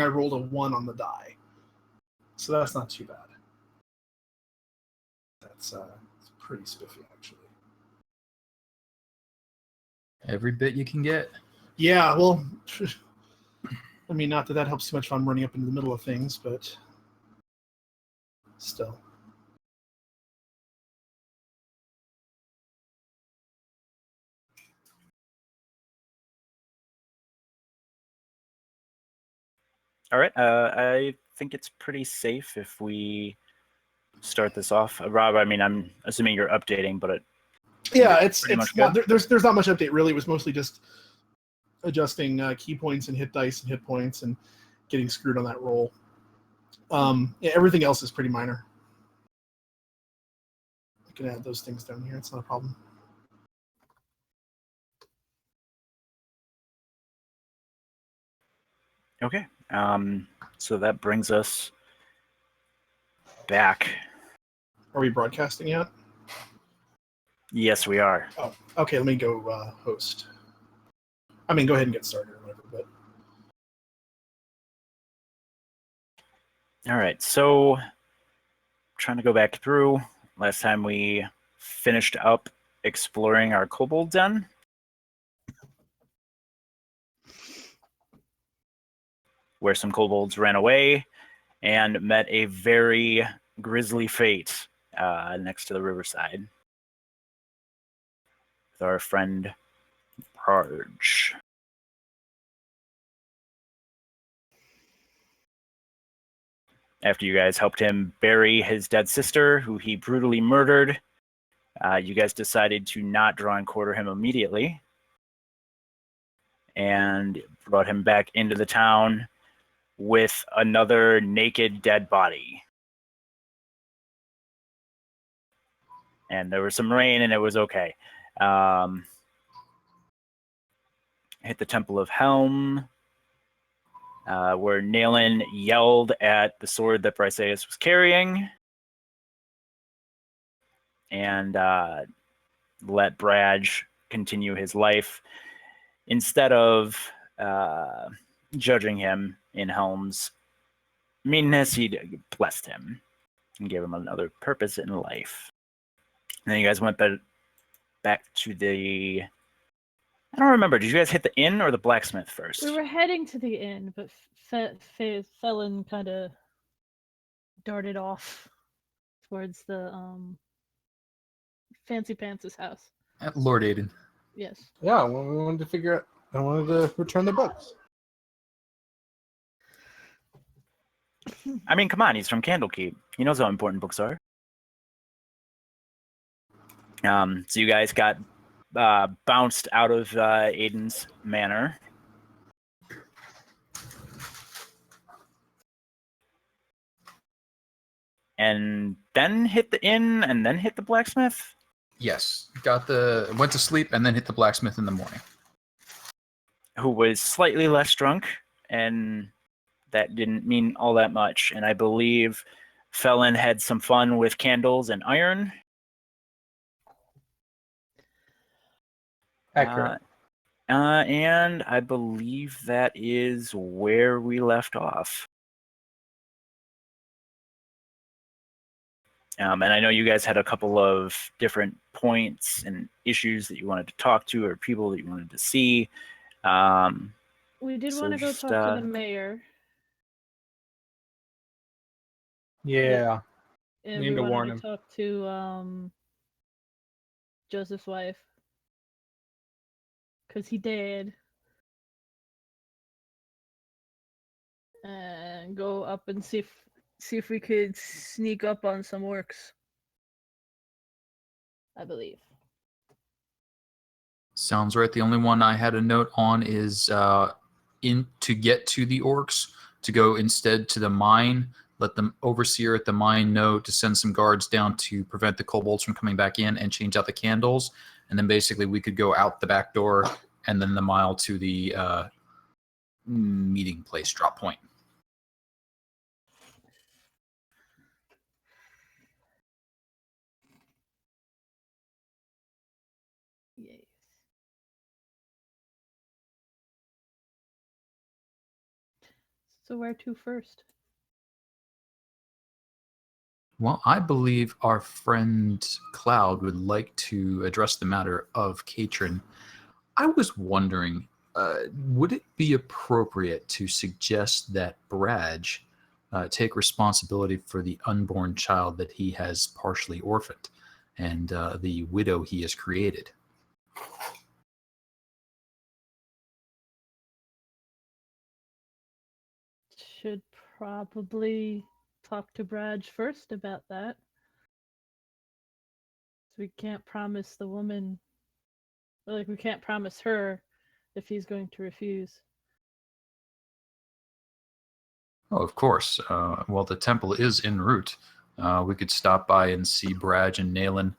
I rolled a 1 on the die. So that's not too bad. That's it's pretty spiffy, actually. Every bit you can get. Yeah, well, I mean, not that that helps too much if I'm running up into the middle of things, but still. All right. I think it's pretty safe if we start this off. Rob, I mean, I'm assuming you're updating, but it's not, there's not much update really. It was mostly just adjusting key points and hit dice and hit points and getting screwed on that roll. Everything else is pretty minor. I can add those things down here. It's not a problem. Okay. So that brings us back. Are we broadcasting yet? Yes, we are. Oh, okay. Let me go host. I mean, go ahead and get started or whatever. But all right. So, trying to go back through. Last time we finished up exploring our kobold den. Where some kobolds ran away and met a very grisly fate next to the riverside with our friend Parge. After you guys helped him bury his dead sister, who he brutally murdered, you guys decided to not draw and quarter him immediately and brought him back into the town with another naked dead body. And there was some rain and it was okay. Hit the Temple of Helm, where Nalen yelled at the sword that Briseus was carrying and let Bradge continue his life instead of judging him in Helm's meanness. He blessed him and gave him another purpose in life. And then you guys went back to the... I don't remember. Did you guys hit the inn or the blacksmith first? We were heading to the inn, but Felon kind of darted off towards the Fancy Pants' house. At Lord Aiden. Yes. yeah, well, we wanted to figure out. I wanted to return the books. I mean, come on. He's from Candlekeep. He knows how important books are. So you guys got bounced out of Aiden's manor. And then hit the inn and then hit the blacksmith? Yes. Went to sleep and then hit the blacksmith in the morning. Who was slightly less drunk, and that didn't mean all that much. And I believe Felon had some fun with candles and iron. Accurate. And I believe that is where we left off. And I know you guys had a couple of different points and issues that you wanted to talk to or people that you wanted to see. We did So want to go just, talk to the mayor. Yeah. And Need we to wanted warn to him. talk to Joseph's wife. Because he did. And go up and see if we could sneak up on some orcs. I believe. Sounds right. The only one I had a note on is to get to the orcs, to go instead to the mine, let the overseer at the mine know to send some guards down to prevent the kobolds from coming back in and change out the candles. And then basically we could go out the back door and then the mile to the meeting place, drop point. Yes. So where to first? Well, I believe our friend Cloud would like to address the matter of Katrin. I was wondering, would it be appropriate to suggest that Braj take responsibility for the unborn child that he has partially orphaned and the widow he has created? Should probably talk to Brad first about that. We can't promise the woman, like, we can't promise her if he's going to refuse. Oh, of course. Well, the temple is en route. We could stop by and see Braj and Nayland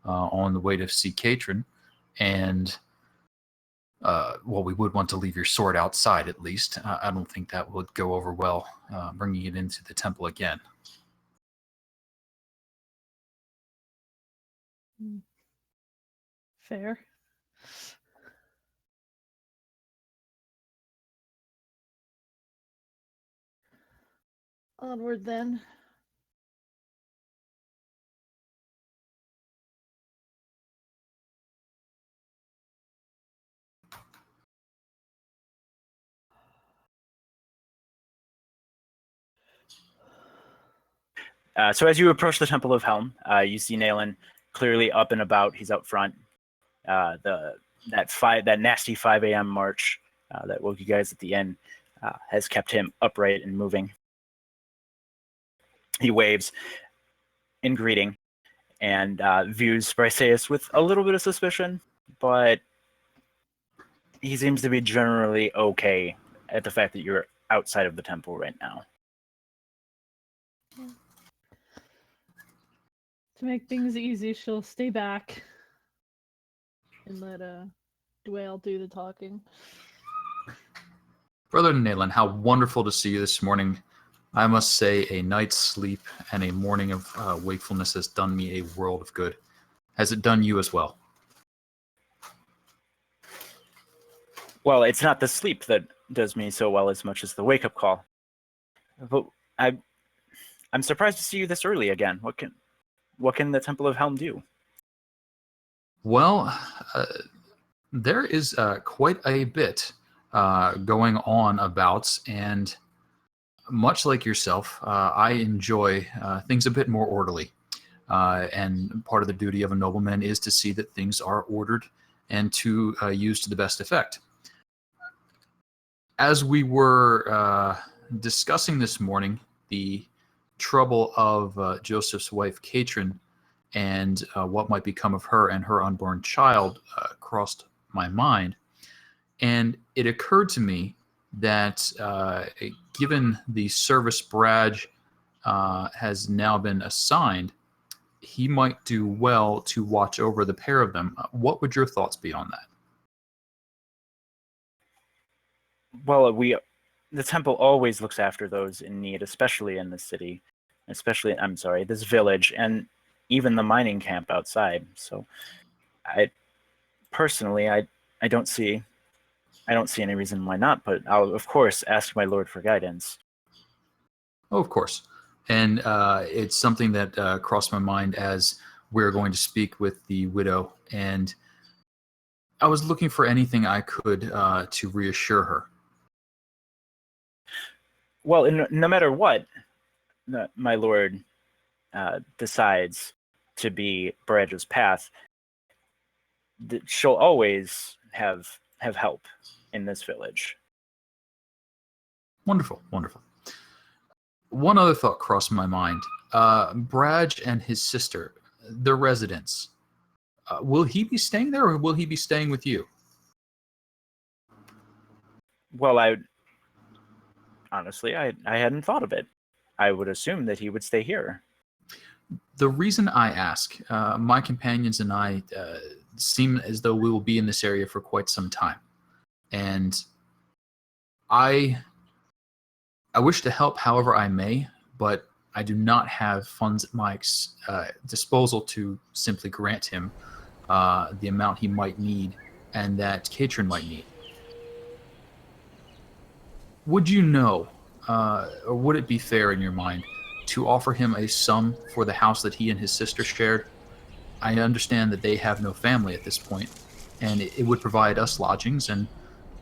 on the way to see Katrin. And, well, we would want to leave your sword outside at least. I don't think that would go over well, bringing it into the temple again. Fair. Onward then. So as you approach the Temple of Helm, you see Nayland clearly up and about. He's out front. That nasty 5 a.m. march that woke you guys at the end has kept him upright and moving. He waves in greeting and views Briseus with a little bit of suspicion, but he seems to be generally okay at the fact that you're outside of the temple right now. To make things easy, she'll stay back and let Dwayne do the talking. Brother Nayland, how wonderful to see you this morning. I must say a night's sleep and a morning of wakefulness has done me a world of good. Has it done you as well? Well, it's not the sleep that does me so well as much as the wake-up call. But I'm surprised to see you this early again. What can the Temple of Helm do? Well, there is quite a bit going on about, and much like yourself, I enjoy things a bit more orderly. And part of the duty of a nobleman is to see that things are ordered and to use to the best effect. As we were discussing this morning, the trouble of Joseph's wife, Katrin, and what might become of her and her unborn child crossed my mind. And it occurred to me that given the service Brad has now been assigned, he might do well to watch over the pair of them. What would your thoughts be on that? Well, the temple always looks after those in need, especially in this city, this village, and even the mining camp outside. So, I don't see any reason why not. But I'll of course ask my lord for guidance. Oh, of course. And it's something that crossed my mind as we're going to speak with the widow, and I was looking for anything I could to reassure her. Well, no matter what my lord decides to be Baraj's path, she'll always have help in this village. Wonderful, wonderful. One other thought crossed my mind. Brad and his sister, their residence, will he be staying there or will he be staying with you? Well, honestly, I hadn't thought of it. I would assume that he would stay here. The reason I ask, my companions and I seem as though we will be in this area for quite some time. And I wish to help however I may, but I do not have funds at my disposal to simply grant him the amount he might need and that Katrin might need. Would you know or would it be fair in your mind to offer him a sum for the house that he and his sister shared? I understand that they have no family at this point, and it would provide us lodgings and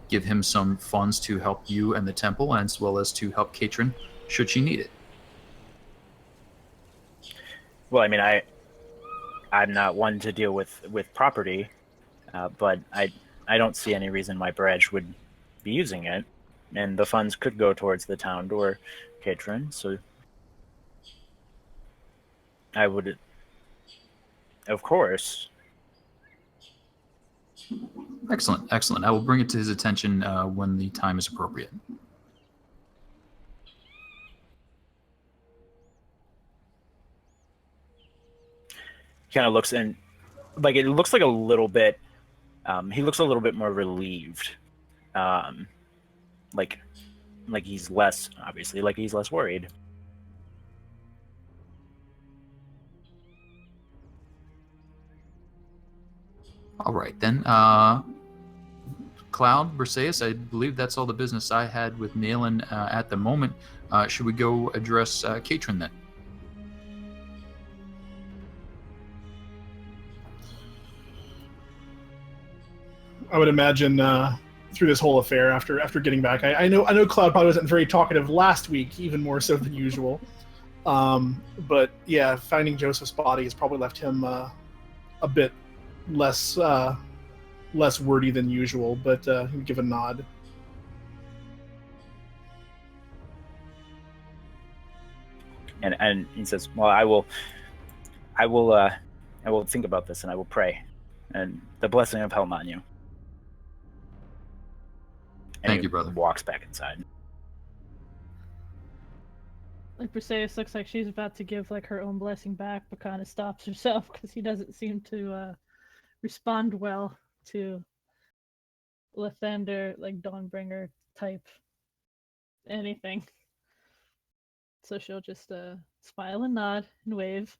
give him some funds to help you and the temple, as well as to help Katrin should she need it. Well, I mean, I'm not one to deal with property, but I don't see any reason why Bradge would be using it, and the funds could go towards the town or Katrin. So I would, of course. Excellent, excellent. I will bring it to his attention when the time is appropriate. Kind of looks and like it looks like a little bit. He looks a little bit more relieved, like he's less obviously like he's less worried. All right, then. Cloud, Briseis, I believe that's all the business I had with Nayland at the moment. Should we go address Katrin then? I would imagine through this whole affair, after getting back, I know Cloud probably wasn't very talkative last week, even more so than usual. But yeah, finding Joseph's body has probably left him a bit less wordy than usual. But he would give a nod. And he says, "Well, I will think about this and I will pray, and the blessing of Helm on you." And Thank you, brother. Walks back inside. Like Briseis looks like she's about to give like her own blessing back, but kind of stops herself because he doesn't seem to respond well to Lathander, like Dawnbringer type anything. So she'll just smile and nod and wave.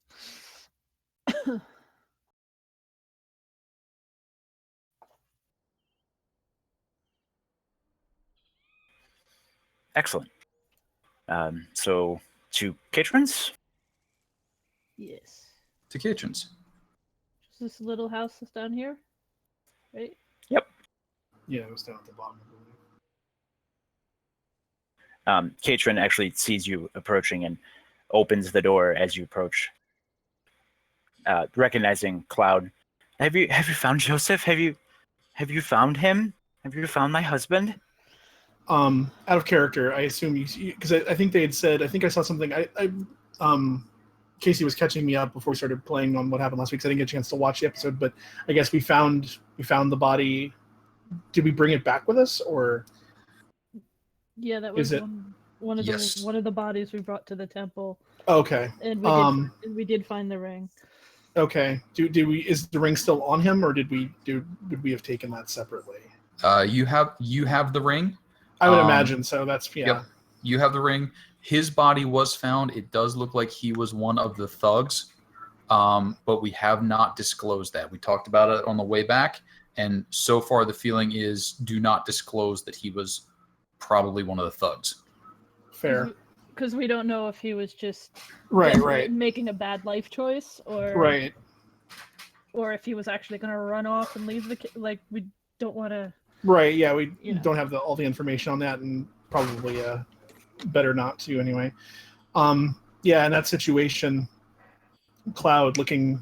Excellent. So to Katrin's? Yes. To Katrin's. Just this little house that's down here, right? Yep. Yeah, it was down at the bottom, I believe. Katrin actually sees you approaching and opens the door as you approach. Recognizing Cloud, have you found Joseph? Have you found him? Have you found my husband? Out of character, I assume you because I think they had said. I think I saw something. Casey was catching me up before we started playing on what happened last week. So I didn't get a chance to watch the episode, but I guess we found the body. Did we bring it back with us, or? Yeah, that was Is it? one of Yes. the bodies we brought to the temple. Okay. And we did find the ring. Okay. Do we? Is the ring still on him, or would we have taken that separately? You have the ring. I would imagine so. That's yeah. Yep. You have the ring. His body was found. It does look like he was one of the thugs, but we have not disclosed that. We talked about it on the way back, and so far the feeling is do not disclose that he was probably one of the thugs. Fair. Because we don't know if he was just right making a bad life choice, or if he was actually going to run off and leave like we don't want to. Right. Yeah, we don't have all the information on that, and probably better not to anyway. Yeah, in that situation, Cloud, looking,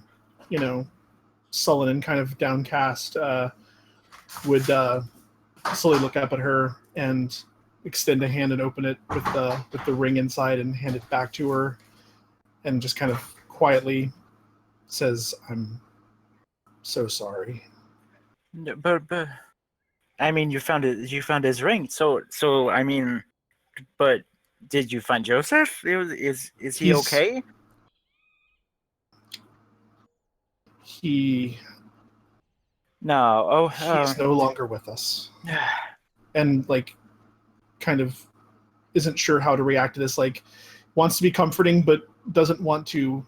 sullen and kind of downcast, would slowly look up at her and extend a hand and open it with the ring inside and hand it back to her, and just kind of quietly says, "I'm so sorry." But I mean, you found his ring. So I mean, but did you find Joseph? Is he okay? He's No. no longer with us. And kind of isn't sure how to react to this, wants to be comforting but doesn't want to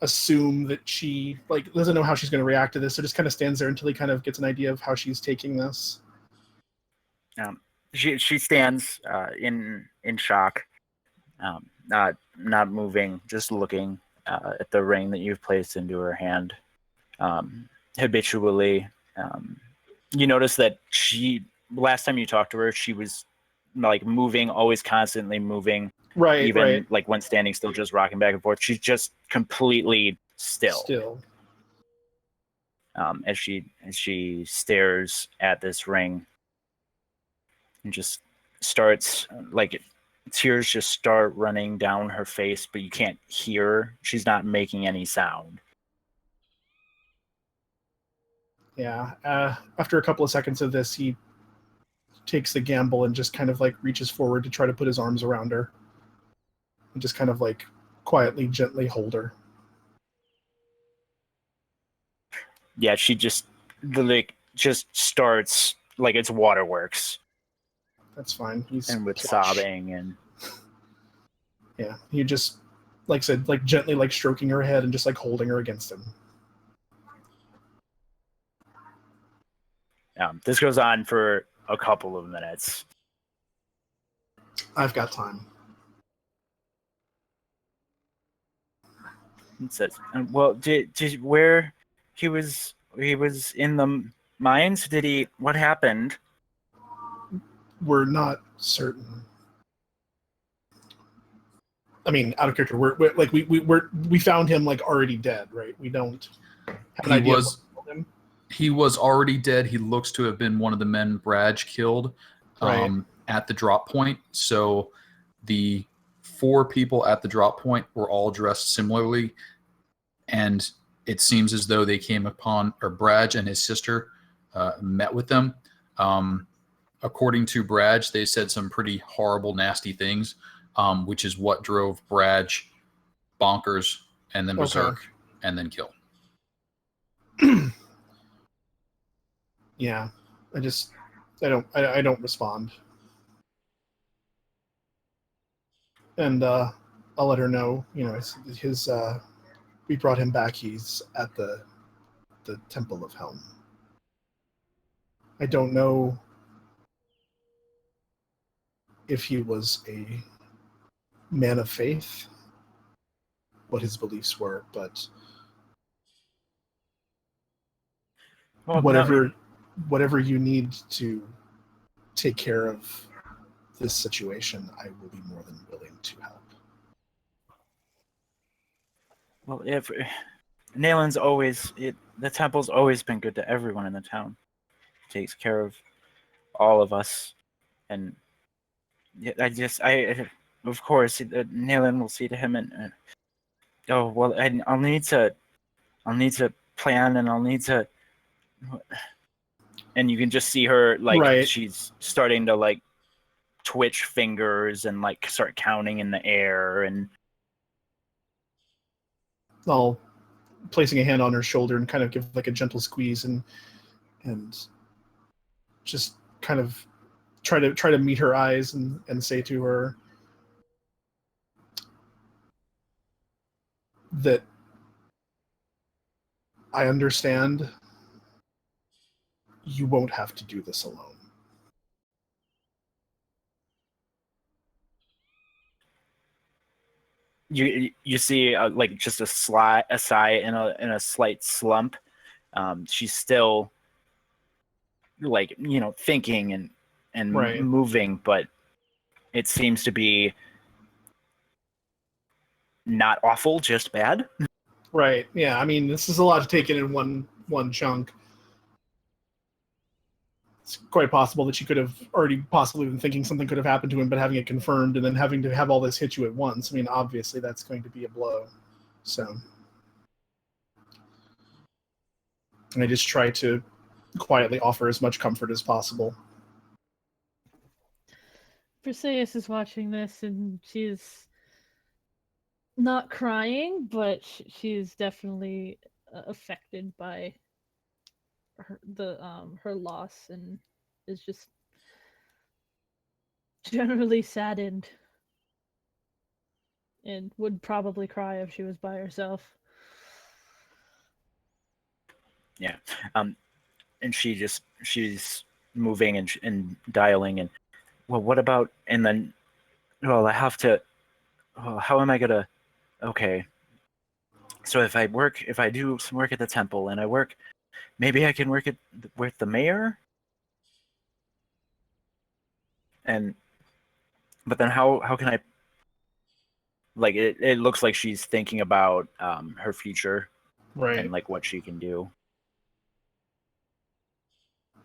assume that she doesn't know how she's going to react to this, so just kind of stands there until he kind of gets an idea of how she's taking this. she stands in shock, not moving, just looking at the ring that you've placed into her hand. Habitually, you notice that last time you talked to her, she was like moving, always constantly moving. Right, even right. like when standing still, just rocking back and forth. She's just completely still. As she stares at this ring and just starts like tears just start running down her face, but you can't hear her. She's not making any sound. Yeah. After a couple of seconds of this, he takes the gamble and just kind of like reaches forward to try to put his arms around her and just kind of like quietly, gently hold her. Yeah, she just starts like it's waterworks. That's fine. And with plush. sobbing and yeah, he just, like I said, like gently like stroking her head and just like holding her against him. This goes on for a couple of minutes. I've got time. It says, "Well, did where he was in the mines? Did he? What happened?" We're not certain. I mean, out of character, we're like we found him like already dead, right? We don't have an idea of what killed him. He was already dead. He looks to have been one of the men Brad killed at the drop point. So the 4 people at the drop point were all dressed similarly, and it seems as though they came upon, or Brad and his sister met with them. According to Brad, they said some pretty horrible, nasty things, which is what drove Brad bonkers and then berserk and then kill. Yeah, I don't respond, and I'll let her know. You know, his we brought him back. He's at the Temple of Helm. I don't know if he was a man of faith, what his beliefs were, but whatever you need to take care of this situation, I will be more than willing to help. Well, if Nalen's the temple's always been good to everyone in the town. It takes care of all of us, and of course, Nalen will see to him, and oh well, I'll need to plan, and I'll need to, and you can just see her like she's starting to like twitch fingers and like start counting in the air, and I'll placing a hand on her shoulder and kind of give like a gentle squeeze and just kind of try to meet her eyes and say to her that I understand you won't have to do this alone. You see like just a sigh in a slight slump. She's still like thinking and moving, but it seems to be not awful, just bad. Right. Yeah. I mean, this is a lot to take in one chunk. It's quite possible that she could have already possibly been thinking something could have happened to him, but having it confirmed and then having to have all this hit you at once. I mean, obviously that's going to be a blow. So I just try to quietly offer as much comfort as possible. Perseus is watching this and she's not crying, but she's definitely affected by her loss and is just generally saddened and would probably cry if she was by herself. Yeah. And she's moving and dialing, and well, what about, and then, well, I have to, well, how am I gonna, okay. So if I do some work at the temple and I work, maybe I can work with the mayor? But then how can I, like, it looks like she's thinking about her future Right. and like what she can do.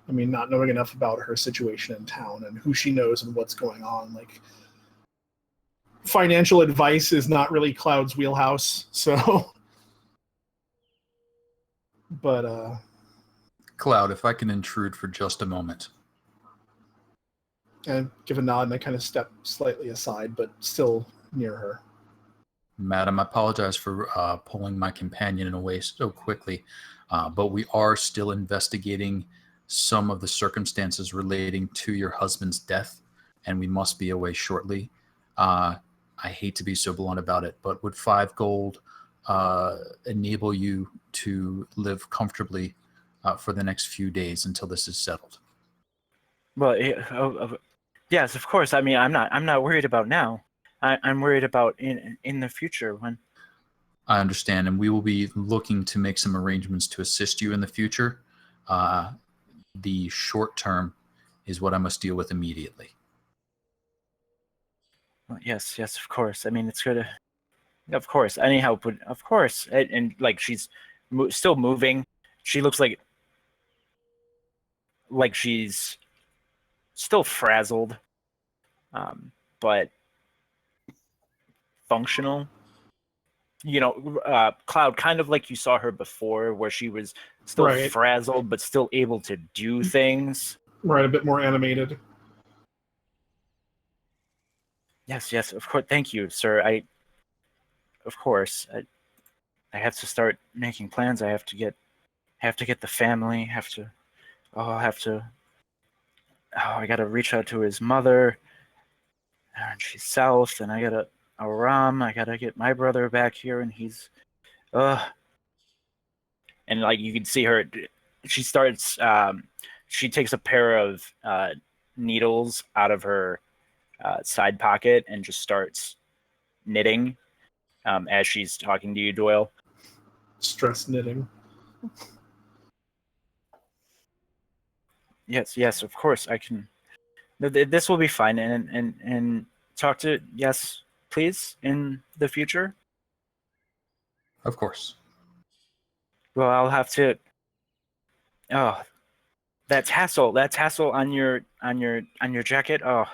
I mean, not knowing enough about her situation in town and who she knows and what's going on. Like, financial advice is not really Cloud's wheelhouse. So, but Cloud, if I can intrude for just a moment. and give a nod, and I kind of step slightly aside, but still near her. Madam, I apologize for pulling my companion away so quickly, but we are still investigating some of the circumstances relating to your husband's death, and we must be away shortly. I hate to be so blunt about it, but would 5 gold enable you to live comfortably for the next few days until this is settled? Well, yes, of course. I mean, I'm not worried about now. I'm worried about in the future when. I understand, and we will be looking to make some arrangements to assist you in the future. The short term is what I must deal with immediately. Well, yes, of course. I mean, it's good. Of course, anyhow, but of course, and like she's still moving. She looks like she's still frazzled, but functional. Cloud, kind of like you saw her before, where she was still Right. frazzled, but still able to do things. Right, a bit more animated. Yes, of course. Thank you, sir. Of course, I have to start making plans. I have to get the family. I got to reach out to his mother. And she's south, and I got to Aram. I got to get my brother back here, and he's, and like you can see her, she starts. She takes a pair of needles out of her side pocket and just starts knitting as she's talking to you, Doyle. Stress knitting. Yes, of course I can. This will be fine, and talk to, yes, please, in the future. Of course. Well, I'll have to. Oh, that tassel on your jacket. Oh,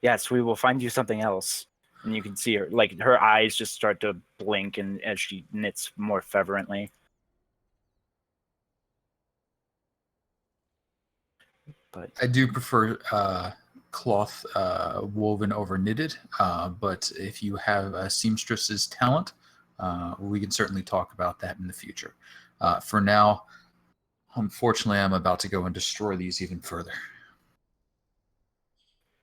yes, we will find you something else. And you can see her, like, her eyes just start to blink, and as she knits more fervently. But I do prefer cloth woven over knitted, but if you have a seamstress's talent, we can certainly talk about that in the future. For now, unfortunately, I'm about to go and destroy these even further.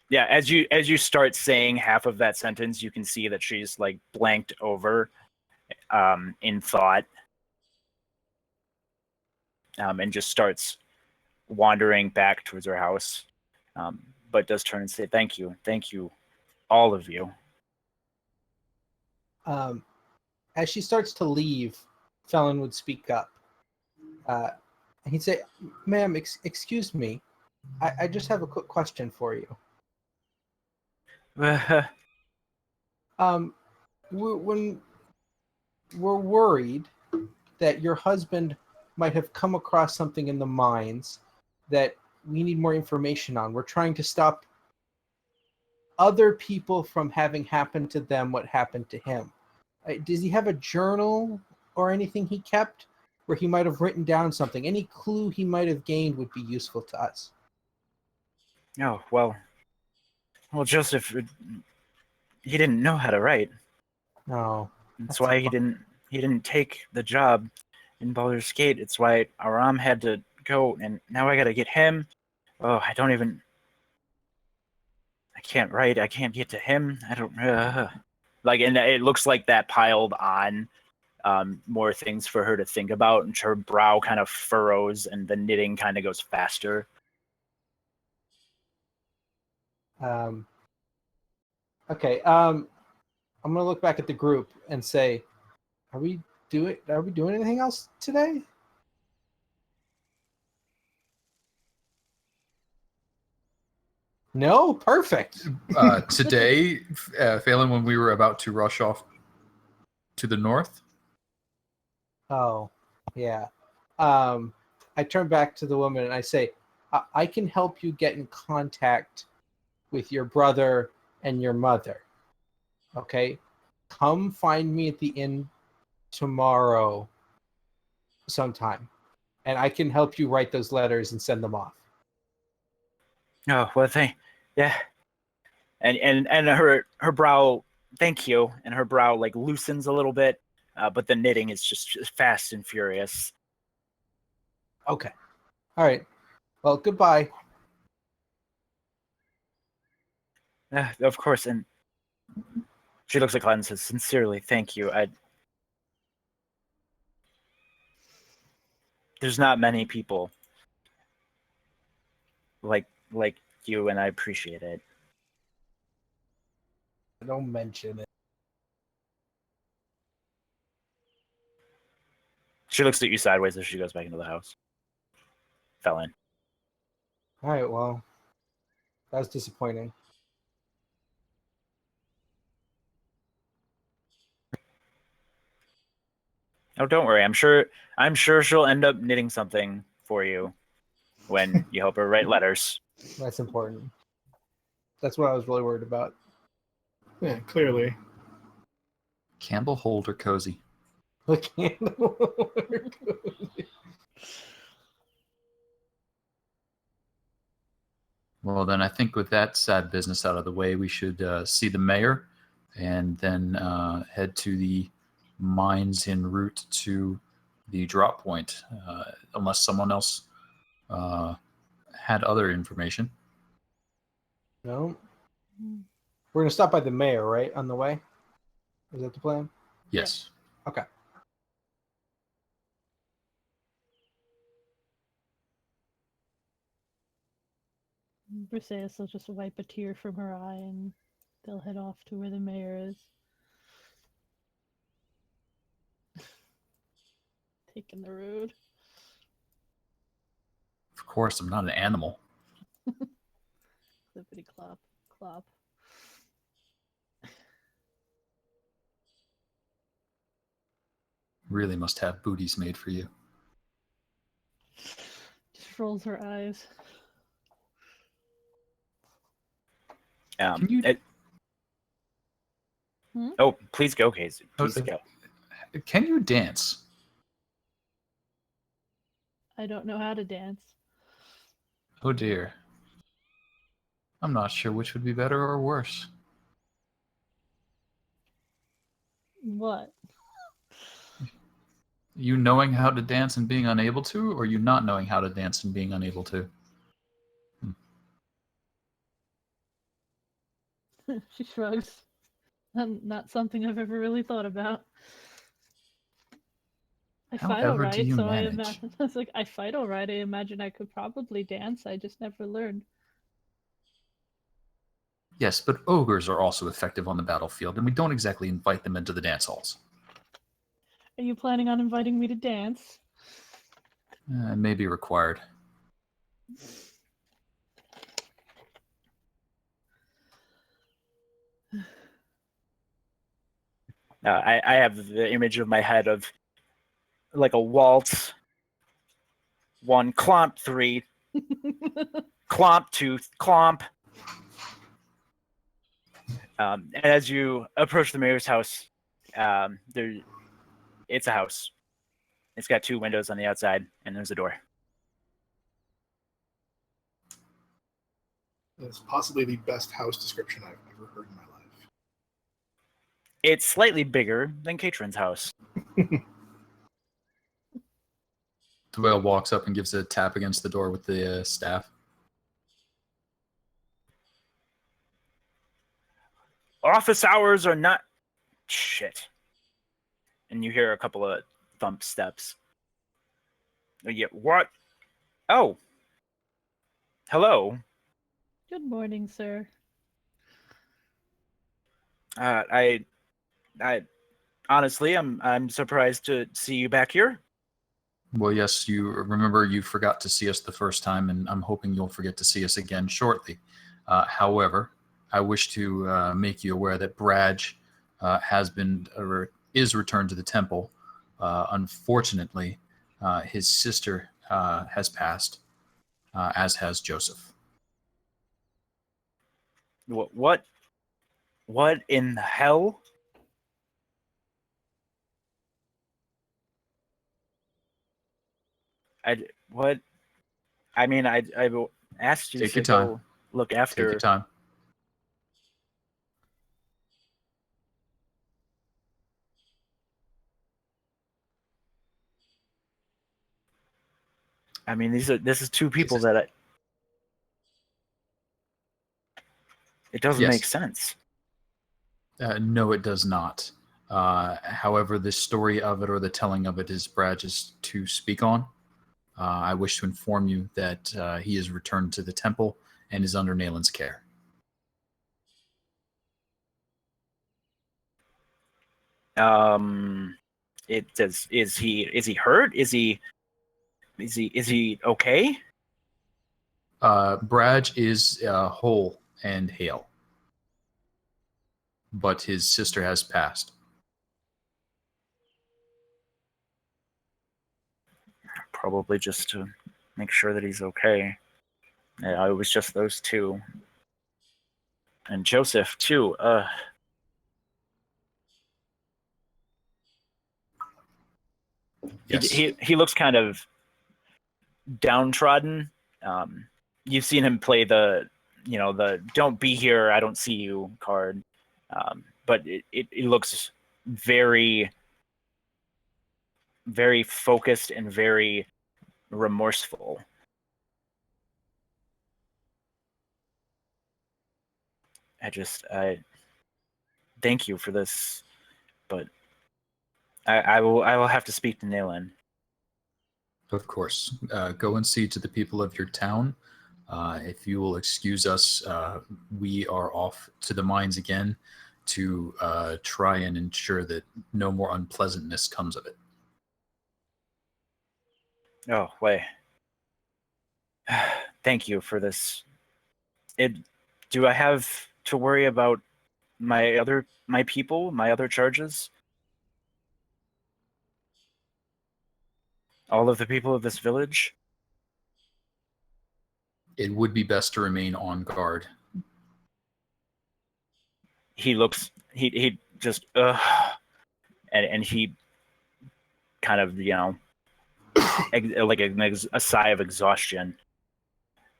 yeah, as you start saying half of that sentence, you can see that she's like blanked over in thought, and just starts wandering back towards her house, but does turn and say, thank you, all of you. As she starts to leave, Felon would speak up. And he'd say, "Ma'am, excuse me. I just have a quick question for you. When we're worried that your husband might have come across something in the mines that we need more information on. We're trying to stop other people from having happened to them what happened to him. Does he have a journal or anything he kept where he might have written down something? Any clue he might have gained would be useful to us." Oh, well, Joseph, he didn't know how to write. No. That's why he didn't take the job in Baldur's Gate. It's why Aram had to go, and now I gotta get him. Oh, I can't write. I can't get to him. I don't like, and it looks like that piled on more things for her to think about, and her brow kind of furrows, and the knitting kind of goes faster. Okay. I'm gonna look back at the group and say, Are we doing anything else today? No? Perfect. Today, Phelan, when we were about to rush off to the north. Oh, yeah. I turn back to the woman and I say, I can help you get in contact with your brother and your mother. Okay? Come find me at the inn tomorrow sometime. And I can help you write those letters and send them off. Oh, well, yeah. And her brow, thank you, and her brow like loosens a little bit, but the knitting is just fast and furious. Okay. All right. Well, goodbye. Of course, and she looks at Clyde and says, "Sincerely, thank you. There's not many people like you, and I appreciate it." Don't mention it. She looks at you sideways as she goes back into the house. Fell in. All right. Well, that was disappointing. Oh, don't worry. I'm sure she'll end up knitting something for you when you help her write letters. That's important. That's what I was really worried about. Yeah, clearly. Campbell Holder Cozy. The candle. Well, then I think with that sad business out of the way, we should see the mayor and then head to the mines en route to the drop point, unless someone else had other information. No. We're gonna stop by the mayor, right? On the way. Is that the plan? Yes. Okay. Briseis will just wipe a tear from her eye and they'll head off to where the mayor is. Taking the road. Of course, I'm not an animal. Clippity clop, clop. Really must have booties made for you. Just rolls her eyes. Can you- Oh, please go, Casey. Please Okay. go. Can you dance? I don't know how to dance. Oh dear. I'm not sure which would be better or worse. What? You knowing how to dance and being unable to, or you not knowing how to dance and being unable to? She shrugs. Not something I've ever really thought about. I fight all However do right, you so I manage? imagine I was like, I fight all right. I imagine I could probably dance. I just never learned. Yes, but ogres are also effective on the battlefield, and we don't exactly invite them into the dance halls. Are you planning on inviting me to dance? It may be required. I have the image of my head of like a waltz. 1 clomp, 3 clomp, 2 clomp. And as you approach the mayor's house, it's a house. It's got 2 windows on the outside, and there's a door. It's possibly the best house description I've ever heard in my life. It's slightly bigger than Katrin's house. Dwayne walks up and gives a tap against the door with the staff. Office hours are not... Shit. And you hear a couple of thump steps. Yeah, what? Oh. Hello. Good morning, sir. I honestly, I'm surprised to see you back here. Well, yes, you remember you forgot to see us the first time, and I'm hoping you'll forget to see us again shortly. However, I wish to make you aware that Braj has been or is returned to the temple. Unfortunately, his sister has passed, as has Joseph. What in the hell? What? I mean, I asked you Take to your time. go look Take after. your time. I mean, this is two people it- that it doesn't Yes. make sense. No, it does not. However, the story of it or the telling of it is Braj's to speak on. I wish to inform you that he is returned to the temple and is under Nalen's care. It does. Is he hurt? Is he okay? Braj is whole and hale, but his sister has passed. Probably just to make sure that he's okay. Yeah, it was just those two. And Joseph, too. Yes. He looks kind of downtrodden. You've seen him play the "Don't be here, I don't see you" card, but it looks very, very focused and very remorseful. I thank you for this, but I will have to speak to Nalen. Of course. Go and see to the people of your town. If you will excuse us, we are off to the mines again to try and ensure that no more unpleasantness comes of it. Oh, wait. Thank you for this. Do I have to worry about my people, my other charges? All of the people of this village? It would be best to remain on guard. He just and he kind of like a sigh of exhaustion,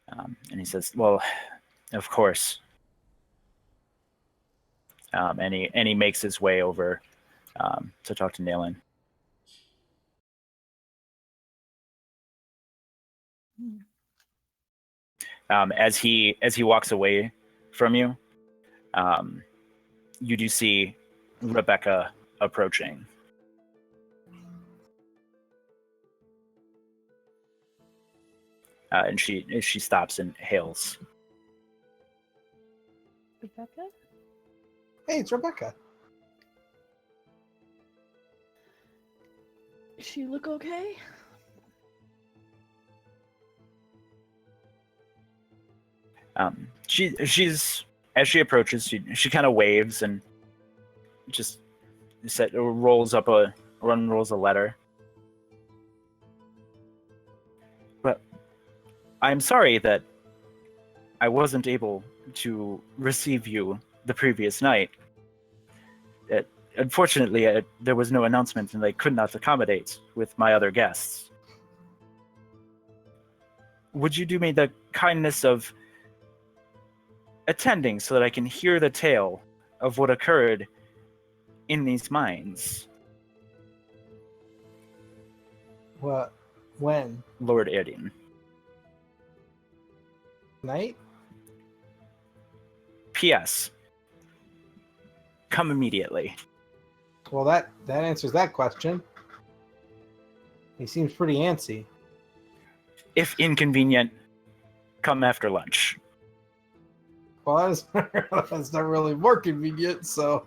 and he says, "Well, of course." And he makes his way over to talk to Nalen. As he walks away from you, you do see Rebecca approaching. And she stops and hails. Rebecca? Hey, it's Rebecca. Does she look okay? She's as she approaches, she kind of waves and just unrolls a letter. But I'm sorry that I wasn't able to receive you the previous night. Unfortunately, there was no announcement and I could not accommodate with my other guests. Would you do me the kindness of attending so that I can hear the tale of what occurred in these mines? What? When? Lord Erin. Night? P.S. Come immediately. Well, that answers that question. He seems pretty antsy. If inconvenient, come after lunch. Well, that's not really more convenient, so.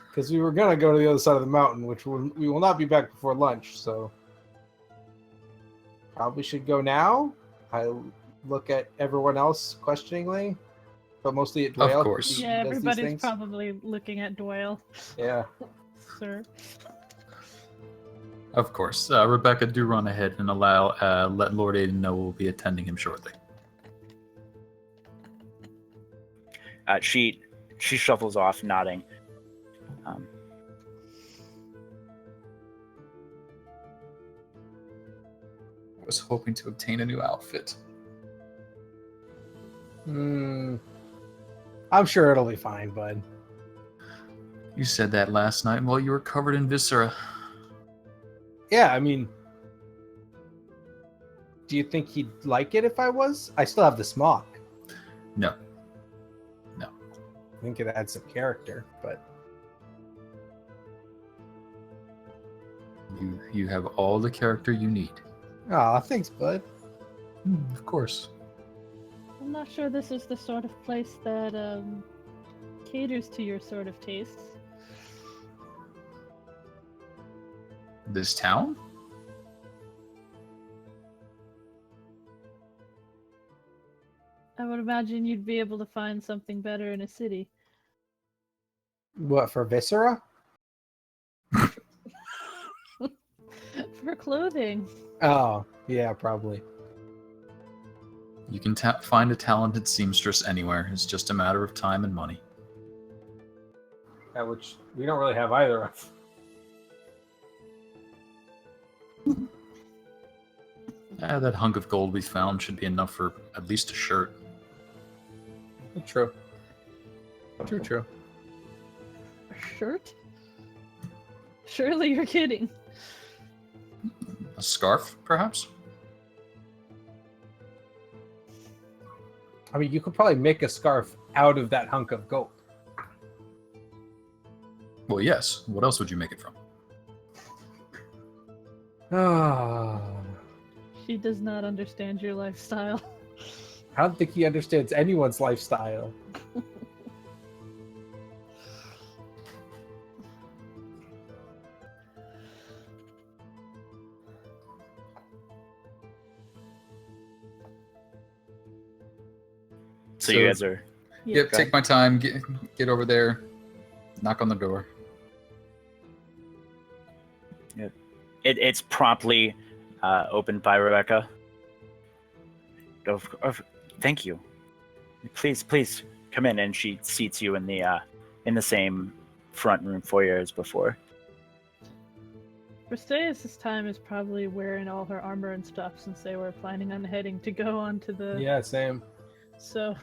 Because we were going to go to the other side of the mountain, which we will not be back before lunch, so. Probably should go now. I look at everyone else questioningly, but mostly at Doyle. Of course. Yeah, everybody's probably looking at Doyle. Yeah. Sir. Of course. Rebecca, do run ahead and let Lord Aiden know we'll be attending him shortly. She shuffles off, nodding. I was hoping to obtain a new outfit. I'm sure it'll be fine, bud. You said that last night while you were covered in viscera. Yeah, I mean, do you think he'd like it if I was? I still have the smock. No. I think it adds some character, but You have all the character you need. aw, thanks, bud. Of course. I'm not sure this is the sort of place that caters to your sort of tastes. This town? I would imagine you'd be able to find something better in a city. What, for viscera? For clothing. Oh, yeah, probably. You can find a talented seamstress anywhere. It's just a matter of time and money. Which we don't really have either of. That hunk of gold we found should be enough for at least a shirt. True. True. A shirt? Surely you're kidding. A scarf, perhaps? I mean, you could probably make a scarf out of that hunk of gold. Well, yes. What else would you make it from? Ah, She does not understand your lifestyle. I don't think he understands anyone's lifestyle. So you guys are... Yep, take my time. Get over there. Knock on the door. It's promptly opened by Rebecca. Thank you. Please come in, and she seats you in the same front room foyer as before. Briseis this time is probably wearing all her armor and stuff since they were planning on heading to go onto the. Yeah, same. So.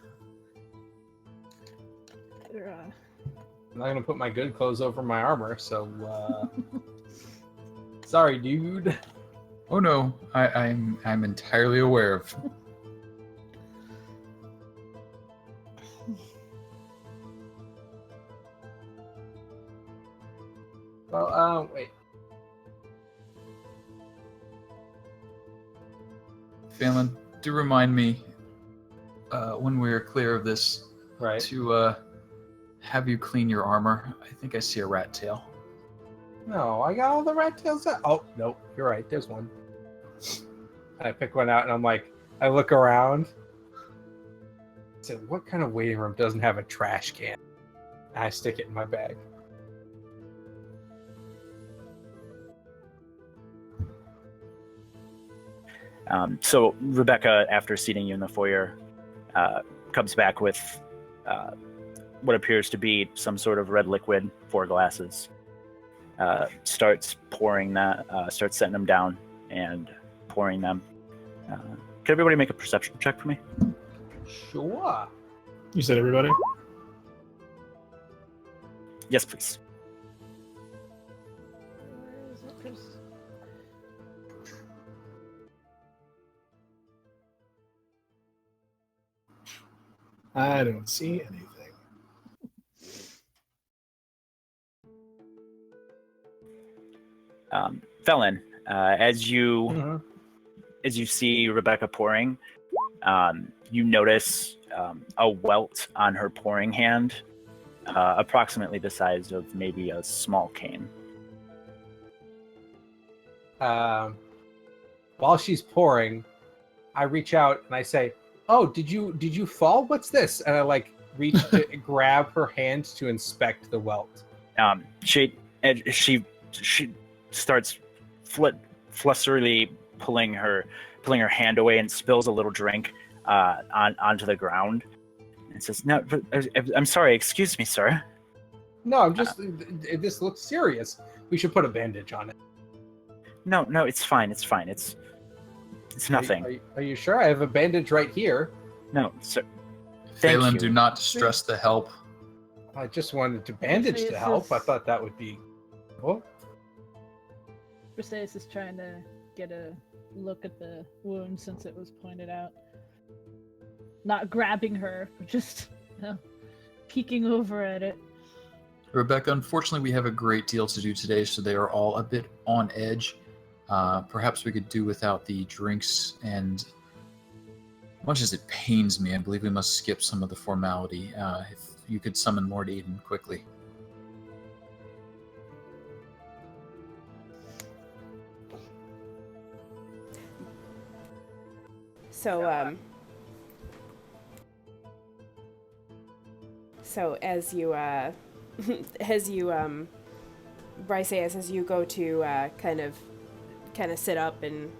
They're, I'm not gonna put my good clothes over my armor, so sorry, dude. Oh no, I'm entirely aware of. Well, wait. Phelan, do remind me when we're clear of this, Right. to have you clean your armor. I think I see a rat tail. No, I got all the rat tails out. Oh, nope, you're right. There's one. I pick one out and I'm like, I look around. I said, what kind of waiting room doesn't have a trash can? And I stick it in my bag. So Rebecca, after seating you in the foyer, comes back with what appears to be some sort of red liquid, 4 glasses. Starts pouring that, starts setting them down and pouring them. Can everybody make a perception check for me? Sure. You said everybody? Yes, please. where is it? 'Cause I don't see anything. Felon, as you Mhm. as you see Rebecca pouring, You notice a welt on her pouring hand, approximately the size of maybe a small cane. While she's pouring, I reach out and I say, "Oh, did you fall? What's this?" And I like reach to grab her hand to inspect the welt. She starts flusterily pulling her hand away and spills a little drink onto the ground and says, "No, I'm sorry. Excuse me, sir." No, I'm just. This looks serious. We should put a bandage on it. No, it's fine. It's fine. It's nothing. Are you sure? I have a bandage right here. No, sir. Thank Phelan, you. do not distress the help. I just wanted to bandage to help. I thought that would be. Oh. Briseis is trying to get a look at the wound since it was pointed out. Not grabbing her, but just peeking over at it. Rebecca, unfortunately, we have a great deal to do today, so they are all a bit on edge. Perhaps we could do without the drinks, and much as it pains me, I believe we must skip some of the formality. If you could summon Lord Aiden quickly. So as you Briseis, as you go to kind of sit up and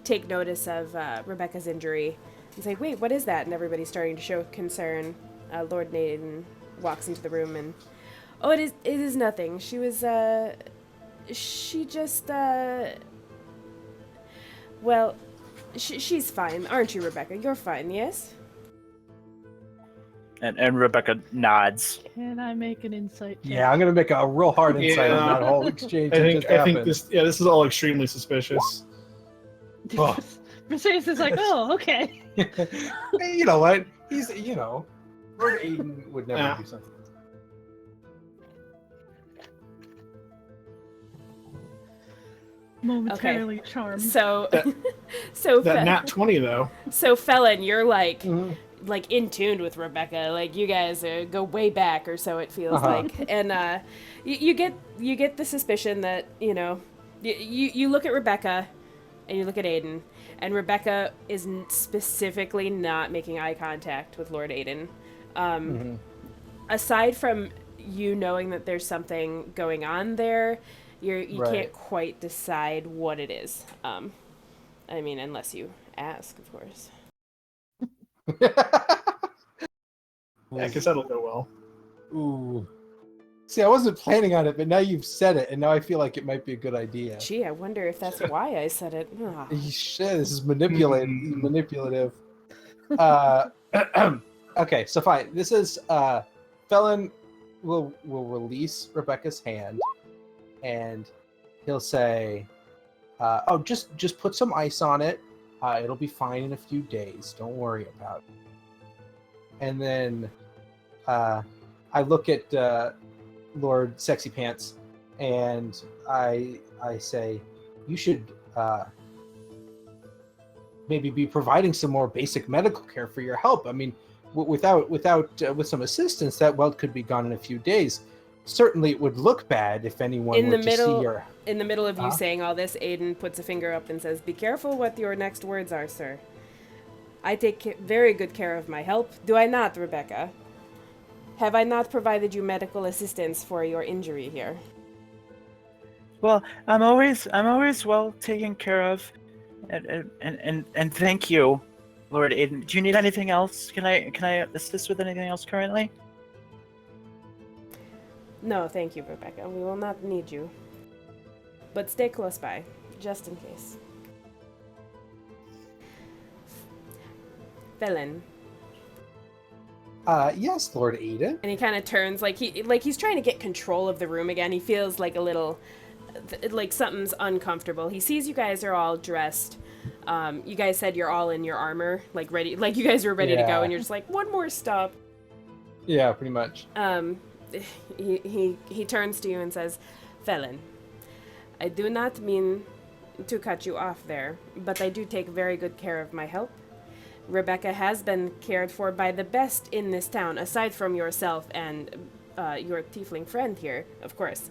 take notice of Rebecca's injury and say, "Wait, what is that?" And everybody's starting to show concern. Lord Naden walks into the room and, "Oh, it is nothing. She was well, she's fine, aren't you, Rebecca? You're fine, yes?" And Rebecca nods. Can I make an insight check? Yeah, I'm gonna make a real hard insight on that whole exchange. I think this is all extremely suspicious. Oh. Briseis is like, "Oh, okay." Hey, you know what? He's Lord Aiden would never do something. Momentarily charmed. So, That nat 20 though. So Felon, you're like in tune with Rebecca. Like you guys go way back, or so it feels like. And you get the suspicion that you look at Rebecca, and you look at Aiden, and Rebecca is specifically not making eye contact with Lord Aiden. Aside from you knowing that there's something going on there, you can't quite decide what it is. I mean, unless you ask, of course. Yeah, because that'll go well. Ooh. See, I wasn't planning on it, but now you've said it, and now I feel like it might be a good idea. Gee, I wonder if that's why I said it. Shit, this is manipulative. Okay, so fine. This is Felon will release Rebecca's hand, and he'll say, "Oh, just put some ice on it. It'll be fine in a few days. Don't worry about it." And then I look at Lord Sexy Pants, and I say, "You should maybe be providing some more basic medical care for your help. I mean, with some assistance, that welt could be gone in a few days. Certainly, it would look bad if anyone were to see your." In the middle of you saying all this, Aiden puts a finger up and says, "Be careful what your next words are, sir. I take very good care of my help. Do I not, Rebecca? Have I not provided you medical assistance for your injury here?" Well, I'm always well taken care of, and thank you, Lord Aiden. Do you need anything else? Can I assist with anything else currently? No, thank you, Rebecca. We will not need you. But stay close by, just in case. Felon. Yes, Lord Aiden. And he kind of turns like he's trying to get control of the room again. He feels like a little like something's uncomfortable. He sees you guys are all dressed. You guys said you're all in your armor, like ready, like you guys were ready to go, and you're just like, one more stop. Yeah, pretty much. He turns to you and says, "Felon, I do not mean to cut you off there, but I do take very good care of my help. Rebecca has been cared for by the best in this town, aside from yourself and your tiefling friend here, of course.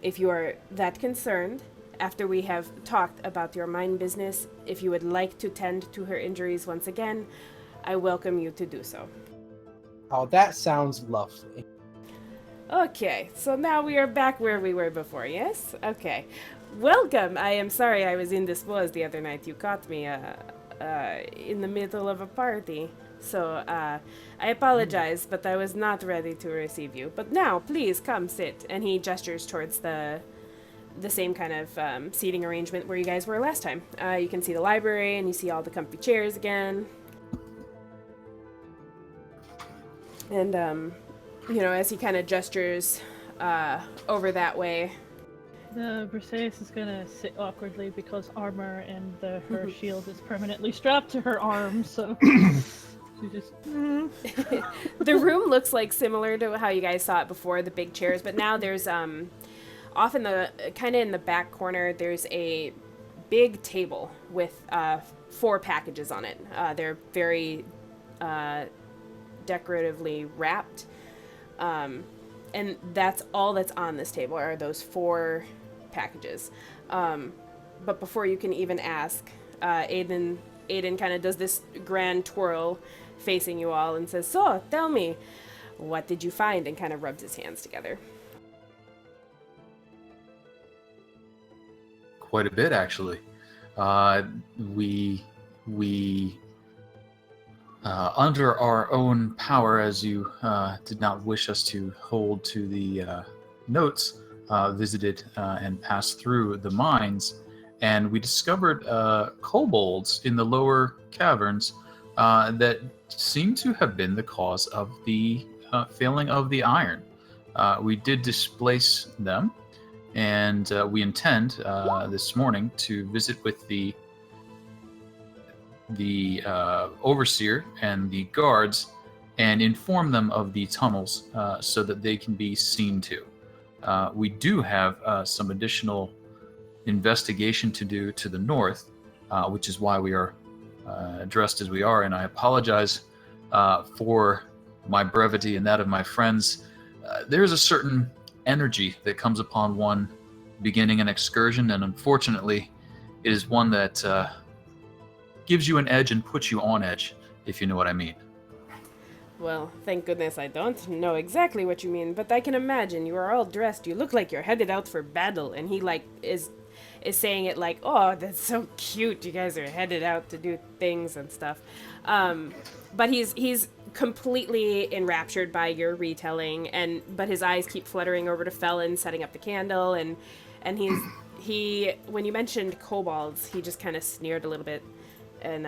If you are that concerned, after we have talked about your mine business, if you would like to tend to her injuries once again, I welcome you to do so. Oh, that sounds lovely. Okay, so now we are back where we were before, yes? Okay. Welcome! I am sorry I was indisposed the other night. You caught me in the middle of a party. So, I apologize, but I was not ready to receive you. But now, please, come sit. And he gestures towards the same kind of seating arrangement where you guys were last time. You can see the library, and you see all the comfy chairs again. And, as he kind of gestures over that way. The Briseis is gonna sit awkwardly because armor and her shield is permanently strapped to her arm, so she just... The room looks like similar to how you guys saw it before, the big chairs, but now there's off in the kind of in the back corner, there's a big table with 4 packages on it. They're very decoratively wrapped, and that's all that's on this table are those 4 packages. But before you can even ask, Aiden kind of does this grand twirl facing you all and says, "So, tell me, what did you find?" and kind of rubs his hands together. Quite a bit, actually. We under our own power, as you did not wish us to hold to the notes, visited and passed through the mines, and we discovered kobolds in the lower caverns that seem to have been the cause of the failing of the iron. We did displace them, and we intend this morning to visit with the overseer and the guards and inform them of the tunnels so that they can be seen to. We do have some additional investigation to do to the north, which is why we are dressed as we are, and I apologize for my brevity and that of my friends. There's a certain energy that comes upon one beginning an excursion, and unfortunately it is one that gives you an edge and puts you on edge, if you know what I mean. Well, thank goodness I don't know exactly what you mean, but I can imagine. You are all dressed. You look like you're headed out for battle, and he is saying it like, "Oh, that's so cute. You guys are headed out to do things and stuff." But he's completely enraptured by your retelling, but his eyes keep fluttering over to Felon setting up the candle, and he when you mentioned kobolds, he just kind of sneered a little bit. And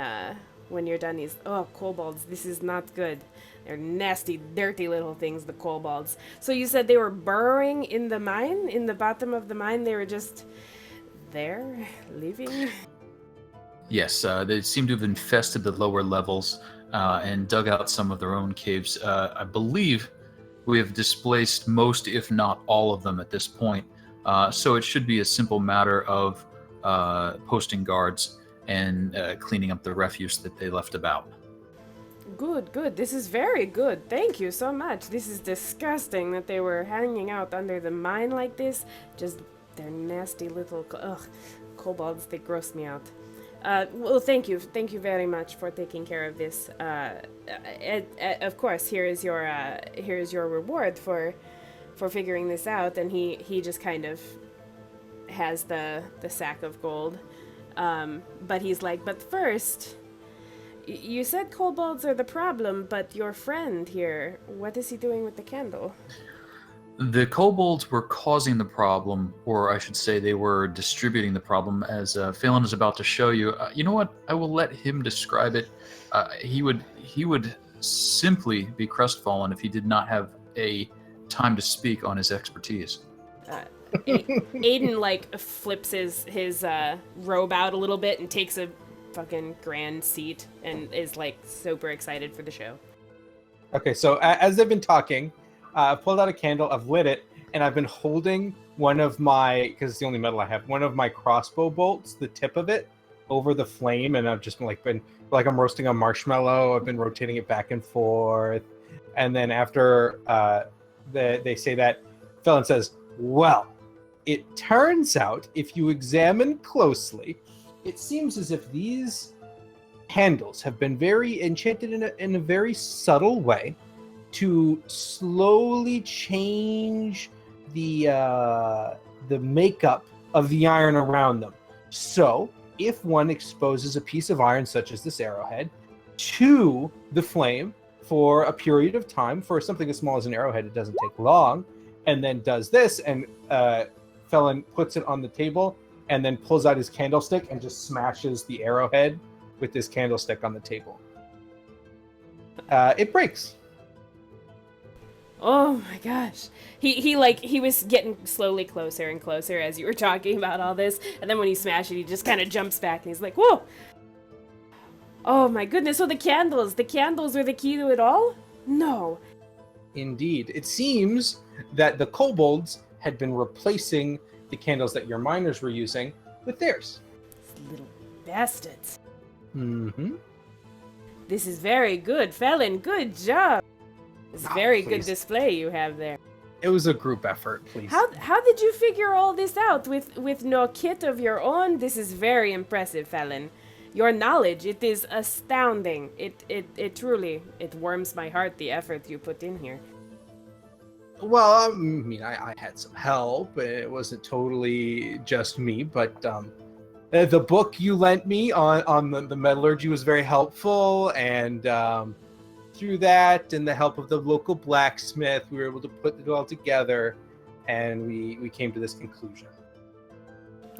when you're done, he's, "Oh, kobolds, this is not good. They're nasty, dirty little things, the kobolds." So you said they were burrowing in the mine? In the bottom of the mine? They were just there, living? Yes, they seem to have infested the lower levels and dug out some of their own caves. I believe we have displaced most, if not all of them at this point. So it should be a simple matter of posting guards and cleaning up the refuse that they left about. Good. This is very good. Thank you so much. This is disgusting that they were hanging out under the mine like this. Just, they're nasty little, kobolds. They grossed me out. Well, thank you. Thank you very much for taking care of this. Of course, here is your reward for figuring this out. And he just kind of has the sack of gold. But he's like, "But first, you said kobolds are the problem, but your friend here, what is he doing with the candle?" The kobolds were causing the problem, or I should say they were distributing the problem, as Phelan is about to show you. You know what? I will let him describe it. He would simply be crestfallen if he did not have a time to speak on his expertise. Aiden flips his robe out a little bit and takes a fucking grand seat and is super excited for the show. Okay, so as they've been talking, I've pulled out a candle, I've lit it, and I've been holding one of my, because it's the only metal I have, one of my crossbow bolts, the tip of it, over the flame, and I've just been like I'm roasting a marshmallow. I've been rotating it back and forth, and then after they say that, Felon says, "Well, it turns out if you examine closely, it seems as if these candles have been very enchanted in a very subtle way to slowly change the makeup of the iron around them. So, if one exposes a piece of iron, such as this arrowhead, to the flame for a period of time, for something as small as an arrowhead, it doesn't take long, and then does this, and Felon puts it on the table, and then pulls out his candlestick and just smashes the arrowhead with this candlestick on the table. It breaks. Oh my gosh. He was getting slowly closer and closer as you were talking about all this, and then when you smash it, he just kind of jumps back and he's like, whoa! Oh my goodness, so the candles were the key to it all? No. Indeed. It seems that the kobolds had been replacing the candles that your miners were using with theirs. Little bastards. Mm-hmm. This is very good, Felon. Good job. It's a very good please. display you have there. It was a group effort, please. How did you figure all this out with no kit of your own? This is very impressive, Felon. Your knowledge, it is astounding. It truly, it warms my heart, the effort you put in here. Well, I mean, I had some help. It wasn't totally just me, but the book you lent me on the metallurgy was very helpful, and through that and the help of the local blacksmith, we were able to put it all together, and we came to this conclusion.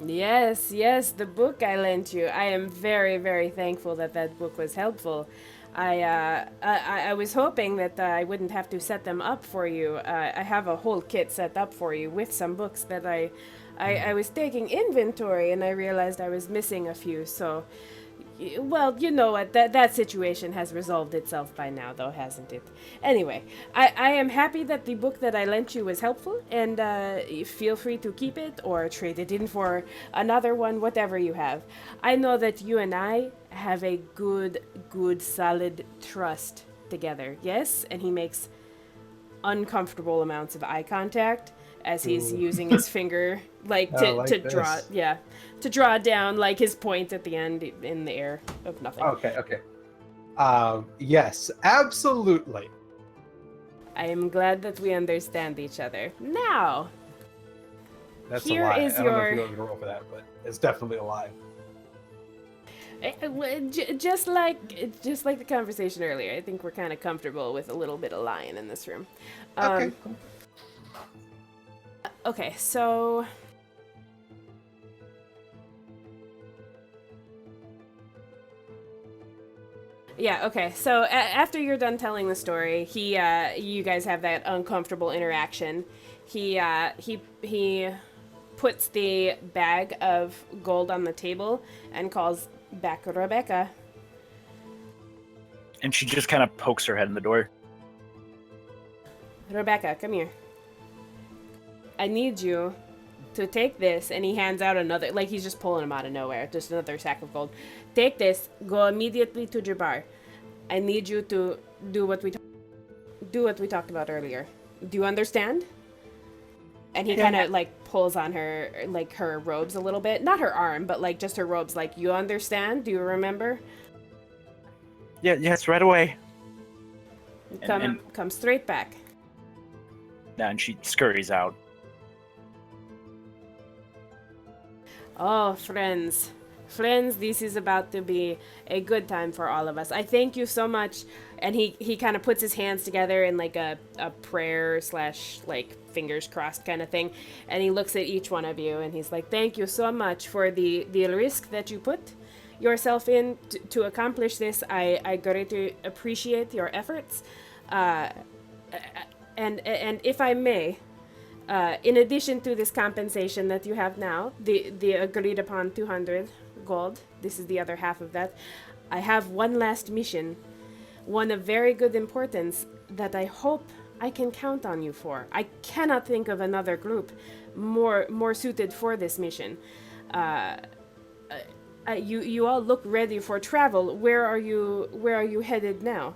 Yes, the book I lent you. I am very, very thankful that book was helpful. I was hoping that I wouldn't have to set them up for you. I have a whole kit set up for you with some books that I was taking inventory and I realized I was missing a few. So, well, you know what? That situation has resolved itself by now, though, hasn't it? Anyway, I am happy that the book that I lent you was helpful, and feel free to keep it or trade it in for another one, whatever you have. I know that you and I have a good, solid trust together, yes? And he makes uncomfortable amounts of eye contact as he's using his finger, to draw, to draw down, like, his point at the end in the air of nothing. Okay. Yes, absolutely. I am glad that we understand each other. Now, That's here a lie. is I don't know your... if you're going to roll for that, but it's definitely a lie. Just like the conversation earlier, I think we're kind of comfortable with a little bit of lying in this room. Okay. Okay, so... Yeah, okay, so after you're done telling the story, you guys have that uncomfortable interaction. He puts the bag of gold on the table and calls back Rebecca. And she just kind of pokes her head in the door. Rebecca, come here. I need you to take this, and he hands out another, like he's just pulling him out of nowhere, just another sack of gold. Take this, go immediately to Jabbar. I need you to do what we talked about earlier. Do you understand? And he kind of like pulls on her, like her robes a little bit, not her arm, but like just her robes. Like, you understand? Do you remember? Yes, right away. Come straight back. And she scurries out. Oh, friends, this is about to be a good time for all of us. I thank you so much. And he kind of puts his hands together in like a prayer / like fingers crossed kind of thing. And he looks at each one of you and he's like, thank you so much for the risk that you put yourself in to accomplish this. I greatly appreciate your efforts. And if I may, in addition to this compensation that you have now, the agreed upon 200 gold, this is the other half of that, I have one last mission, one of very good importance that I hope I can count on you for. I cannot think of another group more suited for this mission. You all look ready for travel. Where are you headed now?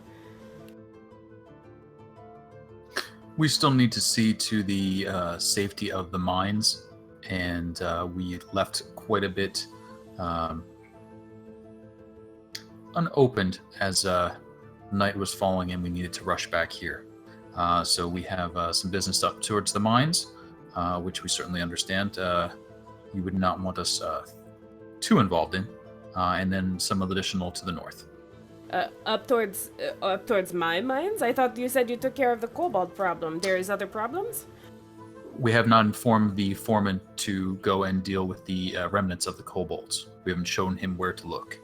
We still need to see to the safety of the mines, and we left quite a bit unopened as night was falling and we needed to rush back here. So we have some business up towards the mines, which we certainly understand you would not want us too involved in, and then some additional to the north. Up towards my mines? I thought you said you took care of the kobold problem. There is other problems? We have not informed the foreman to go and deal with the remnants of the kobolds. We haven't shown him where to look.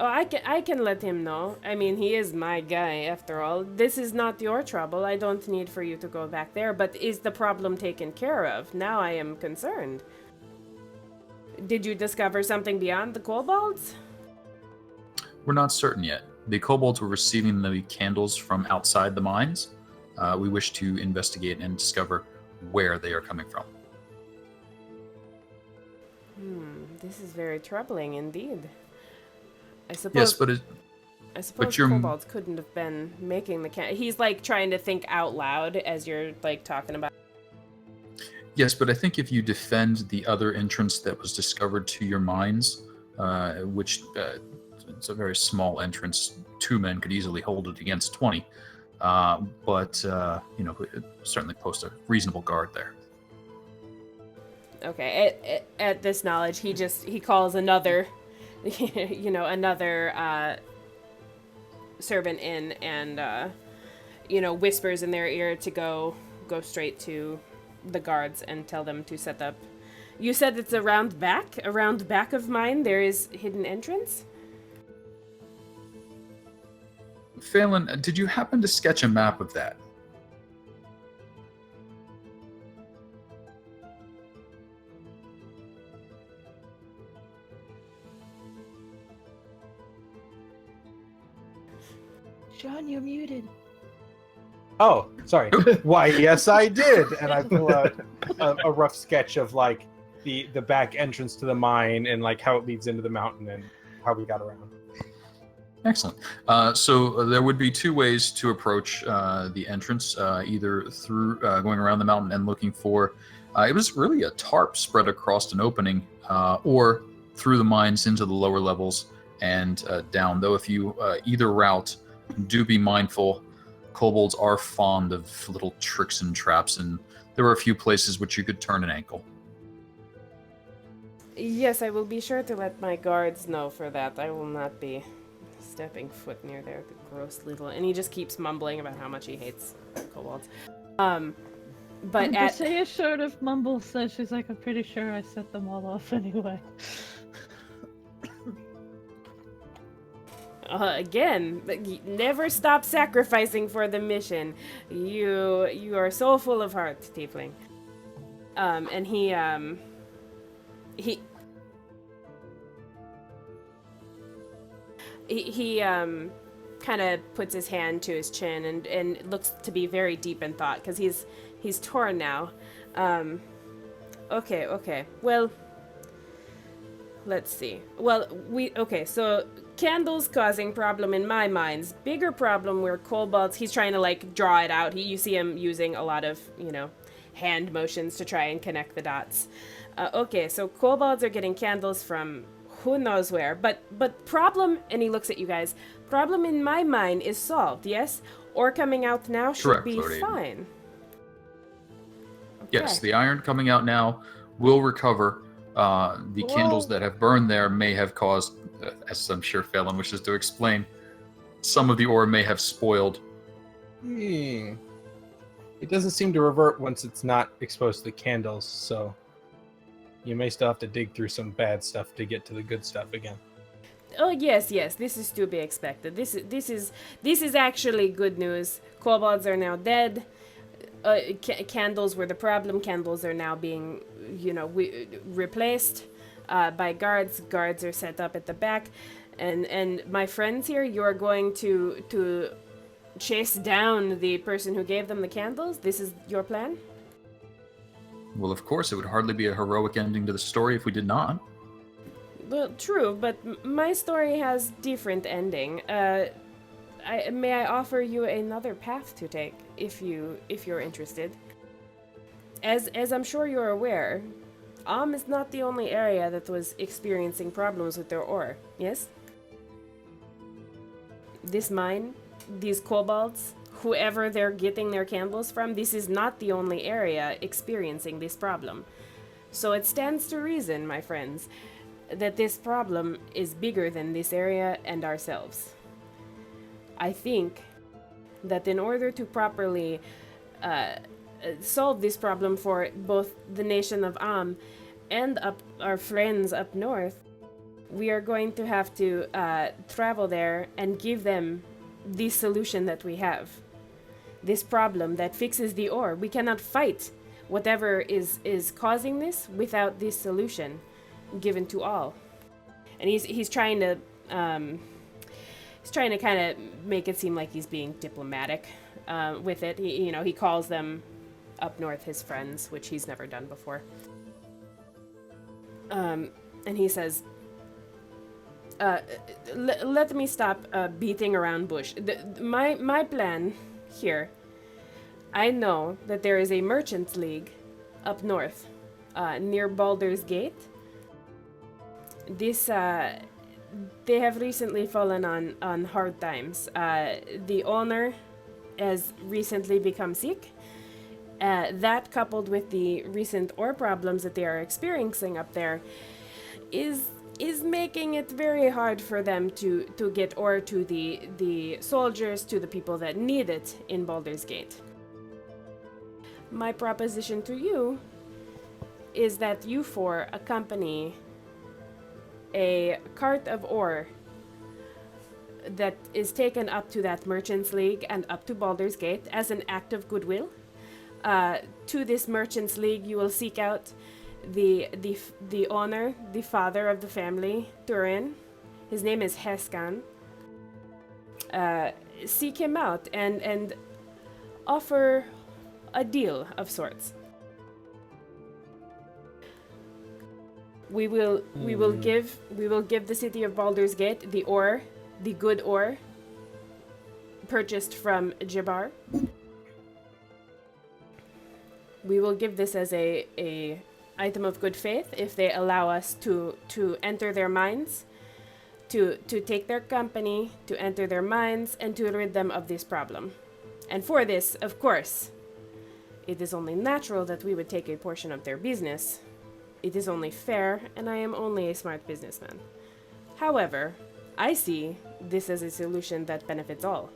Oh, I can let him know. I mean, he is my guy, after all. This is not your trouble. I don't need for you to go back there. But is the problem taken care of? Now I am concerned. Did you discover something beyond the kobolds? We're not certain yet. The kobolds were receiving the candles from outside the mines. We wish to investigate and discover where they are coming from. This is very troubling indeed. I suppose. Yes, but I suppose kobolds couldn't have been making the He's like trying to think out loud as you're like talking about. Yes, but I think if you defend the other entrance that was discovered to your mines, which it's a very small entrance, 2 men could easily hold it against 20. But certainly post a reasonable guard there. Okay, at this knowledge, he calls another, another servant in and whispers in their ear to go straight to the guards and tell them to set up. You said it's around back of mine. There is hidden entrance. Phelan, did you happen to sketch a map of that? John, you're muted. Oh, sorry. Why, yes, I did. And I pull out a rough sketch of like the back entrance to the mine and like how it leads into the mountain and how we got around. Excellent. So there would be 2 ways to approach the entrance, either through going around the mountain and looking for, it was really a tarp spread across an opening, or through the mines into the lower levels and down. Though if you either route, do be mindful. Kobolds are fond of little tricks and traps, and there are a few places which you could turn an ankle. Yes, I will be sure to let my guards know for that. I will not be stepping foot near there, the gross little. And he just keeps mumbling about how much he hates kobolds. But Brisea sort of mumbles, says she's like, I'm pretty sure I set them all off anyway. Again, never stop sacrificing for the mission. You are so full of heart, Tiefling. And he kind of puts his hand to his chin and looks to be very deep in thought because he's torn now. Okay. Well, let's see. So candles causing problem in my minds. Bigger problem where kobolds, he's trying to like draw it out. You see him using a lot of, hand motions to try and connect the dots. Okay, so kobolds are getting candles from who knows where. But problem, and he looks at you guys, problem in my mind is solved, yes? Ore coming out now should Correct, be Lord fine. Okay. Yes, the iron coming out now will recover. The candles that have burned there may have caused, as I'm sure Phelan wishes to explain, some of the ore may have spoiled. It doesn't seem to revert once it's not exposed to the candles, so you may still have to dig through some bad stuff to get to the good stuff again. Oh yes, this is to be expected. This is actually good news. Kobolds are now dead. Candles were the problem. Candles are now being, replaced by guards. Guards are set up at the back, and my friends here, you are going to chase down the person who gave them the candles. This is your plan? Well, of course, it would hardly be a heroic ending to the story if we did not. Well, true, but my story has different ending. May I offer you another path to take if you're interested? As I'm sure you're aware, is not the only area that was experiencing problems with their ore. Yes. This mine, these kobolds, whoever they're getting their candles from, this is not the only area experiencing this problem. So it stands to reason, my friends, that this problem is bigger than this area and ourselves. I think that in order to properly solve this problem for both the nation of and our friends up north, we are going to have to travel there and give them the solution that we have. This problem that fixes the ore. We cannot fight whatever is causing this without this solution given to all. And he's trying to kind of make it seem like he's being diplomatic with it. He calls them up north his friends, which he's never done before. And he says, let me stop beating around bush. My plan here, I know that there is a merchants league up north near Baldur's Gate. This they have recently fallen on hard times. The owner has recently become sick. That, coupled with the recent ore problems that they are experiencing up there, is making it very hard for them to get ore to the soldiers, to the people that need it in Baldur's Gate. My proposition to you is that you four accompany a cart of ore that is taken up to that Merchants League and up to Baldur's Gate as an act of goodwill. To this Merchants League, you will seek out the owner, the father of the family, Turin. His name is Heskan. Seek him out and offer a deal of sorts. We will give the city of Baldur's Gate the ore, the good ore, purchased from Jabbar. We will give this as a item of good faith if they allow us to enter their mines, to take their company, to enter their mines, and to rid them of this problem. And for this, of course, it is only natural that we would take a portion of their business. It is only fair, and I am only a smart businessman. However, I see this as a solution that benefits all.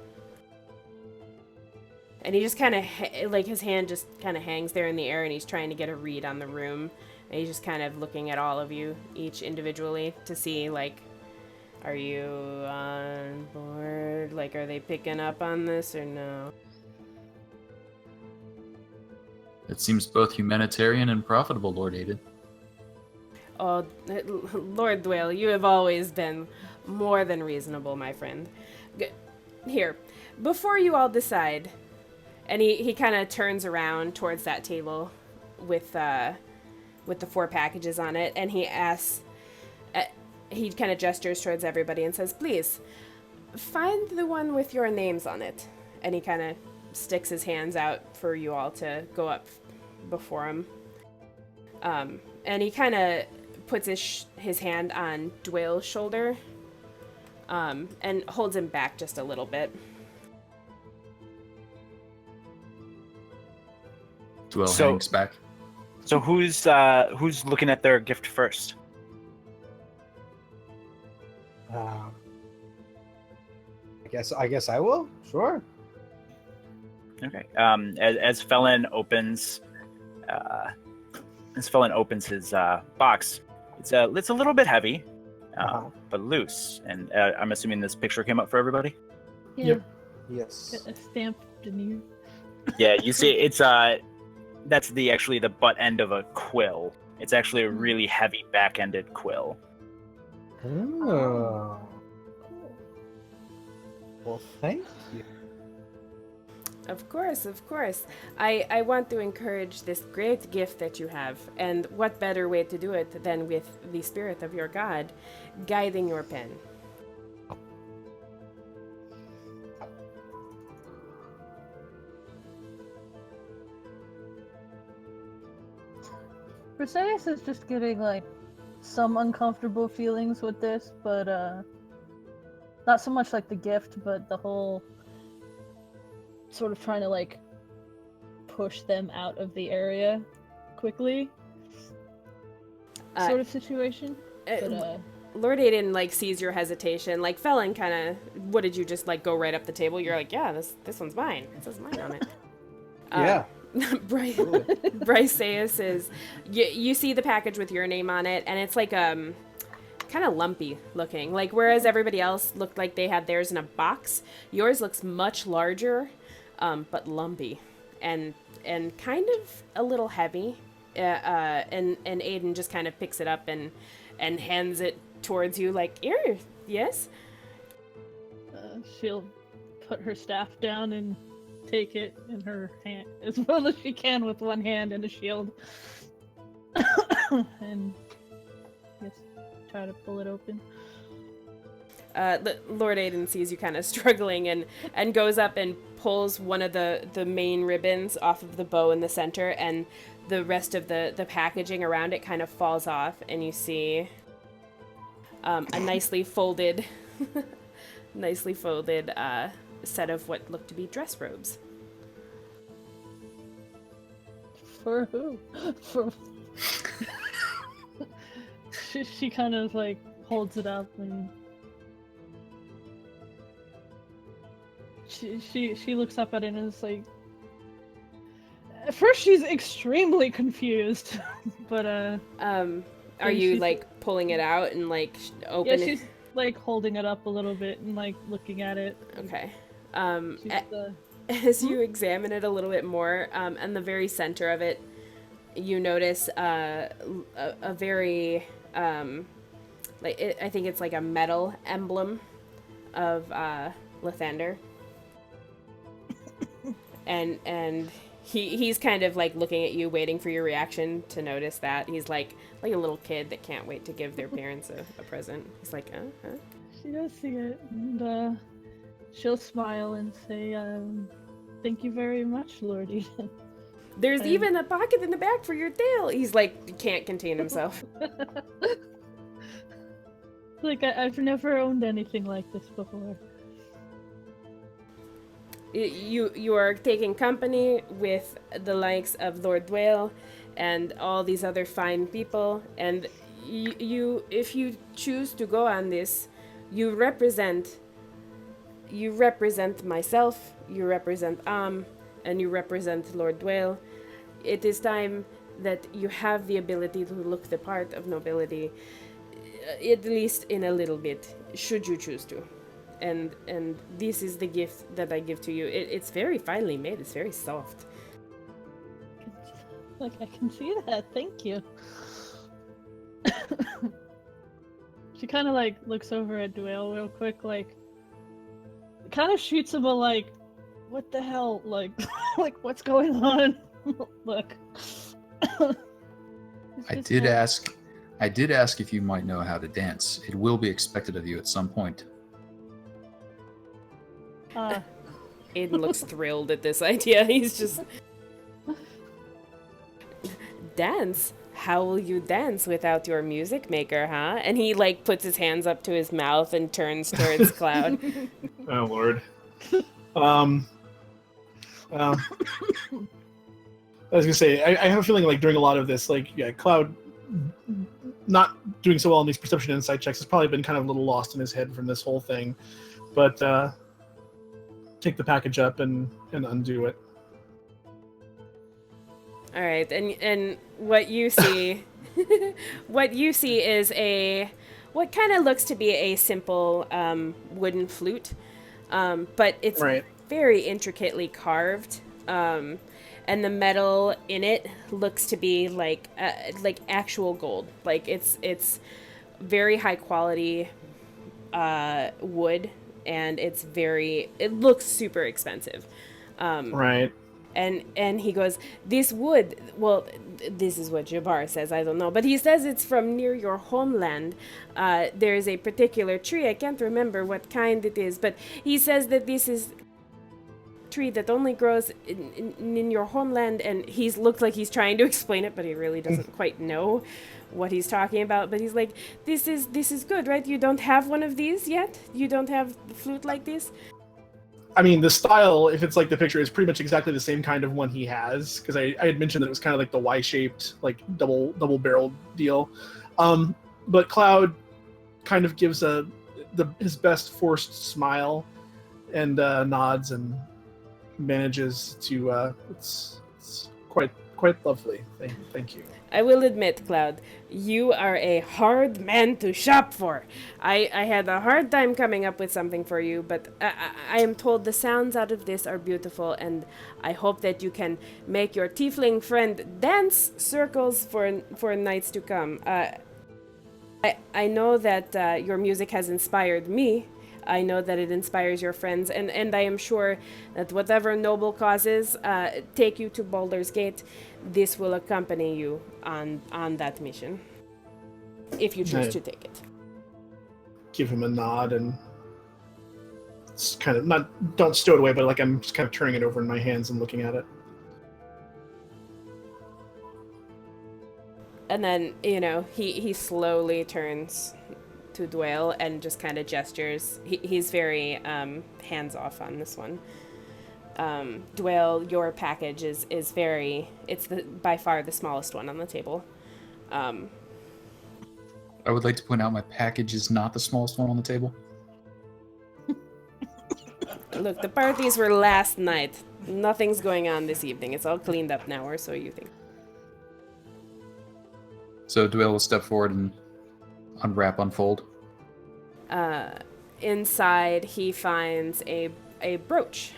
And he just kind of, his hand just kind of hangs there in the air, and he's trying to get a read on the room. And he's just kind of looking at all of you, each individually, to see, are you on board? Are they picking up on this or no? It seems both humanitarian and profitable, Lord Aiden. Oh, Lord Dwayne, you have always been more than reasonable, my friend. Here, before you all decide, and he kind of turns around towards that table with the 4 packages on it, and he asks, he kind of gestures towards everybody and says, please, find the one with your names on it. And he kind of sticks his hands out for you all to go up before him. And he kind of puts his hand on Dwayle's shoulder and holds him back just a little bit. Dwayle hangs back. So who's looking at their gift first? I guess I will. Sure. Okay. As Felon opens his box, it's a little bit heavy, but loose. And I'm assuming this picture came up for everybody. Yeah. Yep. Yes. A stamp denier. Yeah, you see, it's that's the butt end of a quill. It's actually a really heavy back-ended quill. Oh. Well, thank you. Of course, of course. I want to encourage this great gift that you have, and what better way to do it than with the spirit of your god guiding your pen? Briseis is just getting like some uncomfortable feelings with this, but not so much like the gift, but the whole sort of trying to like push them out of the area quickly sort of situation. But, Lord Aiden like sees your hesitation. Like Felon kind of, what did you just like go right up the table? You're like, yeah, this one's mine. It says mine on it. Yeah. Briseis is, you see the package with your name on it, and it's like kind of lumpy looking. Like whereas everybody else looked like they had theirs in a box, yours looks much larger, but lumpy, and kind of a little heavy. And Aiden just kind of picks it up and hands it towards you, like, here, yes. She'll put her staff down and take it in her hand as well as she can with one hand and a shield, and just try to pull it open. Lord Aiden sees you kind of struggling and goes up and pulls one of the main ribbons off of the bow in the center, and the rest of the packaging around it kind of falls off, and you see a nicely folded set of what look to be dress robes. For who? For she kind of like holds it up, and she looks up at it and is like, at first she's extremely confused, but are you like pulling it out and like opening? Yeah, she's like holding it up a little bit and like looking at it. Okay. As you examine it a little bit more, in the very center of it, you notice a very I think it's like a metal emblem of Lathander, and he's kind of like looking at you, waiting for your reaction to notice that. He's like a little kid that can't wait to give their parents a present. He's like, huh? She does see it, and she'll smile and say, thank you very much, Lord Eden. There's even a pocket in the back for your tail. He's like, can't contain himself. Like, I've never owned anything like this before. You are taking company with the likes of Lord Dwale and all these other fine people, and you if you choose to go on this, you represent myself, you represent and you represent Lord Dwale. It is time that you have the ability to look the part of nobility, at least in a little bit, should you choose to. And this is the gift that I give to you. It's very finely made. It's very soft. Like, I can see that. Thank you. She kind of like looks over at Dwale real quick, like kind of shoots him a like, what the hell? Like, like what's going on? Look. I did ask if you might know how to dance. It will be expected of you at some point. Aiden looks thrilled at this idea. He's just... Dance? How will you dance without your music maker, huh? And he, like, puts his hands up to his mouth and turns towards Cloud. Oh, Lord. I was gonna say, I have a feeling like during a lot of this, like, yeah, Cloud not doing so well in these perception insight checks has probably been kind of a little lost in his head from this whole thing. But take the package up and undo it. All right, and what you see, is what kind of looks to be a simple wooden flute, but it's very intricately carved, and the metal in it looks to be like actual gold. Like it's very high quality wood, and it looks super expensive. Right. And he goes, this wood, well, this is what Jabbar says, I don't know, but he says it's from near your homeland. There is a particular tree, I can't remember what kind it is, but he says that this is a tree that only grows in your homeland, and he looks like he's trying to explain it, but he really doesn't quite know what he's talking about. But he's like, this is good, right? You don't have one of these yet? You don't have the flute like this? I mean, the style, if it's like the picture, is pretty much exactly the same kind of one he has. Because I had mentioned that it was kind of like the Y-shaped, like double barreled deal. But Cloud kind of gives his best forced smile and nods and manages to. It's quite lovely. Thank you. I will admit, Cloud, you are a hard man to shop for. I had a hard time coming up with something for you, but I am told the sounds out of this are beautiful, and I hope that you can make your tiefling friend dance circles for nights to come. I know that your music has inspired me. I know that it inspires your friends, and I am sure that whatever noble causes take you to Baldur's Gate, this will accompany you on that mission, if you choose to take it. Give him a nod and it's kind of don't stow it away, but like I'm just kind of turning it over in my hands and looking at it. And then, he slowly turns to Dwayne and just kind of gestures. He's very hands-off on this one. Dwayne, your package is very... It's by far the smallest one on the table. I would like to point out my package is not the smallest one on the table. Look, the parties were last night. Nothing's going on this evening. It's all cleaned up now, or so you think. So Dwayne will step forward and unfold. Inside, he finds a brooch.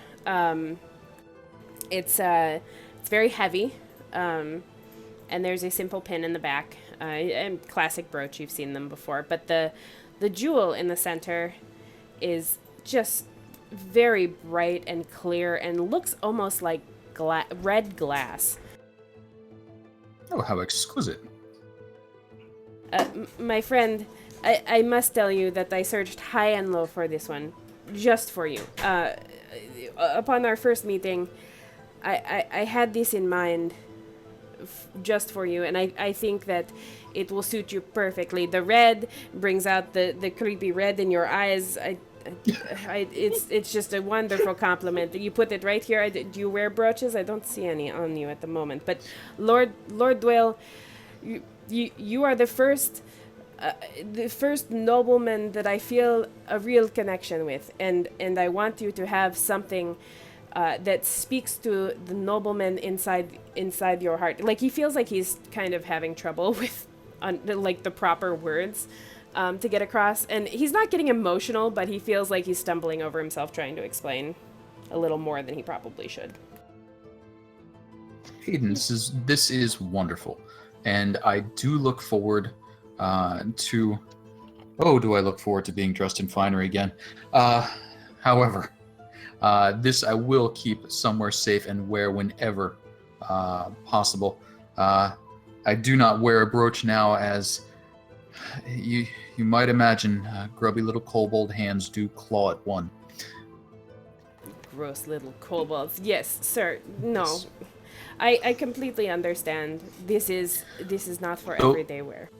It's very heavy, and there's a simple pin in the back. A classic brooch, you've seen them before. But the jewel in the center is just very bright and clear and looks almost like red glass. Oh, how exquisite. My friend, I must tell you that I searched high and low for this one, just for you. Upon our first meeting, I had this in mind just for you, and I think that it will suit you perfectly. The red brings out the creepy red in your eyes. It's just a wonderful compliment. You put it right here. Do you wear brooches? I don't see any on you at the moment. But Lord Dwayne, you are the first nobleman that I feel a real connection with, and I want you to have something that speaks to the nobleman inside your heart. Like, he feels like he's kind of having trouble with like the proper words to get across, and he's not getting emotional, but he feels like he's stumbling over himself trying to explain a little more than he probably should. Hayden, this is wonderful, and I do look forward to... Oh, do I look forward to being dressed in finery again. However, this I will keep somewhere safe and wear whenever possible. I do not wear a brooch now, as you might imagine, grubby little kobold hands do claw at one. Gross little kobolds. Yes, sir. No. I completely understand. This is not for everyday wear.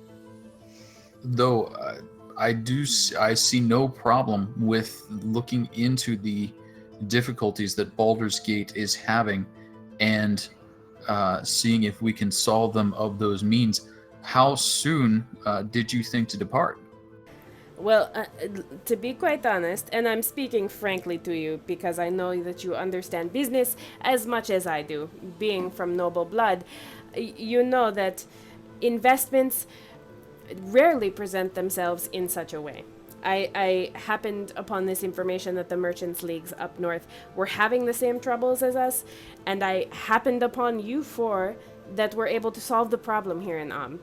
Though I see no problem with looking into the difficulties that Baldur's Gate is having and seeing if we can solve them of those means. How soon did you think to depart? Well, to be quite honest, and I'm speaking frankly to you because I know that you understand business as much as I do, being from noble blood, you know that investments rarely present themselves in such a way. I happened upon this information that the Merchants Leagues up north were having the same troubles as us, and I happened upon you four that were able to solve the problem here in Am.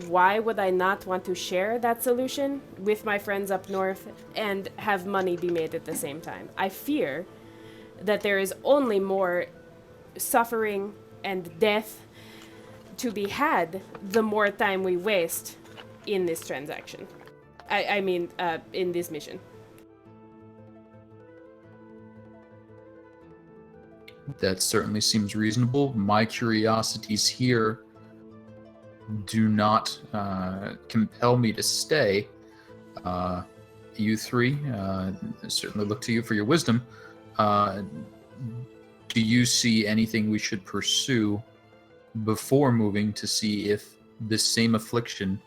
Why would I not want to share that solution with my friends up north and have money be made at the same time? I fear that there is only more suffering and death to be had the more time we waste in this transaction. I mean, in this mission. That certainly seems reasonable. My curiosities here do not compel me to stay. You three, certainly look to you for your wisdom. Do you see anything we should pursue before moving to see if this same affliction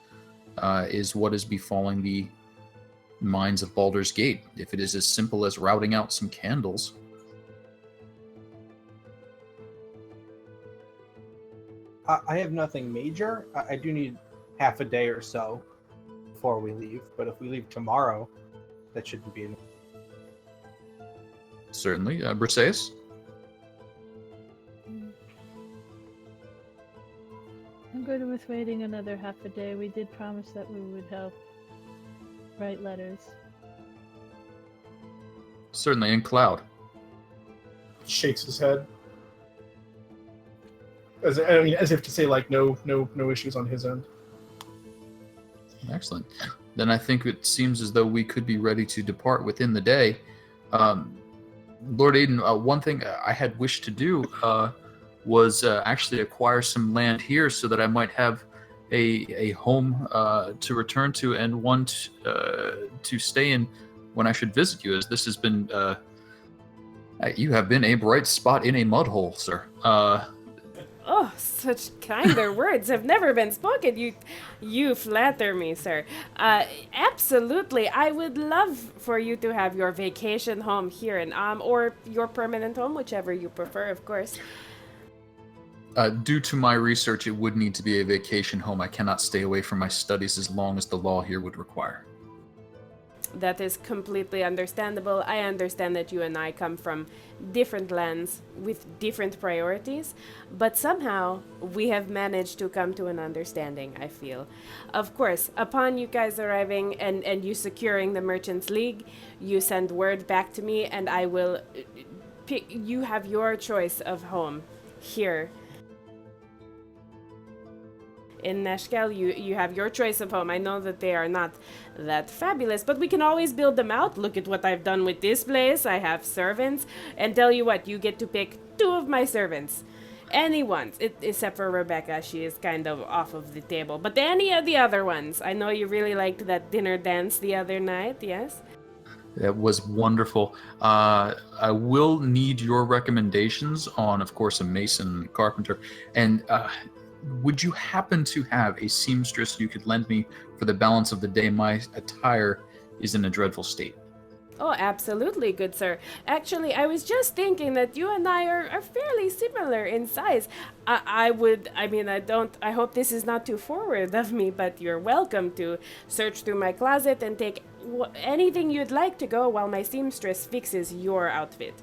is what is befalling the mines of Baldur's Gate? If it is as simple as routing out some candles. I have nothing major. I do need half a day or so before we leave, but if we leave tomorrow, that shouldn't be enough. Certainly. Briseis? I'm good with waiting another half a day. We did promise that we would help write letters. Certainly. And Cloud? Shakes his head. As if to say, like, no issues on his end. Excellent. Then I think it seems as though we could be ready to depart within the day. Lord Aiden, one thing I had wished to do was actually acquire some land here so that I might have a home to return to and one to stay in when I should visit you, as this has been... you have been a bright spot in a mud hole, sir. Oh, such kinder words have never been spoken. You flatter me, sir. Absolutely, I would love for you to have your vacation home here in or your permanent home, whichever you prefer, of course. Due to my research, it would need to be a vacation home. I cannot stay away from my studies as long as the law here would require. That is completely understandable. I understand that you and I come from different lands with different priorities, but somehow we have managed to come to an understanding, I feel. Of course, upon you guys arriving and you securing the Merchants League, you send word back to me and I will pick. You have your choice of home here. In Nashkel, you have your choice of home. I know that they are not that fabulous, but we can always build them out. Look at what I've done with this place. I have servants, and tell you what, you get to pick 2 of my servants. Anyone, except for Rebecca, she is kind of off of the table. But any of the other ones. I know you really liked that dinner dance the other night, yes? That was wonderful. I will need your recommendations on, of course, a mason carpenter, and would you happen to have a seamstress you could lend me for the balance of the day? My attire is in a dreadful state. Oh, absolutely, good sir. Actually, I was just thinking that you and I are fairly similar in size. I hope this is not too forward of me, but you're welcome to search through my closet and take anything you'd like to go while my seamstress fixes your outfit.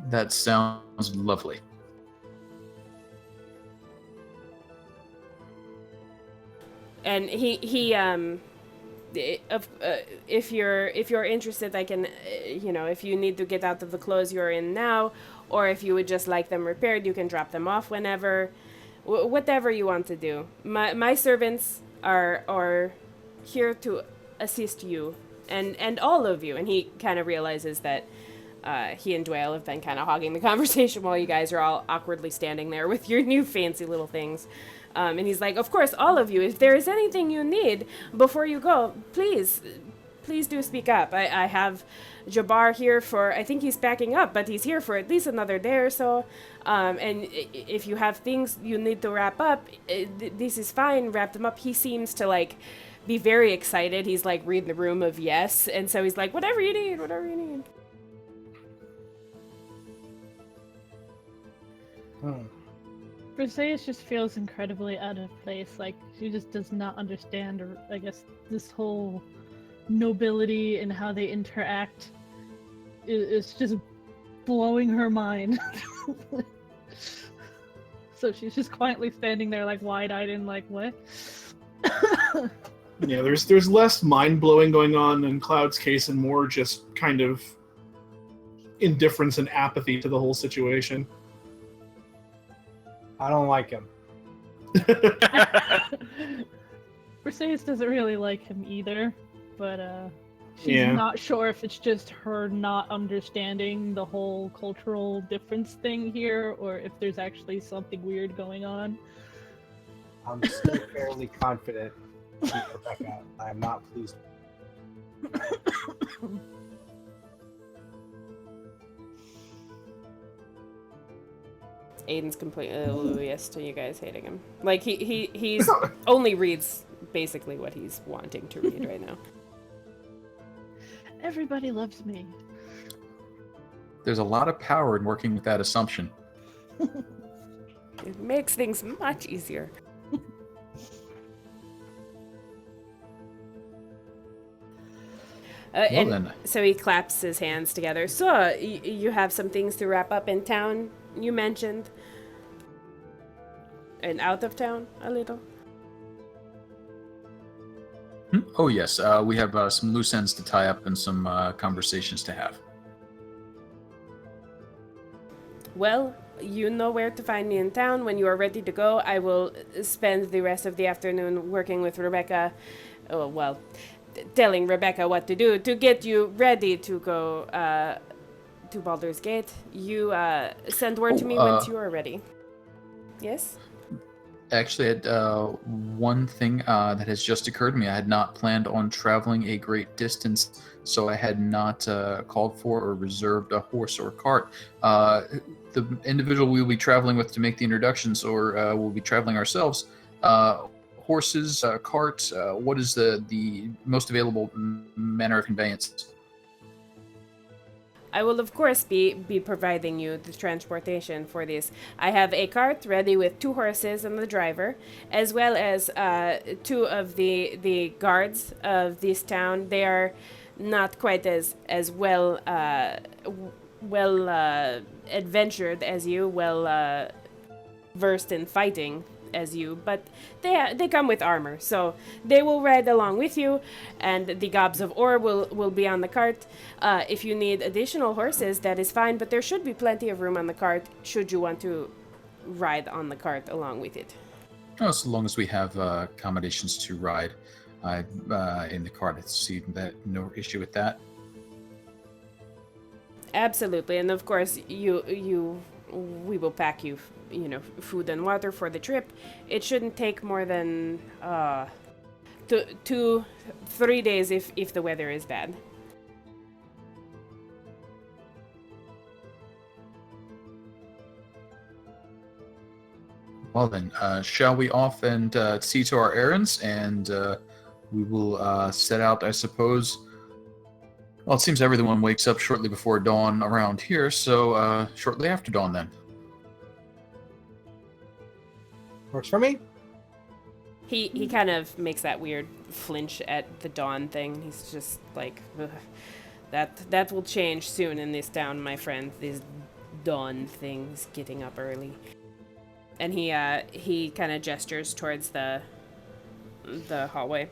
That sounds lovely. And if you're interested, I can, if you need to get out of the clothes you're in now, or if you would just like them repaired, you can drop them off whenever, whatever you want to do. My servants are here to assist you and all of you. And he kind of realizes that he and Dwayne have been kind of hogging the conversation while you guys are all awkwardly standing there with your new fancy little things. And he's like, of course, all of you, if there is anything you need before you go, please do speak up. I have Jabbar here for, I think he's packing up, but he's here for at least another day or so. And if you have things you need to wrap up, this is fine, wrap them up. He seems to, be very excited. He's, reading the room of yes. And so he's like, whatever you need. Briseis just feels incredibly out of place. She just does not understand, or I guess this whole nobility and how they interact is just blowing her mind. So she's just quietly standing there, wide-eyed and what? Yeah, there's less mind blowing going on in Cloud's case, and more just kind of indifference and apathy to the whole situation. I don't like him. Mercedes doesn't really like him either, but she's Yeah. not sure if it's just her not understanding the whole cultural difference thing here, or if there's actually something weird going on. I'm still fairly confident in Rebecca. I am not pleased. Aiden's completely oblivious to you guys hating him. Like he's only reads basically what he's wanting to read right now. Everybody loves me. There's a lot of power in working with that assumption. It makes things much easier. Well then. So he claps his hands together. So, you have some things to wrap up in town, you mentioned. And out of town, a little. Oh yes, we have some loose ends to tie up and some conversations to have. Well, you know where to find me in town. When you are ready to go, I will spend the rest of the afternoon working with Rebecca. Oh, well, telling Rebecca what to do to get you ready to go to Baldur's Gate. You send word to me once you are ready. Yes? Actually, one thing that has just occurred to me. I had not planned on traveling a great distance, so I had not called for or reserved a horse or cart. The individual we'll be traveling with to make the introductions, or we'll be traveling ourselves, horses, cart, what is the most available manner of conveyance? I will, of course, be providing you the transportation for this. I have a cart ready with 2 horses and the driver, as well as 2 of the guards of this town. They are not quite as well adventured as you, well versed in fighting as you, but they come with armor, so they will ride along with you, and the gobs of ore will be on the cart. If you need additional horses, that is fine, but there should be plenty of room on the cart should you want to ride on the cart along with it. Oh, so long as we have accommodations to ride in the cart, I see that no issue with that. Absolutely, and of course we will pack you, food and water for the trip. It shouldn't take more than 2-3 days if the weather is bad. Well then, shall we off and see to our errands, and we will set out, I suppose. Well, it seems everyone wakes up shortly before dawn around here, so shortly after dawn then. Works for me. He kind of makes that weird flinch at the dawn thing. He's just like, ugh, that will change soon in this town, my friend. These dawn things, getting up early. And he kind of gestures towards the hallway.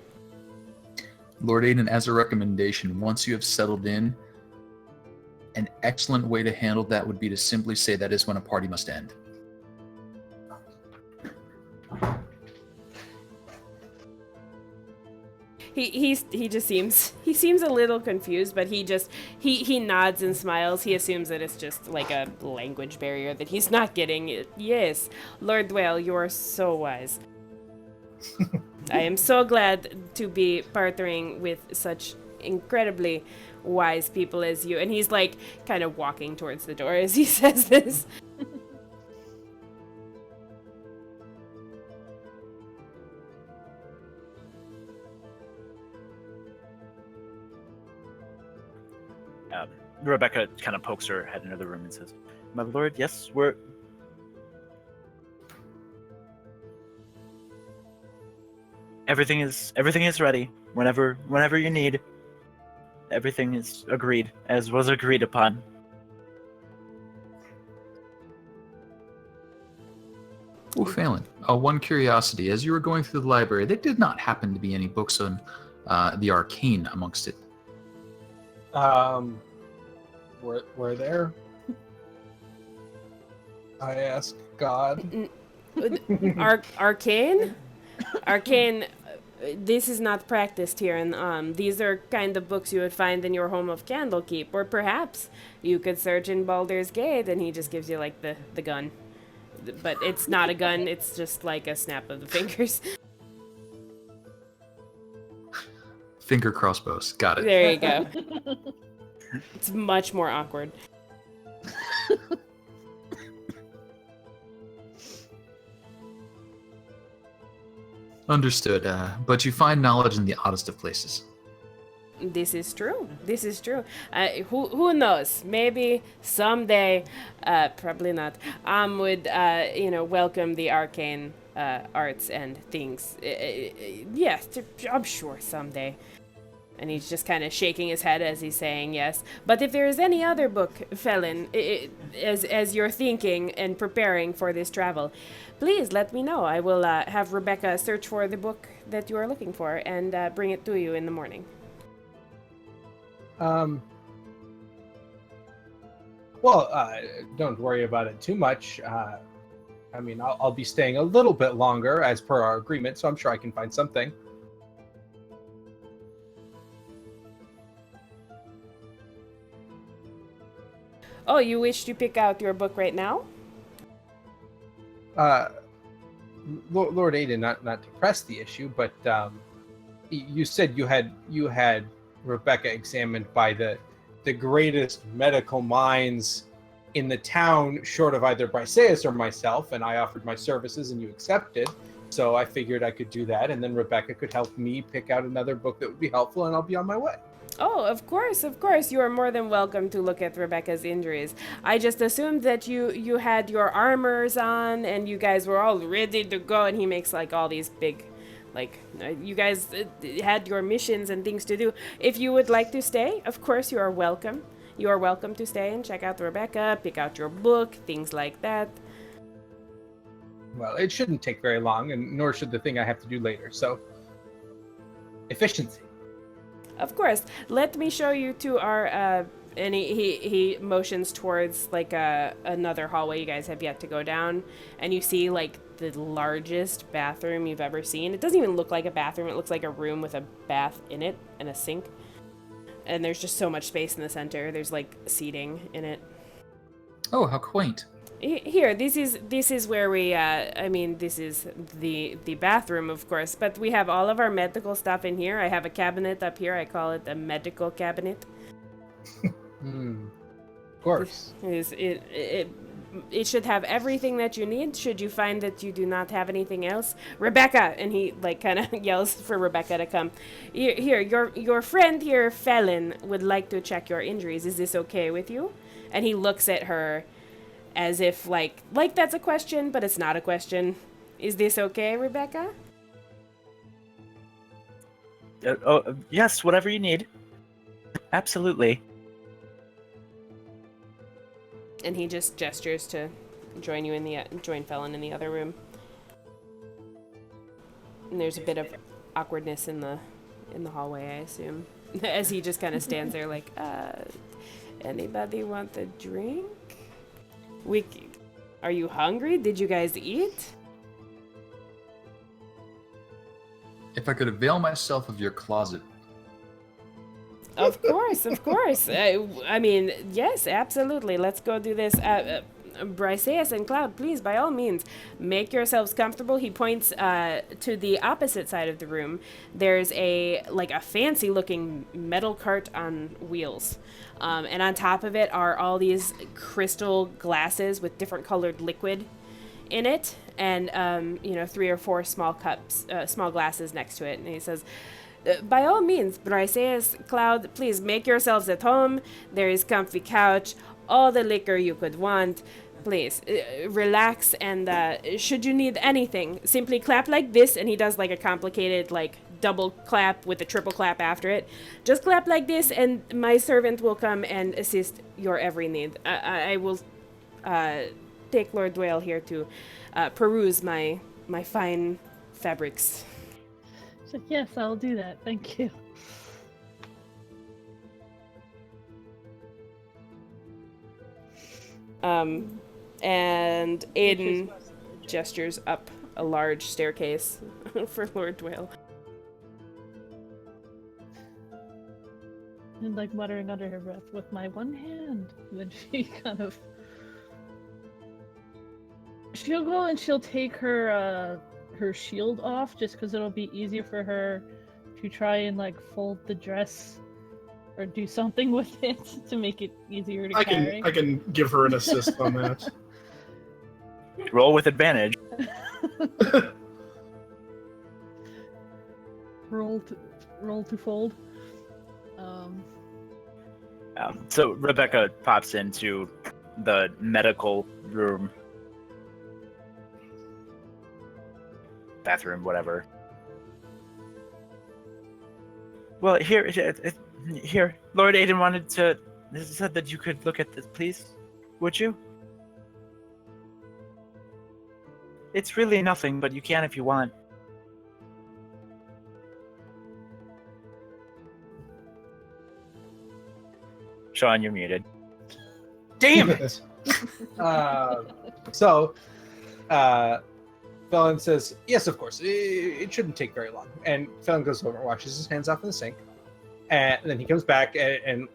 Lord Aiden, as a recommendation, once you have settled in, an excellent way to handle that would be to simply say that is when a party must end. He just seems a little confused, but he nods and smiles. He assumes that it's just like a language barrier that he's not getting. Yes, Lord Dwell, you're so wise. I am so glad to be partnering with such incredibly wise people as you. And he's like kind of walking towards the door as he says this. Rebecca kind of pokes her head into the room and says, "My lord, yes, everything is ready. Whenever you need. Everything is agreed, as was agreed upon." Oh, Phelan, one curiosity. As you were going through the library, there did not happen to be any books on the arcane amongst it. Were there? I ask God. Arcane? Arcane, this is not practiced here, and these are kind of books you would find in your home of Candlekeep, or perhaps you could search in Baldur's Gate, and he just gives you, like, the gun. But it's not a gun, it's just like a snap of the fingers. Finger crossbows. Got it. There you go. It's much more awkward. Understood. But you find knowledge in the oddest of places. This is true. This is true. Who knows? Maybe someday, probably not, would, welcome the arcane arts and things. Yes, I'm sure someday. And he's just kind of shaking his head as he's saying yes. But if there is any other book, Felon, as you're thinking and preparing for this travel, please let me know. I will have Rebecca search for the book that you are looking for and bring it to you in the morning. Don't worry about it too much. I'll be staying a little bit longer as per our agreement, so I'm sure I can find something. Oh, you wish to pick out your book right now? Lord Aiden, not to press the issue, but you said you had Rebecca examined by the greatest medical minds in the town, short of either Briseus or myself, and I offered my services and you accepted. So I figured I could do that, and then Rebecca could help me pick out another book that would be helpful, and I'll be on my way. Oh, of course. You are more than welcome to look at Rebecca's injuries. I just assumed that you had your armors on and you guys were all ready to go, and he makes like all these big, like, you guys had your missions and things to do. If you would like to stay, of course you are welcome. You are welcome to stay and check out Rebecca, pick out your book, things like that. Well, it shouldn't take very long, and nor should the thing I have to do later, so efficiency. Of course. Let me show you to our, and he motions towards, like, another hallway you guys have yet to go down, and you see, like, the largest bathroom you've ever seen. It doesn't even look like a bathroom. It looks like a room with a bath in it and a sink. And there's just so much space in the center. There's, like, seating in it. Oh, how quaint. Here, this is where we, this is the bathroom, of course, but we have all of our medical stuff in here. I have a cabinet up here. I call it a medical cabinet. Of course. It should have everything that you need. Should you find that you do not have anything else, Rebecca, and he like kind of yells for Rebecca to come. Here, your friend here, Felon, would like to check your injuries. Is this okay with you? And he looks at her as if like that's a question, but it's not a question. Is this okay, Rebecca? Yes, whatever you need. Absolutely. And he just gestures to join you in the join Felon in the other room. And there's a bit of awkwardness in the hallway, I assume, as he just kind of stands there like, anybody want a drink? Are you hungry? Did you guys eat? If I could avail myself of your closet. Of course. I mean, yes, absolutely. Let's go do this. Briseus and Cloud, please, by all means, make yourselves comfortable. He points to the opposite side of the room. There's a fancy-looking metal cart on wheels. And on top of it are all these crystal glasses with different colored liquid in it. And, 3 or 4 small cups, small glasses next to it. And he says, by all means, Briseus, Cloud, please make yourselves at home. There is comfy couch, all the liquor you could want. Please, relax, and should you need anything, simply clap like this, and he does like a complicated double clap with a triple clap after it. Just clap like this, and my servant will come and assist your every need. I will take Lord Dwale here to peruse my fine fabrics. So yes, I'll do that. Thank you. And Aiden gestures up a large staircase for Lord Dwale. And like muttering under her breath, with my one hand. And then she kind of... She'll go and she'll take her shield off, just because it'll be easier for her to try and like fold the dress or do something with it to make it easier to carry. I can give her an assist on that. Roll with advantage. Roll to fold. So Rebecca pops into the medical room, bathroom, whatever. Well, here, Lord Aiden wanted to said that you could look at this, please. Would you? It's really nothing, but you can if you want. Sean, you're muted. Damn it! Felon says, yes, of course. It shouldn't take very long. And Felon goes over and washes his hands off in the sink. And then he comes back and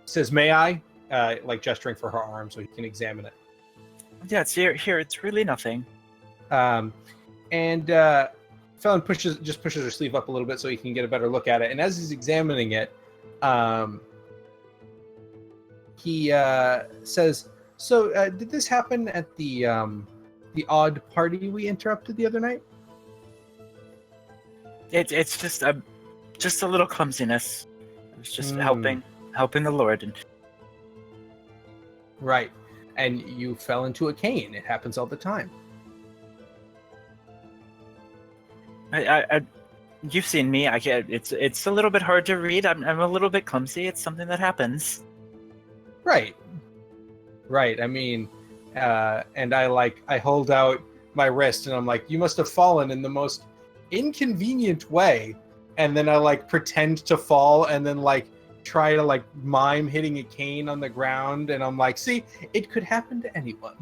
says, may I? Like gesturing for her arm so he can examine it. Yeah, it's here. It's really nothing. Felon pushes her sleeve up a little bit so he can get a better look at it. And as he's examining it, he says, so did this happen at the odd party we interrupted the other night? It's just a little clumsiness. It's just helping the Lord. And... Right. And you fell into a cane. It happens all the time. You've seen me. It's a little bit hard to read. I'm a little bit clumsy. It's something that happens. Right. I mean, and I hold out my wrist and I'm like, you must have fallen in the most inconvenient way. And then I pretend to fall and then try to mime hitting a cane on the ground. And I'm like, see, it could happen to anyone.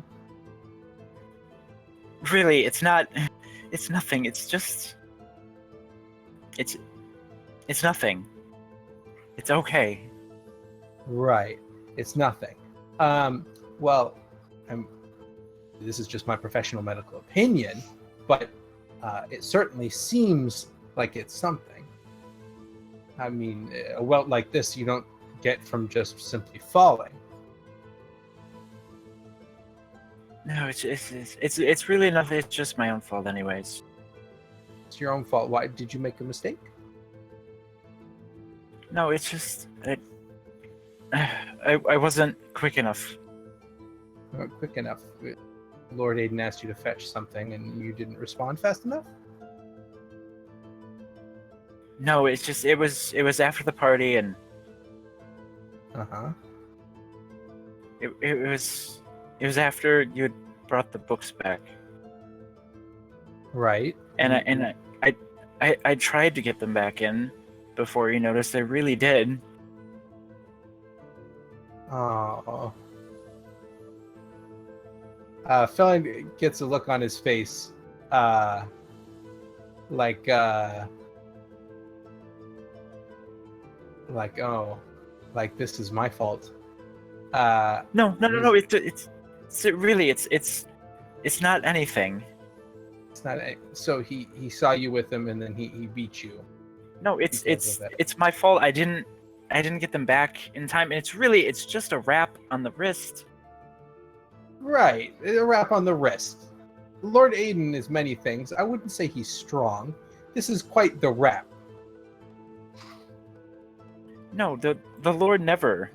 Really, it's nothing. It's just, it's nothing. It's okay. Right. It's nothing. Well, this is just my professional medical opinion, but it certainly seems like it's something. I mean, a welt like this you don't get from just simply falling. No, it's really nothing. It's just my own fault, anyways. It's your own fault. Why did you make a mistake? No, it's just I wasn't quick enough. Not quick enough. Lord Aiden asked you to fetch something, and you didn't respond fast enough. No, it was after the party, and it was after you had brought the books back. Right. And I tried to get them back in before you noticed. I really did. Oh. Felon gets a look on his face, this is my fault. No. It's not anything. It's not. So he saw you with him, and then he beat you. No, it's my fault. I didn't get them back in time, and it's just a wrap on the wrist. Right, a wrap on the wrist. Lord Aiden is many things. I wouldn't say he's strong. This is quite the wrap. No, the Lord never.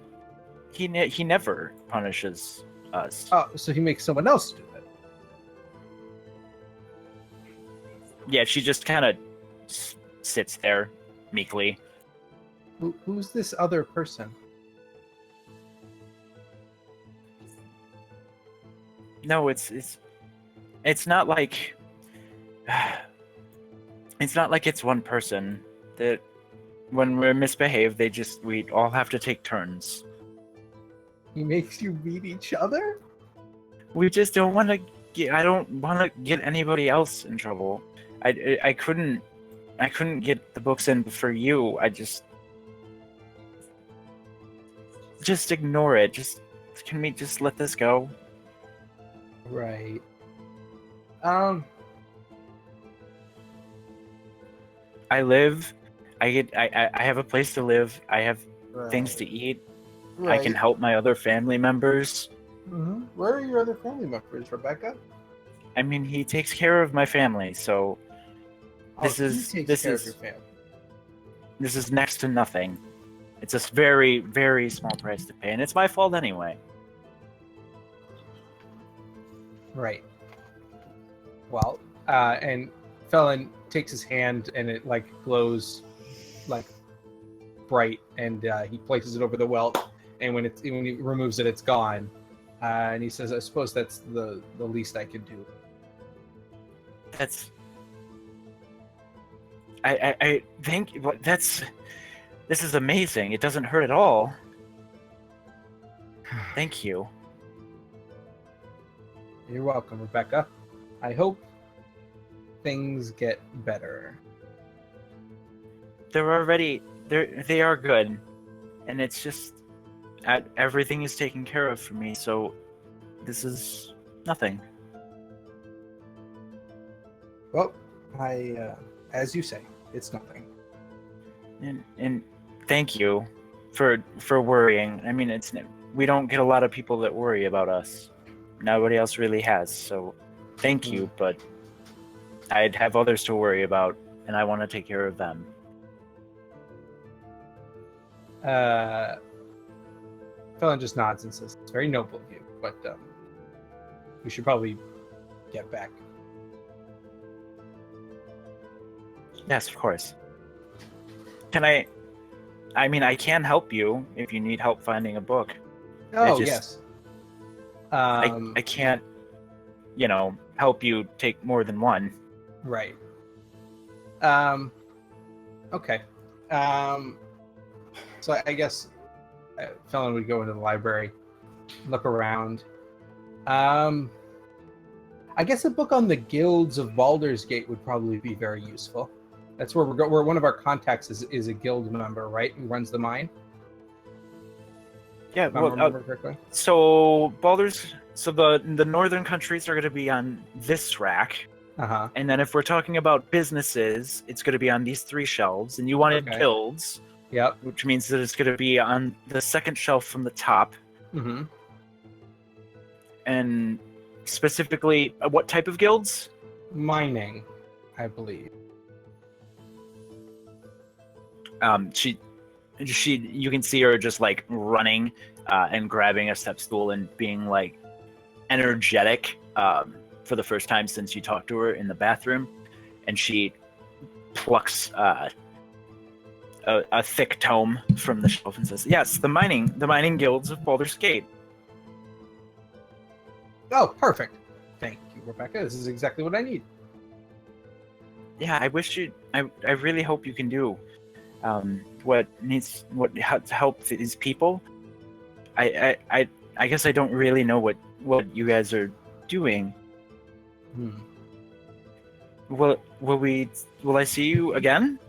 He never punishes us. Oh, so he makes someone else do it. Yeah, she just kind of sits there meekly. Who's this other person? No, it's not like it's not like it's one person that when we're misbehaved, we all have to take turns. He makes you beat each other? We just don't want to get. I don't want to get anybody else in trouble. I couldn't get the books in for you. I just ignore it. Can we just let this go? Right. I live. I have a place to live. I have things to eat. Right. I can help my other family members. Mm-hmm. Where are your other family members, Rebecca? I mean, he takes care of my family, so this He is takes care of your family. this is next to nothing. It's a very, very small price to pay, and it's my fault anyway. Right. Well, and Felon takes his hand, and it like glows like bright, and he places it over the welt, and when he removes it, it's gone. And he says, "I suppose that's the least I could do." That's. I think this is amazing. It doesn't hurt at all. Thank you. You're welcome, Rebecca. I hope things get better. They are good, and it's just everything is taken care of for me. So this is nothing. Well, as you say, it's nothing. And thank you for worrying. I mean, we don't get a lot of people that worry about us. Nobody else really has. So thank you, but I'd have others to worry about, and I want to take care of them. Felon just nods and says, "It's very noble of you, but we should probably get back." Yes, of course. Can I mean, I can help you if you need help finding a book. Oh, yes. I can't, help you take more than one. Right. Okay. So I guess Felon would go into the library, look around. I guess a book on the guilds of Baldur's Gate would probably be very useful. That's where where one of our contacts is a guild member, right? Who runs the mine? Yeah, If I remember correctly. So the northern countries are going to be on this rack. Uh-huh. And then if we're talking about businesses, it's going to be on these 3 shelves. And you wanted guilds. Yep. Which means that it's going to be on the second shelf from the top. Mm-hmm. And specifically, what type of guilds? Mining, I believe. You can see her just like running and grabbing a step stool and being like energetic for the first time since you talked to her in the bathroom, and she plucks a thick tome from the shelf and says, "Yes, the mining guilds of Baldur's Gate." Oh, perfect. Thank you, Rebecca. This is exactly what I need. Yeah, I really hope you can do what to help these people. I guess I don't really know what you guys are doing. Will I see you again?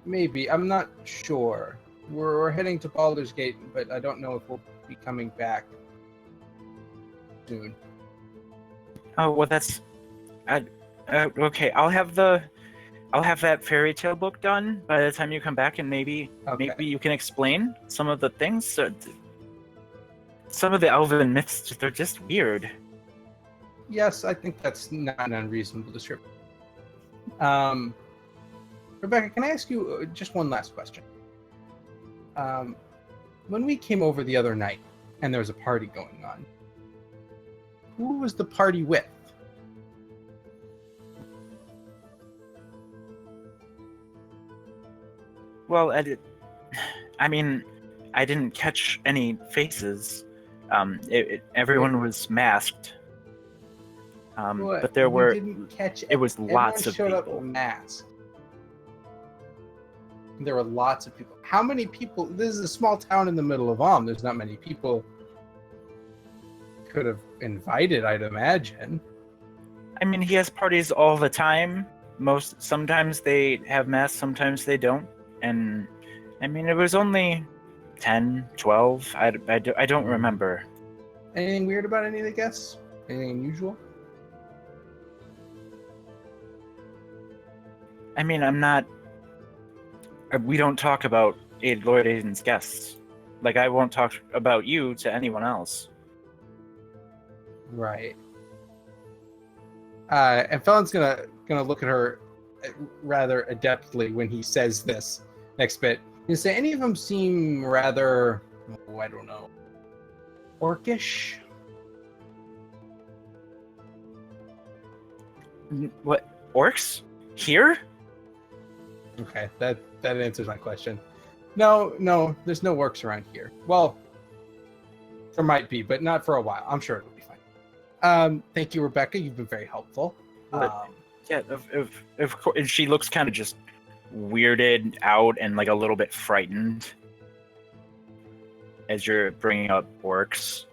Maybe. I'm not sure. We're heading to Baldur's Gate, but I don't know if we'll be coming back soon. Oh, well, that's okay. I'll have that fairy tale book done by the time you come back, and maybe you can explain some of the things. Some of the elven myths, they're just weird. Yes, I think that's not an unreasonable description. Rebecca, can I ask you just one last question? When we came over the other night and there was a party going on, who was the party with? Well, I mean, I didn't catch any faces. Everyone was masked. But there We were. didn't catch. It was lots everyone of showed people. up masked. There were lots of people. How many people? This is a small town in the middle of Alm. There's not many people. Could have invited, I'd imagine. I mean, he has parties all the time. Sometimes they have masks, sometimes they don't. And I mean, it was only 10, 12. I don't remember. Anything weird about any of the guests? Anything unusual? I mean, I'm not. We don't talk about Lord Aiden's guests. Like, I won't talk about you to anyone else. Right. And Felon's gonna look at her rather adeptly when he says this next bit. You say any of them seem rather, I don't know, orcish? What? Orcs? Here? Okay, that answers my question. No, there's no orcs around here. Well, there might be, but not for a while. I'm sure it'll be fine. Thank you, Rebecca. You've been very helpful. Yeah, of course. And she looks kind of just weirded out and like a little bit frightened as you're bringing up orcs.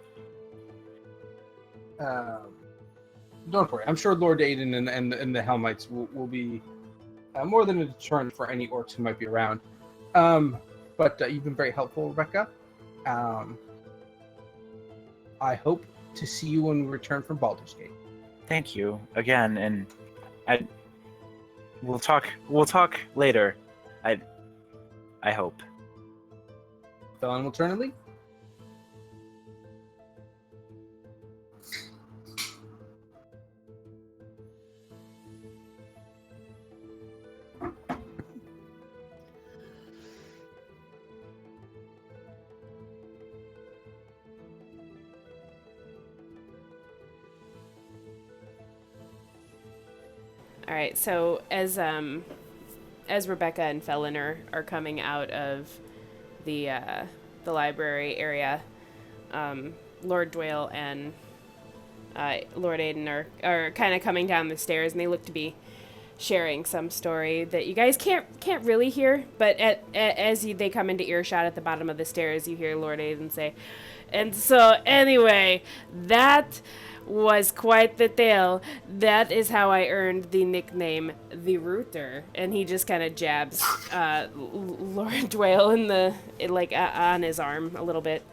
Don't worry. I'm sure Lord Aiden and the Helmites will be more than a deterrent for any orcs who might be around. But you've been very helpful, Rebecca. I hope to see you when we return from Baldur's Gate. Thank you again, and we'll talk later. I hope. Felon will turn and leave. All right, so as Rebecca and Felon are coming out of the library area, Lord Dwayne and Lord Aiden are kind of coming down the stairs, and they look to be sharing some story that you guys can't really hear, but as they come into earshot at the bottom of the stairs, you hear Lord Aiden say, "And so anyway, that was quite the tale. That is how I earned the nickname the Rooter." And he just kind of jabs Lord Dwayne on his arm a little bit.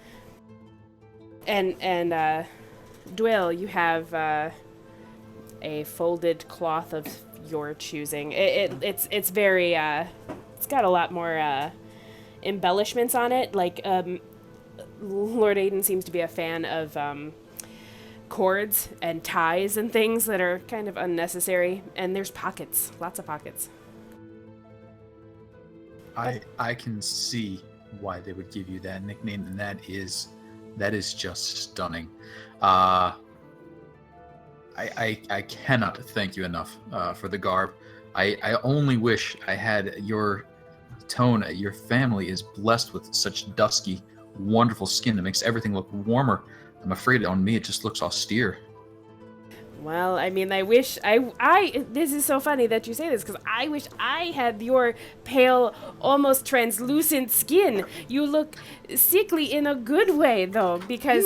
And Dwayne, you have a folded cloth of your choosing. It's very it's got a lot more embellishments on it. Like Lord Aiden seems to be a fan of cords and ties and things that are kind of unnecessary, and there's pockets, lots of pockets. I can see why they would give you that nickname, and that is just stunning. I cannot thank you enough for the garb. I only wish I had your tone. Your family is blessed with such dusky, wonderful skin that makes everything look warmer. I'm afraid on me it just looks austere. Well, I mean, I wish I this is so funny that you say this, because I wish I had your pale, almost translucent skin. You look sickly in a good way, though, because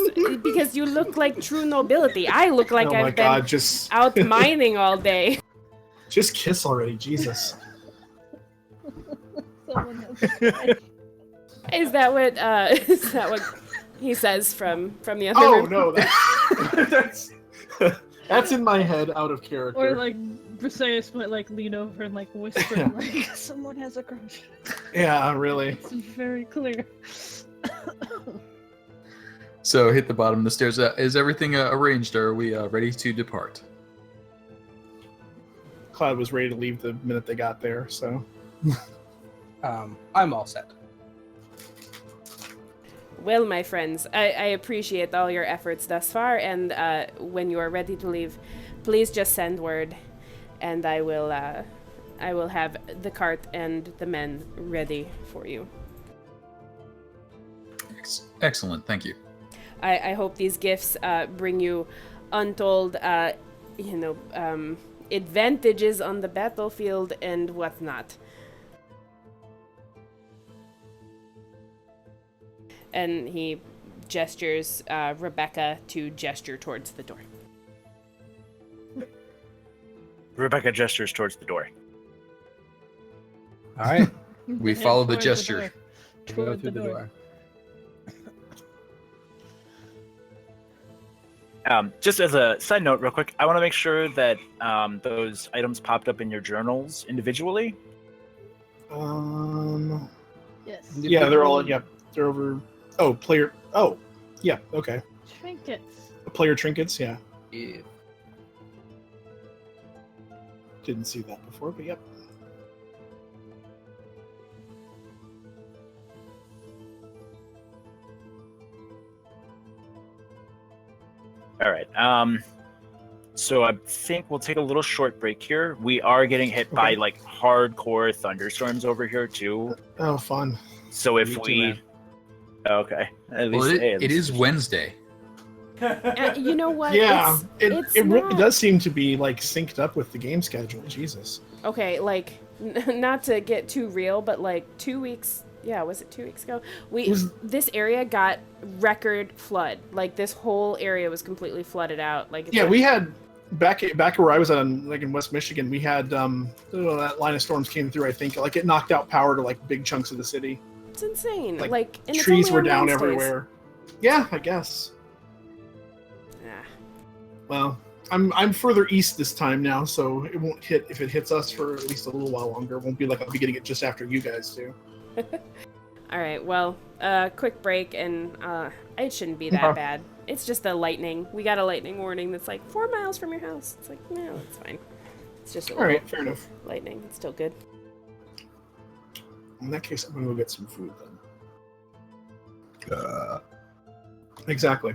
you look like true nobility. I look like I've been out mining all day. Just kiss already, Jesus. Is that what he says from the other room? Oh no, that's in my head, out of character. Or like Briseis might like lean over and like whisper like someone has a crush. Yeah, really. It's very clear. So hit the bottom of the stairs. Is everything arranged? Are we ready to depart? Cloud was ready to leave the minute they got there, so. I'm all set. Well, my friends, I appreciate all your efforts thus far, and when you are ready to leave, please just send word, and I will have the cart and the men ready for you. Excellent, thank you. I hope these gifts bring you untold, advantages on the battlefield and whatnot. And he gestures Rebecca to gesture towards the door. Rebecca gestures towards the door. All right. The We hand follow the towards gesture. door. Go Toward through the door. Just as a side note, real quick, I want to make sure that those items popped up in your journals individually. Yes. Yeah, they're all. Yep, they're over. Oh, player. Oh, yeah. Okay. Trinkets. Player trinkets. Yeah, Yeah. didn't see that before, but yep. All right. So I think we'll take a little short break here. We are getting hit by Okay. like hardcore thunderstorms over here too. Oh, fun. So if Me too, we, man. okay, at Well, least, hey, at it least is Wednesday. You know what? Yeah, it's it really not- does seem to be like synced up with the game schedule. Jesus. Okay, like, not to get too real, but like 2 weeks. Yeah, was it 2 weeks ago? This area got record flood. Like this whole area was completely flooded out. Like Yeah, we had back where I was at, like in West Michigan, we had that line of storms came through. I think like it knocked out power to like big chunks of the city. It's insane. Like, Like and trees it's were only on down Wednesdays. everywhere. Yeah, I guess. Ah. Well, I'm further east this time now, so it won't hit if it hits us for at least a little while longer. It won't be like I'll be getting it just after you guys do. All right. Well, quick break, and it shouldn't be that Okay. bad. It's just the lightning. We got a lightning warning that's like 4 miles from your house. It's like, no, it's fine. It's just a All little right, fair enough. lightning. It's still good. In that case, I'm gonna go get some food then. Exactly.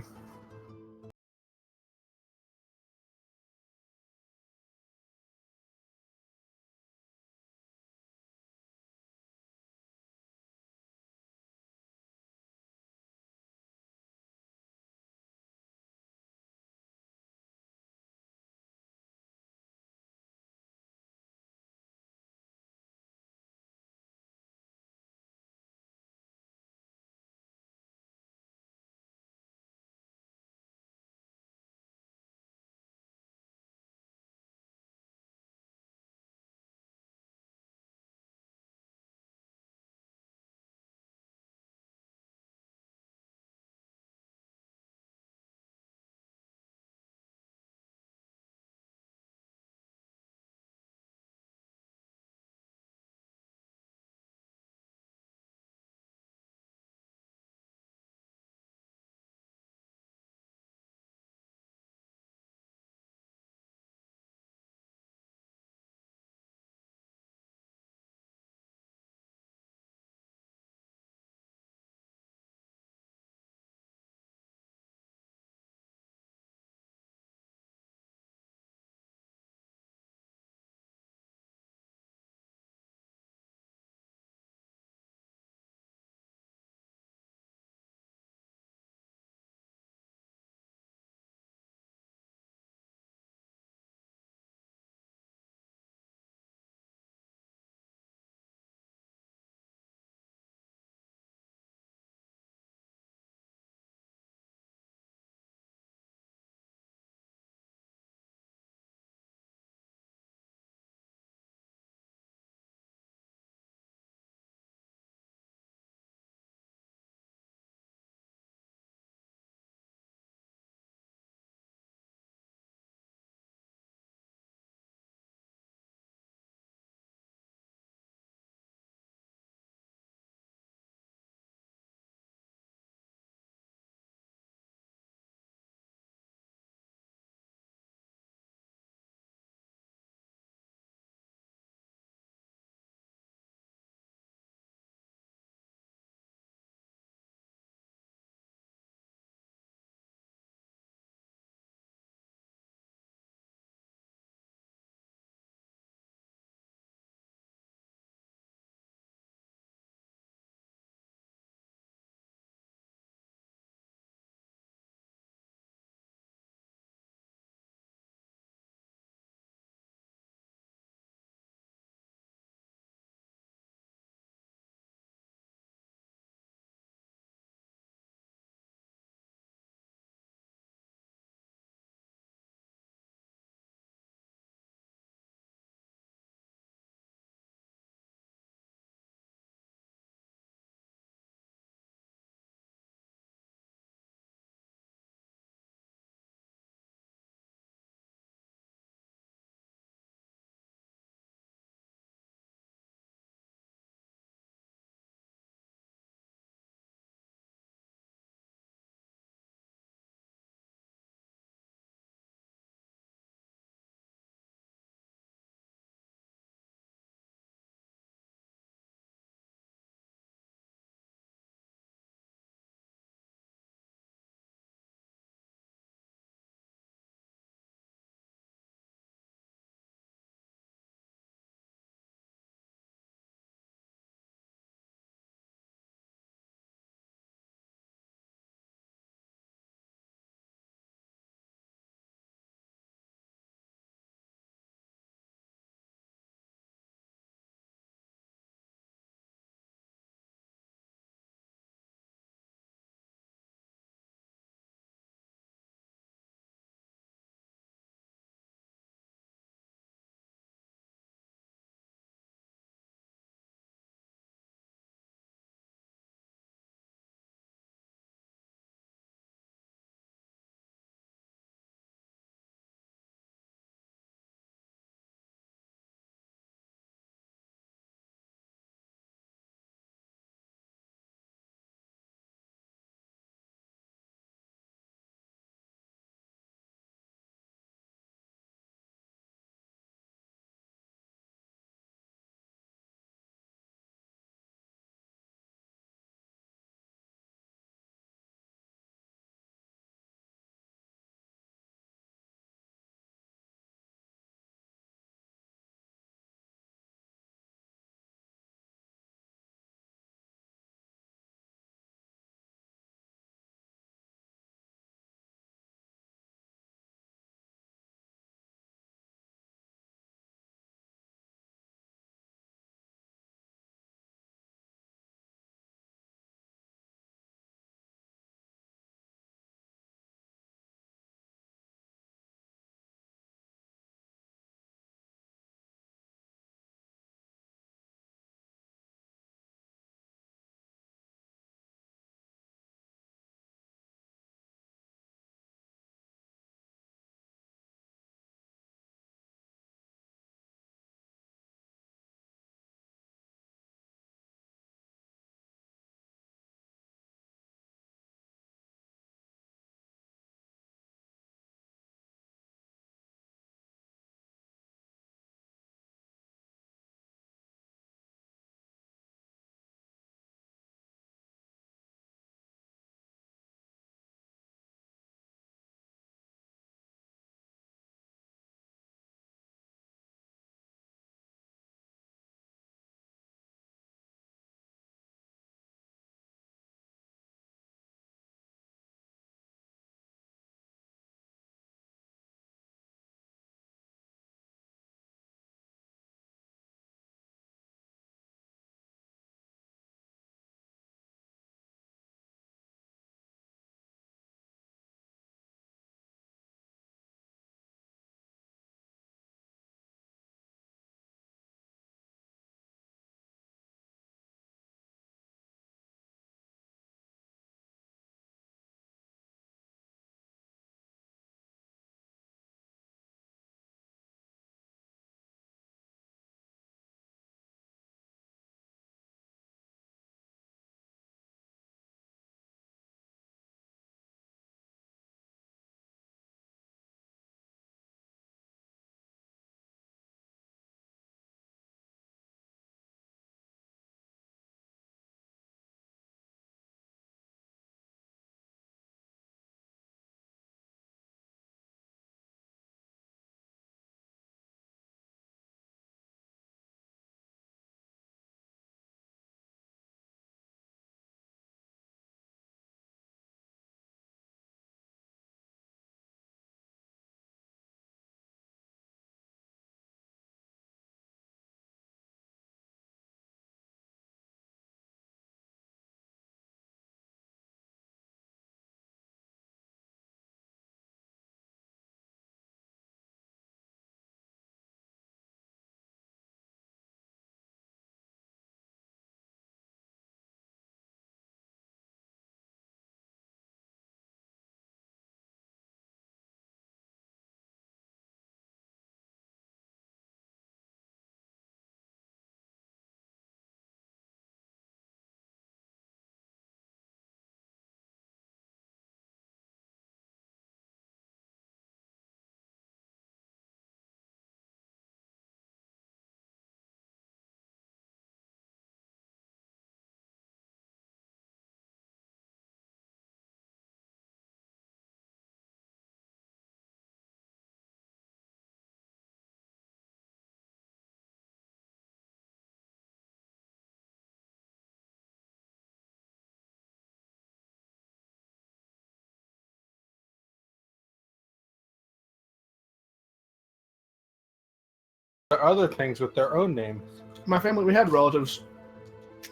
There are other things with their own names. My family, we had relatives.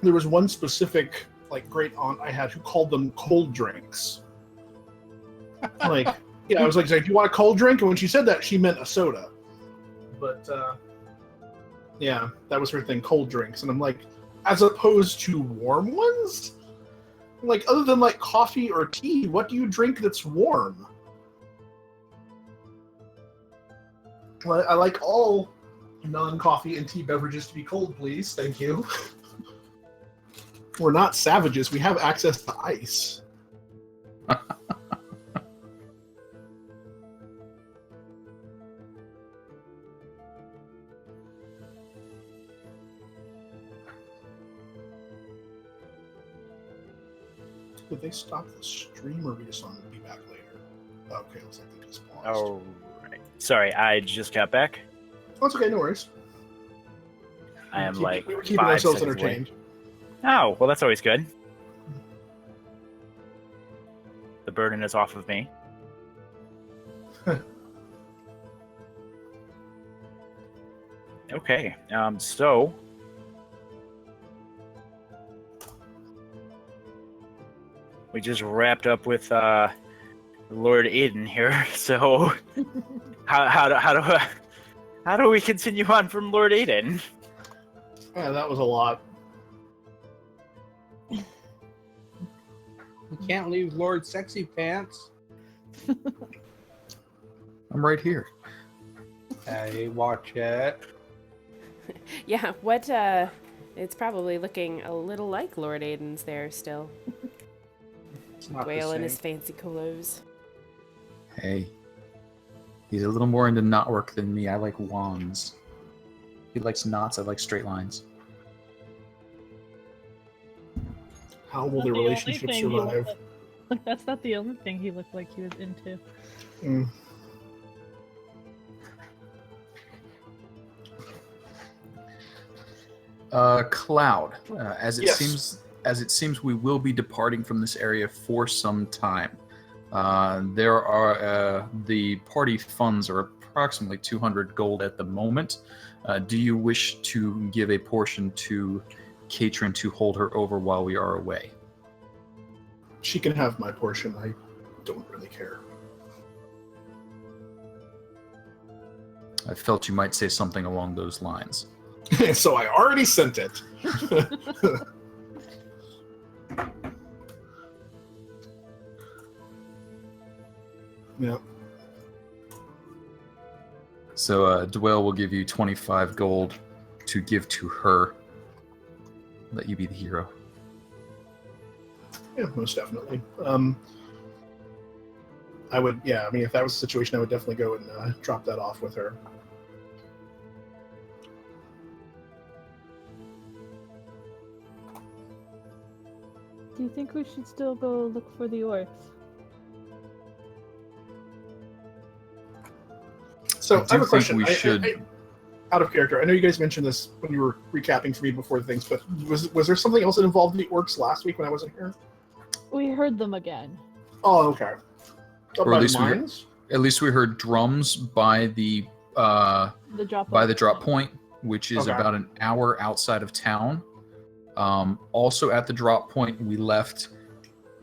There was one specific, great aunt I had who called them cold drinks. I was like, do you want a cold drink? And when she said that, she meant a soda. But, yeah, that was her thing, cold drinks. And I'm like, as opposed to warm ones? Other than, coffee or tea, what do you drink that's warm? I like all non-coffee and tea beverages to be cold, please. Thank you. We're not savages. We have access to ice. Did they stop the stream, or we just want to be back later? Okay, looks like they just paused. Oh, right. Sorry, I just got back. Oh, it's okay, no worries. I am We were keeping ourselves entertained. Away. Oh, well, that's always good. The burden is off of me. Okay, so we just wrapped up with Lord Aiden here. So how do we continue on from Lord Aiden? Yeah, that was a lot. You can't leave Lord Sexy Pants. I'm right here. Hey, watch it. Yeah, it's probably looking a little like Lord Aiden's there still. It's not Whale the in his same. fancy clothes. Hey. He's a little more into knotwork than me. I like wands. He likes knots. I like straight lines. How will the relationship survive? That's not the only thing he looked like he was into. Mm. Cloud. As it Yes. seems, we will be departing from this area for some time. There are the party funds are approximately 200 gold at the moment. Do you wish to give a portion to Katrin to hold her over while we are away? She can have my portion. I don't really care. I felt you might say something along those lines. So I already sent it. Yeah. So Dwell will give you 25 gold to give to her. Let you be the hero. Yeah, most definitely. I would, yeah, I mean, if that was the situation, I would definitely go and drop that off with her. Do you think we should still go look for the orcs? So I have a think question. we should. Out of character, I know you guys mentioned this when you were recapping for me before the things, but was there something else that involved the orcs last week when I wasn't here? We heard them again. Oh, okay. Up Or by at the least mines? At least we heard drums by the drop point, which is Okay. about an hour outside of town. Also at the drop point, we left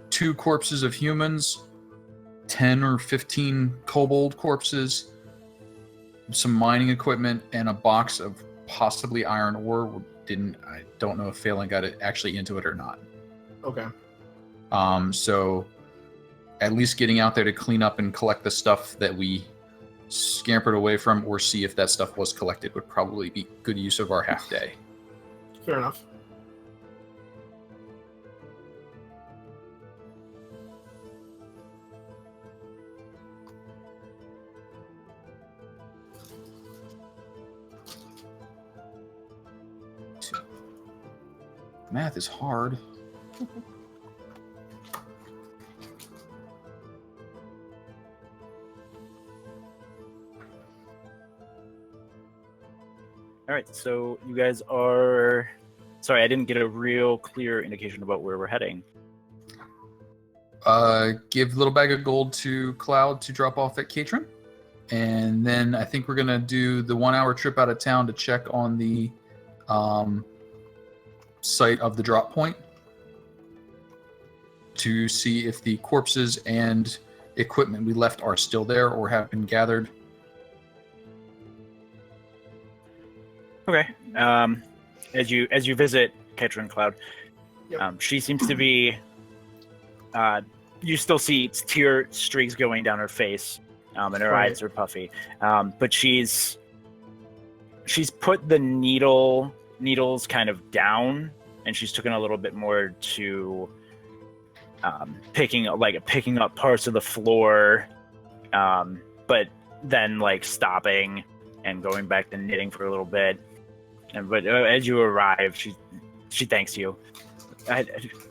2 corpses of humans, 10 or 15 kobold corpses, some mining equipment, and a box of possibly iron ore. I don't know if Phelan got it actually into it or not. Okay. So at least getting out there to clean up and collect the stuff that we scampered away from, or see if that stuff was collected, would probably be good use of our half day. Fair enough. Math is hard. All right, so you guys are... Sorry, I didn't get a real clear indication about where we're heading. Give a little bag of gold to Cloud to drop off at Katrin. And then I think we're going to do the 1 hour trip out of town to check on the site of the drop point to see if the corpses and equipment we left are still there or have been gathered. Okay. As you visit Ketrin Cloud, she seems to be. You still see tear streaks going down her face, and her eyes are puffy. But she's put the needles kind of down, and she's taken a little bit more to picking up parts of the floor, but then like stopping and going back to knitting for a little bit. But as you arrive, she thanks you.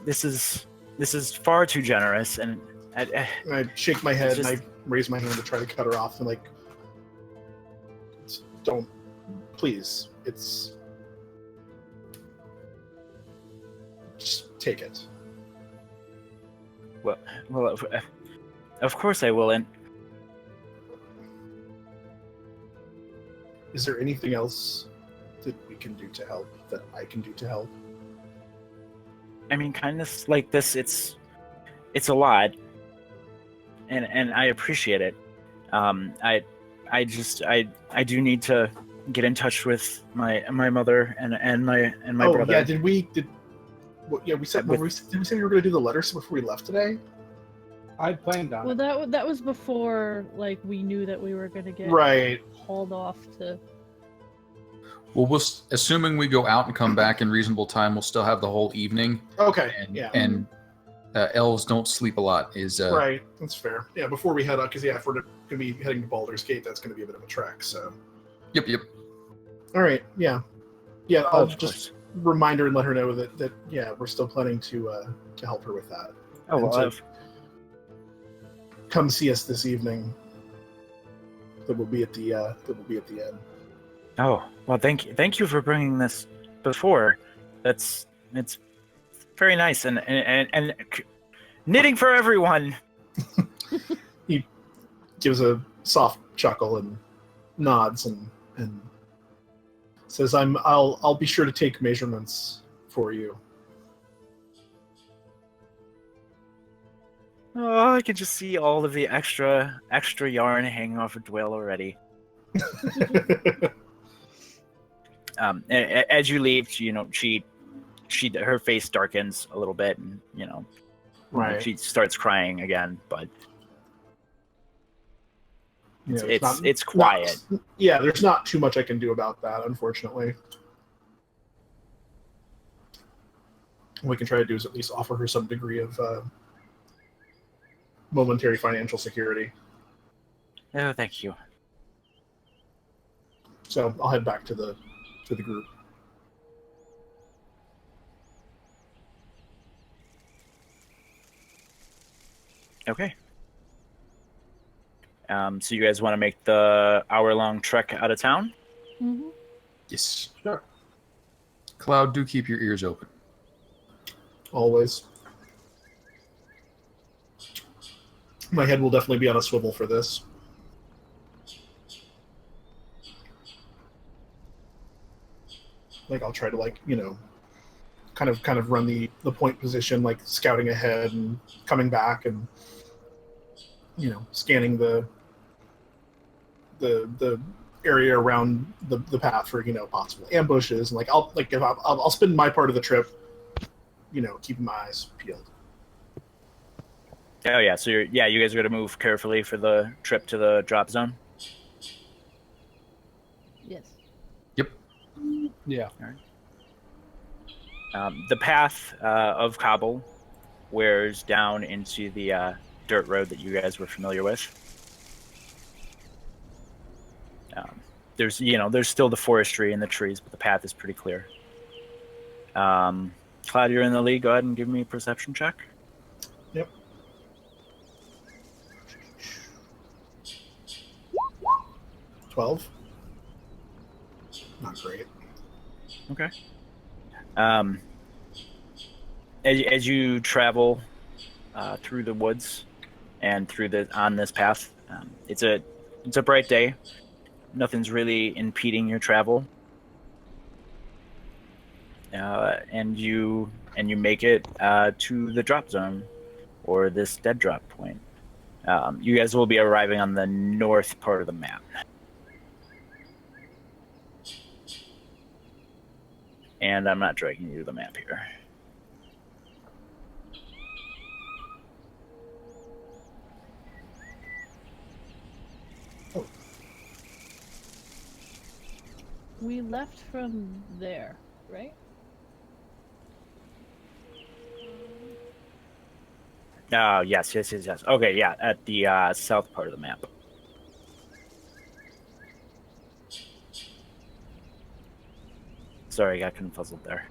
This is far too generous, and I shake my head and I raise my hand to try to cut her off and like, don't, please. Just take it. Well, of course I will. And is there anything else that we can do to help? That I can do to help? I mean, kindness like this, it's a lot, and I appreciate it. I do need to get in touch with my mother and my brother. Yeah, did we say we were going to do the letters before we left today? I planned on it. Well, that was before like we knew that we were gonna get hauled off to. Well, assuming we go out and come back in reasonable time, we'll still have the whole evening. Okay. And elves don't sleep a lot. Right. That's fair. Yeah. Before we head up, because if we're going to be heading to Baldur's Gate, that's going to be a bit of a trek. So. Yep. All right. Yeah. Yeah. I'll just remind her and let her know that we're still planning to help her with that. Oh well. Come see us this evening. That will be at the end. Oh well, thank you for bringing this before. It's very nice and knitting for everyone. He gives a soft chuckle and nods and says, "I'll be sure to take measurements for you." Oh, I can just see all of the extra yarn hanging off her dwell already. As you leave, her face darkens a little bit, and right. She starts crying again. But it's quiet. There's not too much I can do about that, unfortunately. What we can try to do is at least offer her some degree of momentary financial security. Oh, thank you. So I'll head back to the group. Okay. So you guys want to make the hour-long trek out of town? Mm-hmm. Yes. Sure. Cloud, do keep your ears open. Always. My head will definitely be on a swivel for this. Like I'll try to kind of run the point position, like scouting ahead and coming back and scanning the area around the path for possible ambushes, and I'll spend my part of the trip keeping my eyes peeled. Oh yeah, so you guys are gonna move carefully for the trip to the drop zone. Yes. Yep. Yeah. All right. The path of cobble wears down into the dirt road that you guys were familiar with. There's still the forestry and the trees, but the path is pretty clear. Cloud, you're in the lead. Go ahead and give me a perception check. Yep. 12. Not great. Okay. As you travel through the woods and on this path, it's it's a bright day. Nothing's really impeding your travel. And you make it to the drop zone, or this dead drop point. You guys will be arriving on the north part of the map. And I'm not dragging you to the map here. We left from there, right? Yes. Okay, yeah, at the south part of the map. Sorry, I got confuzzled there.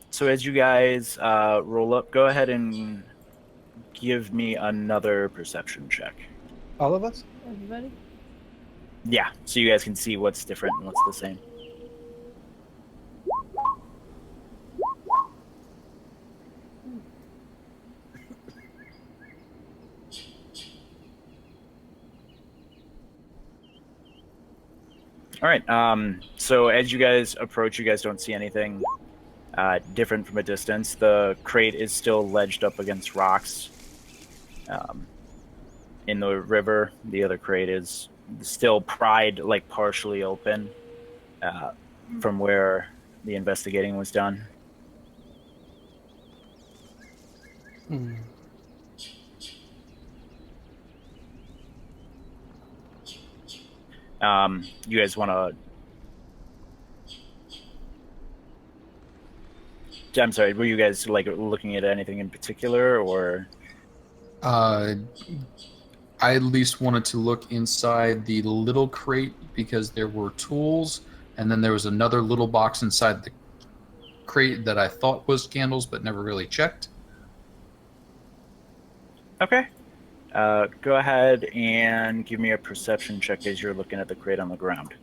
So as you guys roll up, go ahead and give me another perception check. All of us? Everybody? Yeah, so you guys can see what's different and what's the same. All right. So as you guys approach, you guys don't see anything different from a distance. The crate is still ledged up against rocks. In the river, the other crate is still pried, like partially open, from where the investigating was done. Hmm. You guys want to? I'm sorry. Were you guys like looking at anything in particular, or? I at least wanted to look inside the little crate because there were tools, and then there was another little box inside the crate that I thought was candles, but never really checked. Okay. Go ahead and give me a perception check as you're looking at the crate on the ground.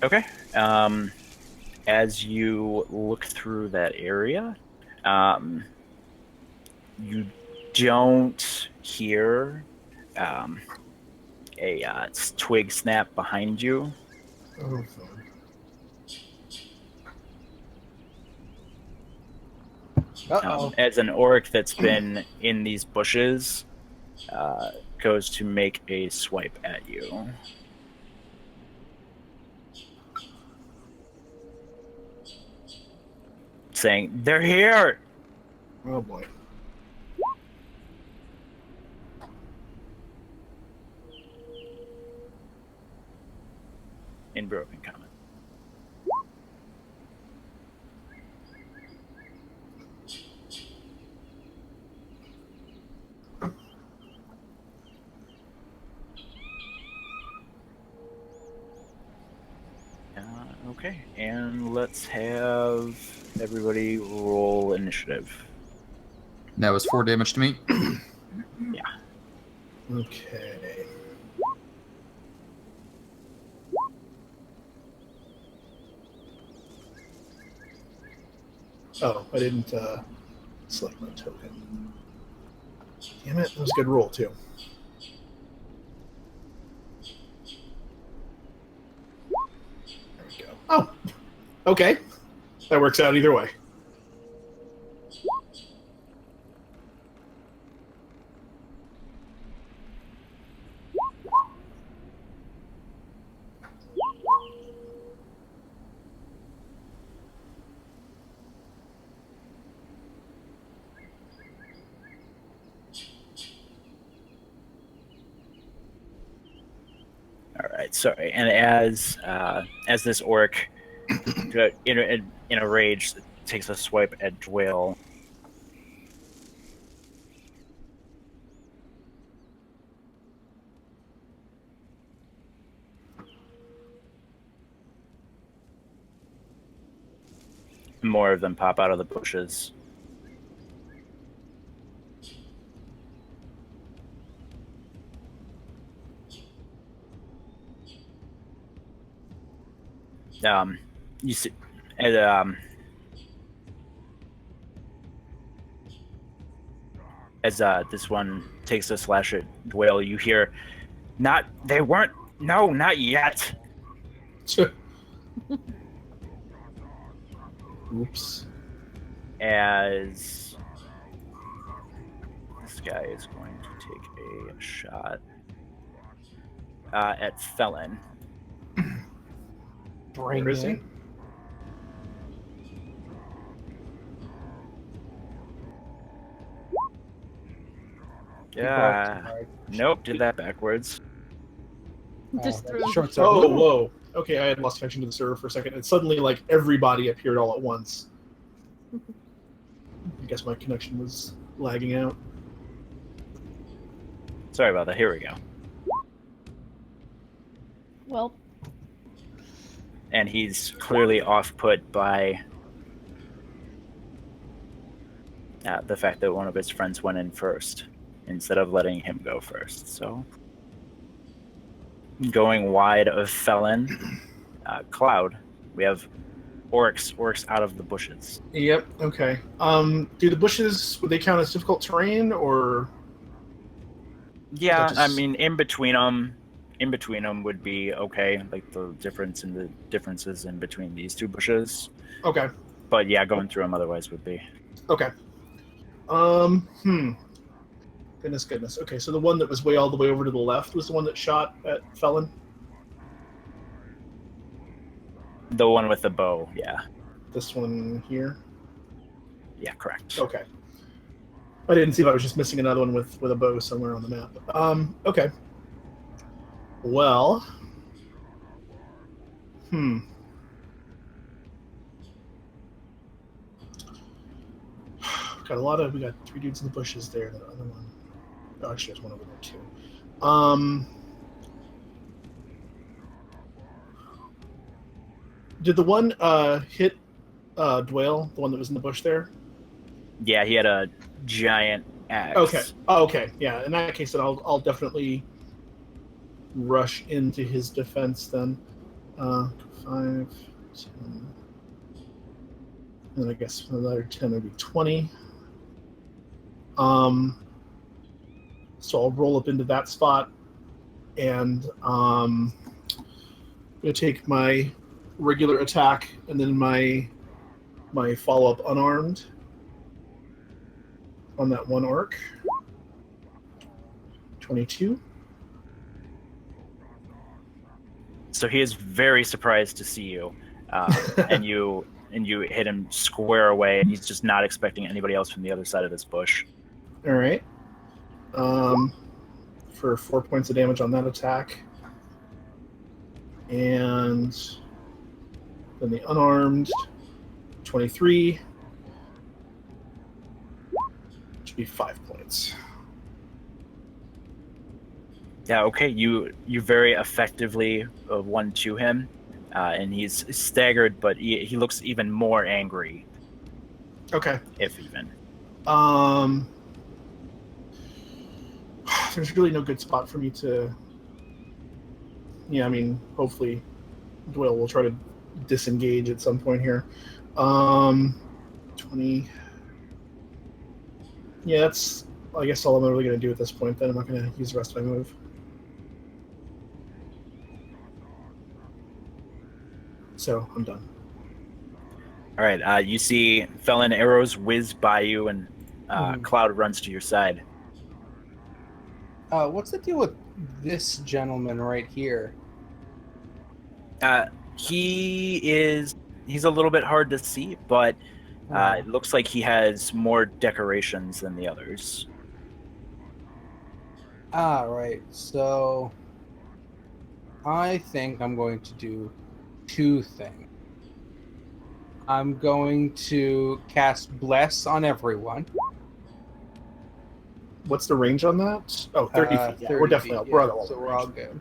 Okay. As you look through that area, you don't hear a twig snap behind you. Oh, Uh-oh. As an orc that's been in these bushes goes to make a swipe at you. Saying, "They're here!" oh boy. In broken comment. Okay, and let's have everybody roll initiative. That was 4 damage to me. Yeah. Okay. Oh, I didn't select my token. Damn it, that was a good roll, too. There we go. Oh, okay. That works out either way. All right. Sorry. And as this orc, in a rage, takes a swipe at Dwayne. More of them pop out of the bushes. You see, and, as this one takes a slash at Dwayne, you hear, not yet. Oops. As this guy is going to take a shot at Felon. Bring Where is he? it. Yeah. Nope, did that backwards. Just threw him. Short Oh, circle. whoa. Okay, I had lost connection to the server for a second, and suddenly, like, everybody appeared all at once. I guess my connection was lagging out. Sorry about that. Here we go. Well, And he's clearly off-put by the fact that one of his friends went in first instead of letting him go first. So, going wide of Felon, Cloud, we have Oryx out of the bushes. Yep, okay. Do the bushes, would they count as difficult terrain, or... Yeah, Just- I mean, in between them would be okay, like the differences in between these two bushes. Okay, But yeah, going through them otherwise would be. okay. Goodness. Okay, so the one that was all the way over to the left was the one that shot at Felon? The one with the bow, yeah. This one here? Yeah, correct. Okay. I didn't see if I was just missing another one with a bow somewhere on the map. Okay. Well... we got 3 dudes in the bushes there. The other one... Oh, actually, there's one over there, too. Did the one hit Dwayne, the one that was in the bush there? Yeah, he had a giant axe. Okay. Oh, okay. Yeah. In that case, then I'll definitely rush into his defense then. 5, 10, and I guess another 10 would be 20. So I'll roll up into that spot, and I'm gonna take my regular attack and then my follow-up unarmed on that one orc. 22. So he is very surprised to see you, and you hit him square away. He's just not expecting anybody else from the other side of this bush. All right. For 4 points of damage on that attack, and then the unarmed 23, which would be 5 points. Yeah, okay. You very effectively won to him, and he's staggered, but he looks even more angry. Okay. If even. There's really no good spot for me to... Yeah, I mean, hopefully Dwayne will try to disengage at some point here. 20... Yeah, that's, I guess, all I'm really going to do at this point. Then I'm not going to use the rest of my move. So, I'm done. All right, you see Felon arrows whiz by you, and Cloud runs to your side. What's the deal with this gentleman right here? He's a little bit hard to see, but it looks like he has more decorations than the others. Right. So I think I'm going to do 2 things. I'm going to cast Bless on everyone. What's the range on that? Oh, 30 feet. Yeah, 30 we're definitely feet, we're yeah, all so we're all good.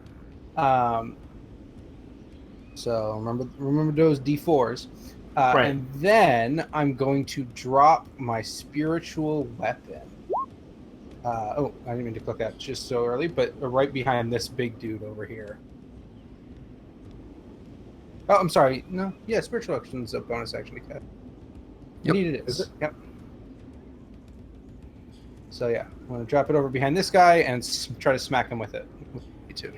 So remember those D4s. Right. And then I'm going to drop my spiritual weapon. I didn't mean to click that just so early, but right behind this big dude over here. Oh, I'm sorry. No, yeah, spiritual action is a bonus action to cast. Yep. Indeed it is. Is it? Yep. So yeah, I'm gonna drop it over behind this guy and try to smack him with it. Me too.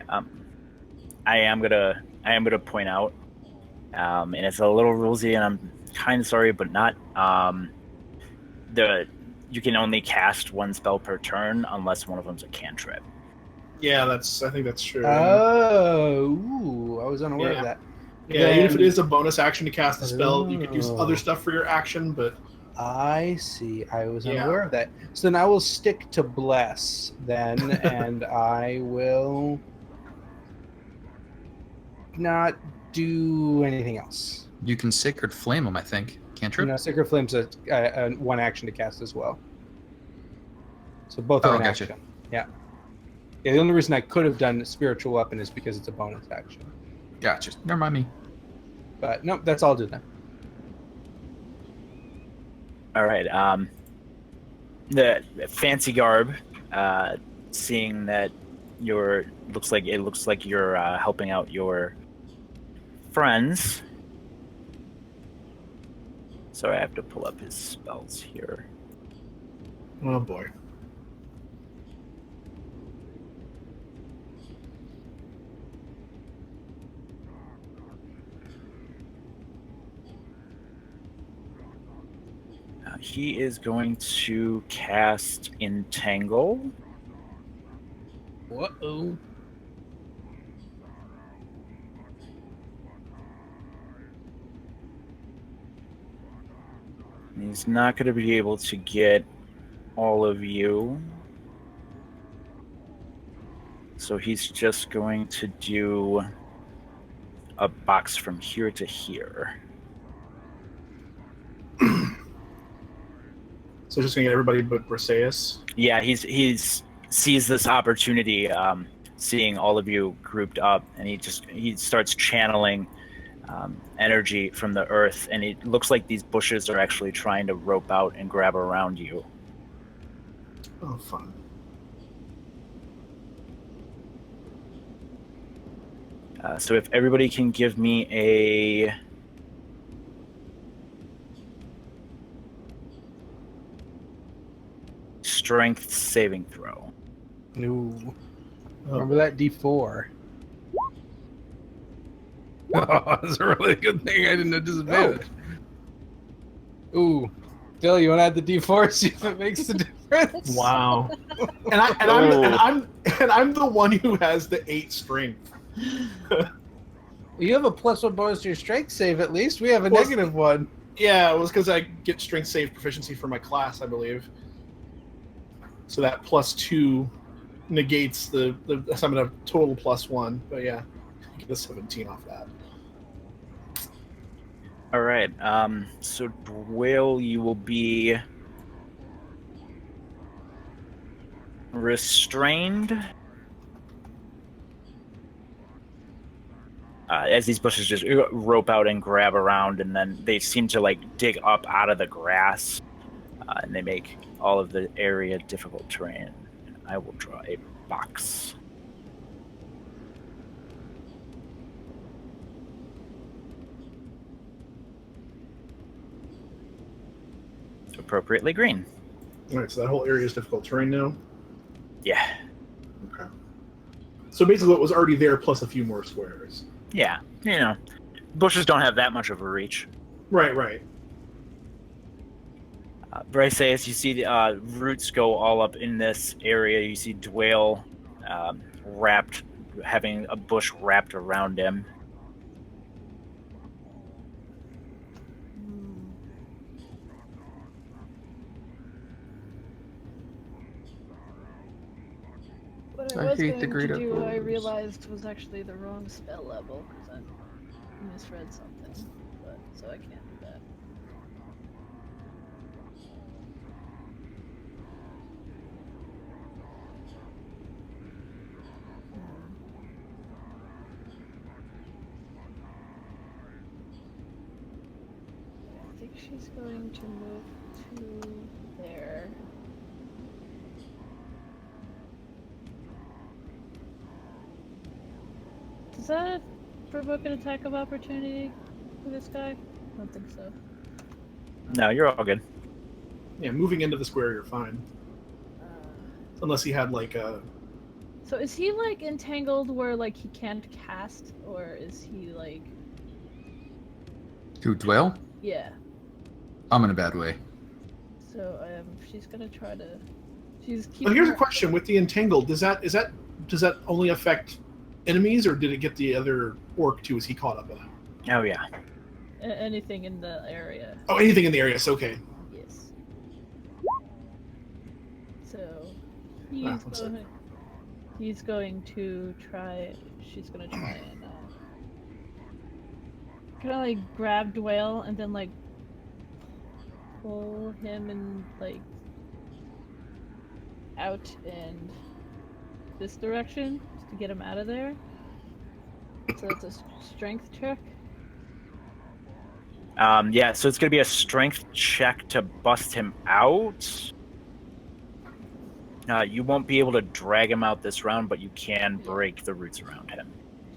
I am gonna point out, and it's a little rulesy, and I'm kind of sorry, but not. You can only cast one spell per turn unless one of them's a cantrip. Yeah, I think that's true. Oh, ooh, I was unaware of that. Yeah, even if it Then- is a bonus action to cast a spell, you could do other stuff for your action, but I see. I was Yeah. unaware of that. So then I will stick to bless then, and I will not do anything else. You can Sacred Flame them, I think. Cantrip? No, Sacred Flame's a one action to cast as well. So both are Oh, an gotcha. action. Yeah. Yeah, the only reason I could have done Spiritual Weapon is because it's a bonus action. Gotcha. Never mind me. But nope, that's all I'll do then. All right. The fancy garb, seeing that it looks like you're helping out your friends. So I have to pull up his spells here. oh boy. He is going to cast Entangle. Uh-oh. He's not going to be able to get all of you. So he's just going to do a box from here to here. So just gonna get everybody but Briseis. Yeah, he's sees this opportunity, seeing all of you grouped up, and he starts channeling energy from the earth, and it looks like these bushes are actually trying to rope out and grab around you. Oh, fun. So if everybody can give me a strength saving throw. No. Oh, Remember that D4. Oh, that's a really good thing I didn't have disadvantage. Ooh. Dill, you want to add the D4, see if it makes the difference? wow. And I'm the one who has the 8 strength. You have a +1 bonus to your strength save at least. We have a Well, -1. Yeah, it was because I get strength save proficiency for my class, I believe. So that +2 negates the so I'm at a total +1. But yeah, you get a 17 off that. All right. So Dwayne, you will be restrained as these bushes just rope out and grab around, and then they seem to like dig up out of the grass, and they make all of the area difficult terrain. I will draw a box. Appropriately green. All right, so that whole area is difficult terrain now. Yeah. Okay. So basically, what was already there plus a few more squares. Yeah. You know, bushes don't have that much of a reach. Right. Bryce says you see the roots go all up in this area. You see Dwayne wrapped, having a bush wrapped around him. What I I was hate the going great to do, I outdoors. realized was actually the wrong spell level because I misread something, but so I can't do that. I think she's going to move to there. Does that provoke an attack of opportunity for this guy? I don't think so. No, you're all good. Yeah, moving into the square, you're fine. Unless he had like a. So is he like entangled where like he can't cast, or is he like? To dwell? Yeah. I'm in a bad way. So she's gonna try to. She's keeping. But here's a question: with the entangled, does that only affect enemies, or did it get the other orc too? Is he caught up in it? Oh yeah. Anything in the area. Oh, anything in the area. So okay. Yes. So he's going to try. She's gonna try and kind of like grab Dwayne and then like pull him and like out in this direction just to get him out of there. So it's a strength check. Yeah, so it's going to be a strength check to bust him out. You won't be able to drag him out this round, but you can break the roots around him.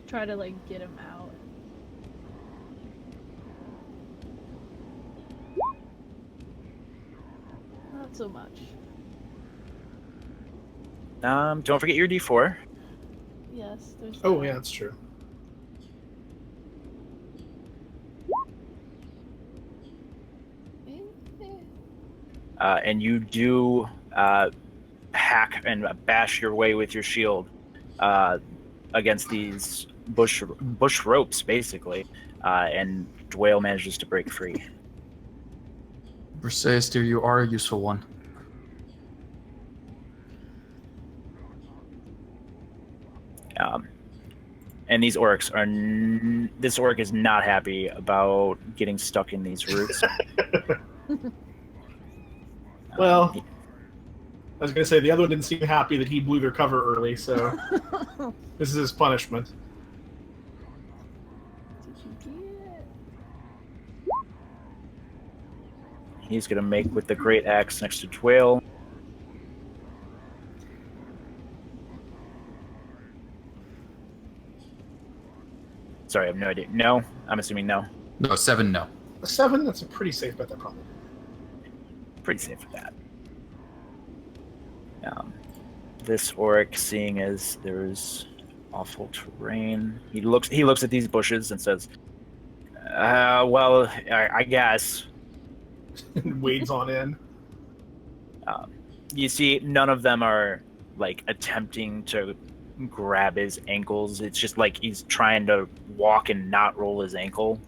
Try to like get him out. Not so much. Don't forget your D4. Yes, there's Oh that. yeah, that's true. And you do hack and bash your way with your shield against these bush ropes, basically, and Dwayne manages to break free. Briseis, dear, you are a useful one. And these orcs are... This orc is not happy about getting stuck in these roots. Well, I was going to say, the other one didn't seem happy that he blew their cover early, so this is his punishment. He's going to make with the great axe next to Dwayne. Sorry, I have no idea. No? I'm assuming no. No, 7, no. A 7? That's a pretty safe bet, that probably. Pretty safe with that. This orc, seeing as there's awful terrain, he looks at these bushes and says, well, I guess. Wades on in. You see, none of them are like attempting to grab his ankles. It's just like he's trying to walk and not roll his ankle.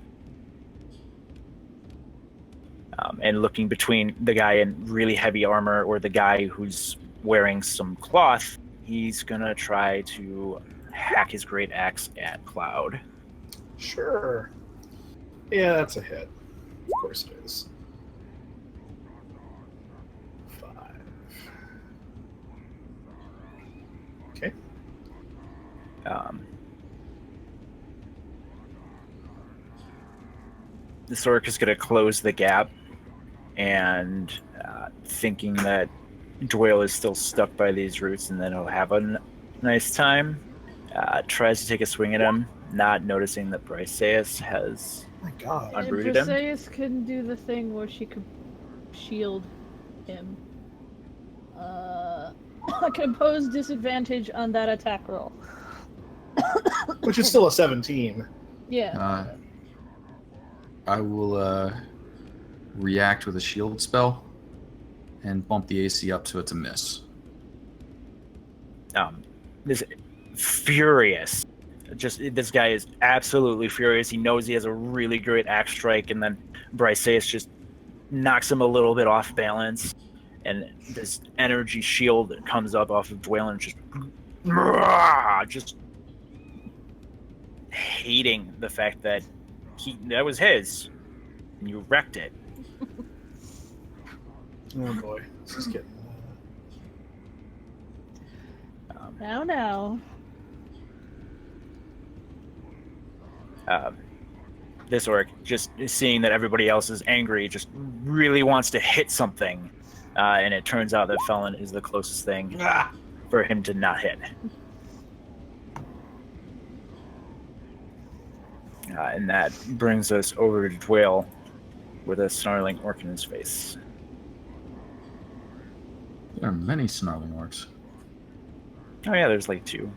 And looking between the guy in really heavy armor or the guy who's wearing some cloth, he's gonna try to hack his great axe at Cloud. Sure. Yeah, that's a hit. Of course it is. 5. Okay. This orc is gonna close the gap, and thinking that Dwayne is still stuck by these roots and then he'll have a nice time, tries to take a swing at him, not noticing that Briseis has My God. unrooted him. Briseis can do the thing where she could shield him. I can impose disadvantage on that attack roll. Which is still a 17. Yeah. I will react with a shield spell and bump the AC up so it's a miss. This furious. This guy is absolutely furious. He knows he has a really great axe strike, and then Briseis just knocks him a little bit off balance, and this energy shield that comes up off of Dwayne and just hating the fact that that was his, and you wrecked it. Oh boy, this is getting. Now. This orc, just seeing that everybody else is angry, just really wants to hit something, and it turns out that Felon is the closest thing for him to not hit. And that brings us over to Dwayne with a snarling orc in his face. There are many snarling orcs. Oh yeah, there's like 2.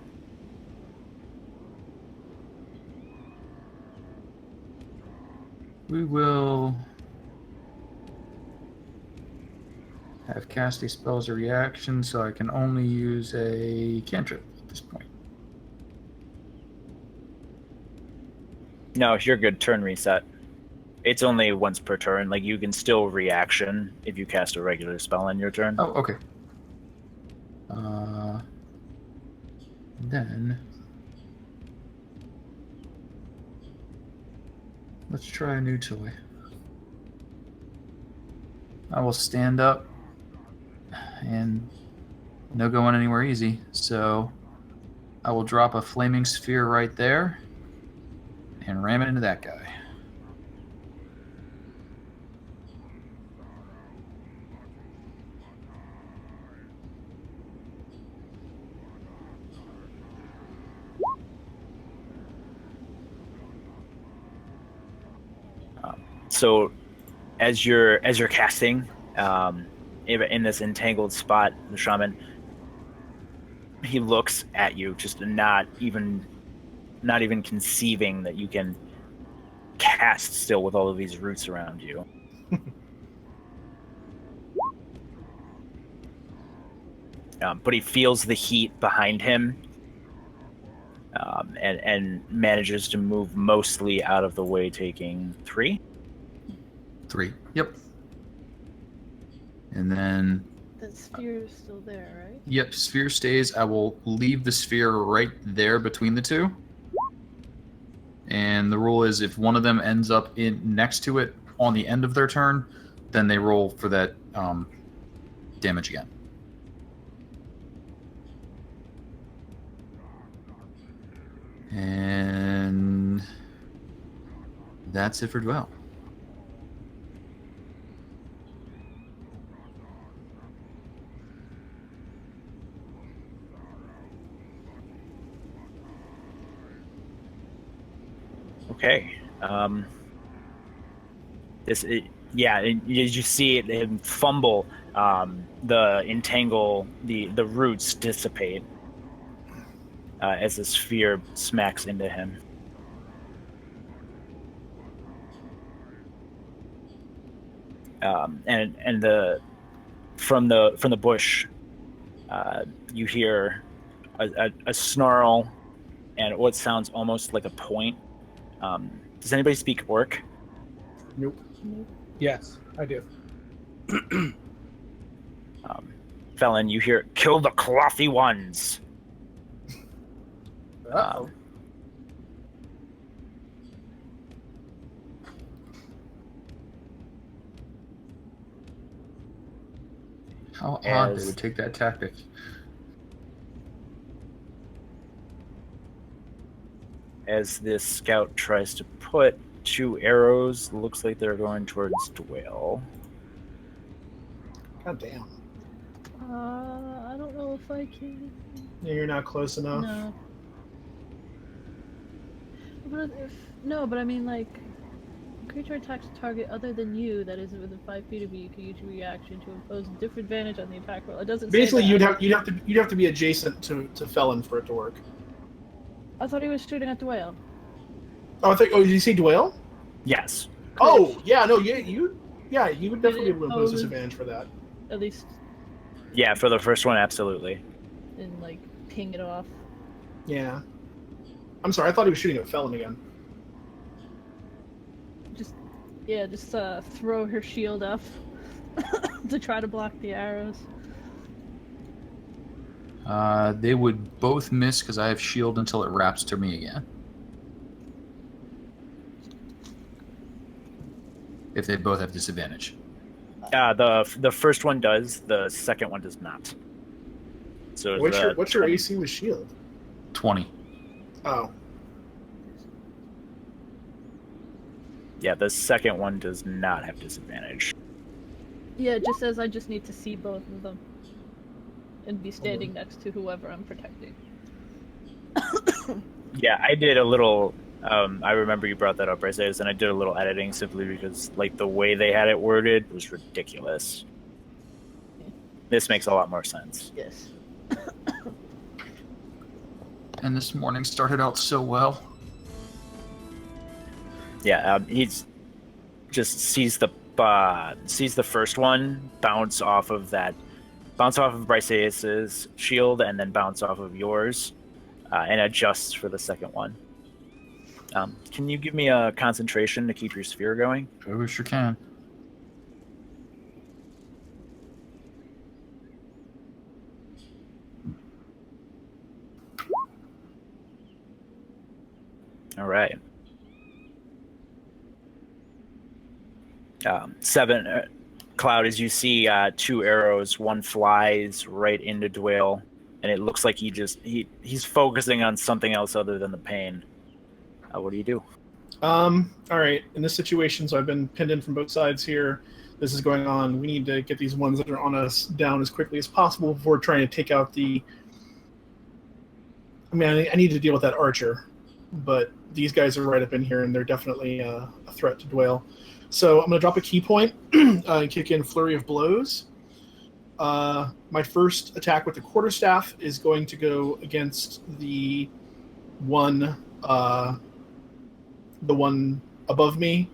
We will have casting spells a reaction, so I can only use a cantrip at this point. No, you're good. Turn reset. It's only once per turn. Like, you can still reaction if you cast a regular spell on your turn. Oh, okay. Then let's try a new toy. I will stand up and no going anywhere easy. So I will drop a flaming sphere right there and ram it into that guy. So as you're casting in this entangled spot, the shaman, he looks at you, just not even conceiving that you can cast still with all of these roots around you. But he feels the heat behind him, and manages to move mostly out of the way, taking 3. 3. Yep. And then The sphere is still there, right? yep, sphere stays. I will leave the sphere right there between the 2. And the rule is if one of them ends up in next to it on the end of their turn, then they roll for that damage again. And that's it for Dwell. Okay. As you see him fumble, the entangle, the roots dissipate as the sphere smacks into him. And from the bush, you hear a snarl and what sounds almost like a point. Does anybody speak Orc? Nope. Yes, I do. Felon, you hear, "Kill the clothy ones." Uh-oh. How odd they As- would take that tactic. As this scout tries to put 2 arrows, looks like they're going towards Dwayne. God damn. I don't know if I can. Yeah, you're not close enough. No. But I mean, like, a creature attacks a target other than you that is within 5 feet of you. You can use your reaction to impose disadvantage on the attack roll. It doesn't. Basically, say that. you'd have to be adjacent to Felon for it to work. I thought he was shooting at the whale. Oh, did you say Dwayne? Yes. Oh, yeah, no, you would definitely be able to impose Oh. disadvantage for that. At least, Yeah, for the first one, absolutely. and like ping it off. Yeah. I'm sorry, I thought he was shooting at Felon again. Just throw her shield up to try to block the arrows. They would both miss because I have shield until it wraps to me again. If they both have disadvantage. The first one does, the second one does not. So What's your AC with shield? 20. Oh. Yeah, the second one does not have disadvantage. Yeah, it just says I just need to see both of them and be standing next to whoever I'm protecting. Yeah, I did a little I remember you brought that up, Bryce, and I did a little editing simply because, like, the way they had it worded was ridiculous. This makes a lot more sense. Yes. And this morning started out so well. Yeah, he's just sees the first one bounce off of Bryce's shield, and then bounce off of yours, and adjusts for the second one. Can you give me a concentration to keep your sphere going? Oh, sure can. All right. 7, Cloud, as you see 2 arrows, one flies right into Dwayne, and it looks like he's focusing on something else other than the pain. What do you do? All right. In this situation, so I've been pinned in from both sides here. This is going on. We need to get these ones that are on us down as quickly as possible before trying to take out the... I mean, I need to deal with that archer, but these guys are right up in here, and they're definitely a threat to Dwayne. So I'm going to drop a key point and kick in Flurry of Blows. My first attack with the quarterstaff is going to go against the one above me,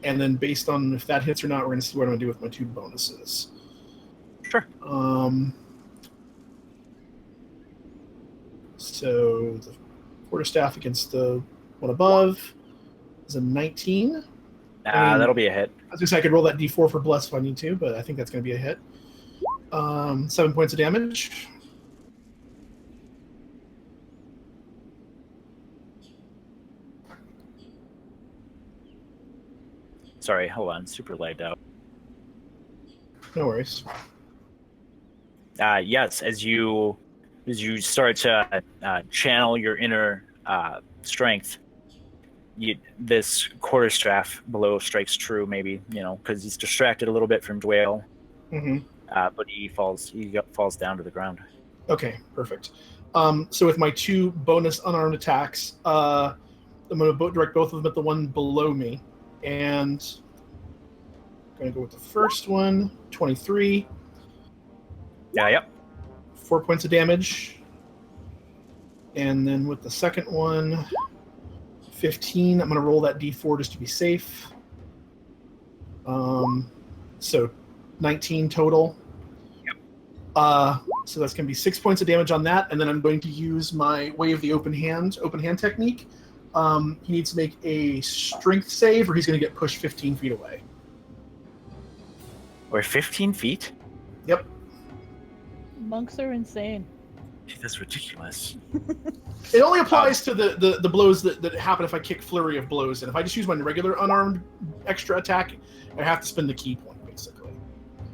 and then based on if that hits or not, we're going to see what I'm going to do with my 2 bonuses. Sure. So the quarterstaff against the one above is a 19. That'll be a hit. I was going to say I could roll that d4 for bless if I need to, but I think that's going to be a hit. 7 points of damage. Sorry, hold on. Super lagged out. No worries. Yes, as you start to channel your inner strength, this quarterstaff below strikes true, maybe, because he's distracted a little bit from Dwayne. Mm-hmm. But he falls down to the ground. Okay, perfect. So with my 2 bonus unarmed attacks, I'm going to direct both of them at the one below me. And I'm going to go with the first one, 23. Yep. 4 points of damage. And then with the second one, 15. I'm going to roll that d4 just to be safe. So 19 total. Yep. So that's going to be 6 points of damage on that. And then I'm going to use my Way of the open hand technique. He needs to make a strength save, or he's going to get pushed 15 feet away. Or 15 feet? Yep. Monks are insane. That's ridiculous. It only applies to the blows that happen if I kick Flurry of Blows. And if I just use my regular unarmed extra attack, I have to spend the key point, basically.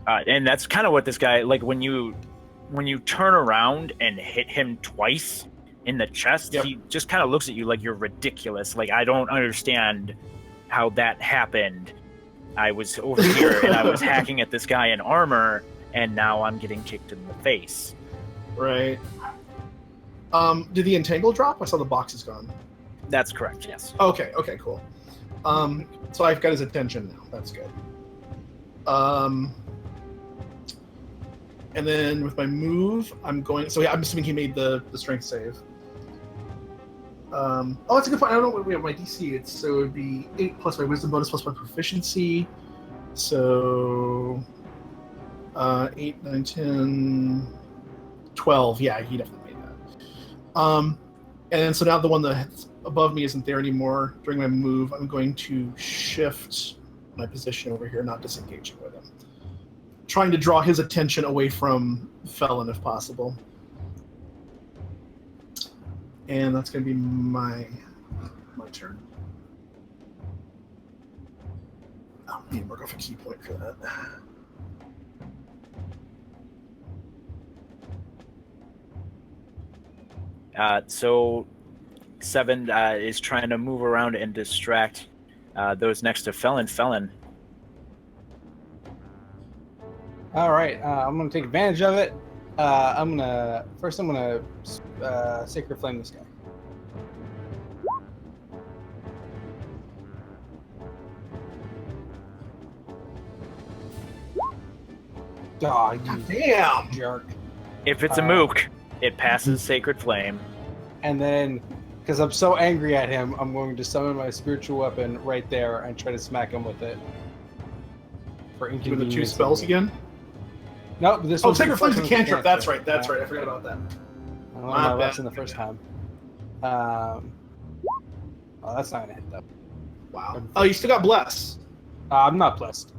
And that's kind of what this guy, like, when you turn around and hit him twice in the chest, yep. He just kind of looks at you like you're ridiculous. Like, I don't understand how that happened. I was over here and I was hacking at this guy in armor, and now I'm getting kicked in the face. Right. Did the entangle drop? I saw the box is gone. That's correct, yes. Okay, cool. So I've got his attention now. That's good. And then with my move, I'm assuming he made the strength save. That's a good point. I don't know what we have my DC. So it would be 8 plus my wisdom bonus plus my proficiency. So 8, 9, 10, 12. Yeah, he definitely made that. And so now the one that's above me isn't there anymore. During my move, I'm going to shift my position over here, not disengaging with him. Trying to draw his attention away from Felon if possible. And that's going to be my turn. Oh, I need to mark off a key point for that. So 7 is trying to move around and distract those next to Felon. All right, I'm going to take advantage of it. I'm going to Sacred Flame this guy. Oh, you Damn. jerk. If it's a mook, it passes Sacred Flame. And then, because I'm so angry at him, I'm going to summon my spiritual weapon right there and try to smack him with it. For Doing the inconvenience. 2 spells again? No, this Oh, was Sacred Flame's a the cantrip. That's right. That's right. I forgot about that. I learned my lesson the first time. Oh, that's not gonna hit though. Wow. Oh, you still got Bless. I'm not blessed.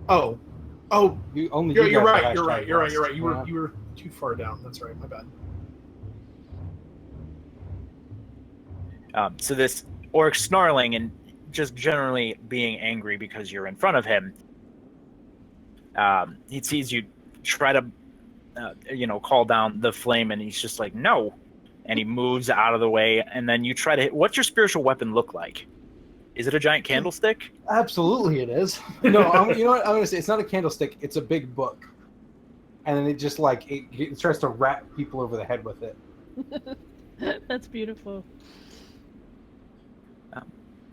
Oh. You only. You're you guys right. have You're hashtag right. You're right. blessed. You're right. You Yeah. were too far down. That's right. My bad. So this orc snarling and just generally being angry because you're in front of him. He sees you try to, call down the flame, and he's just like, no. And he moves out of the way, and then you try to hit. What's your spiritual weapon look like? Is it a giant candlestick? Absolutely, it is. No, you know what I'm gonna say? It's not a candlestick. It's a big book, and then it just it starts to rap people over the head with it. That's beautiful.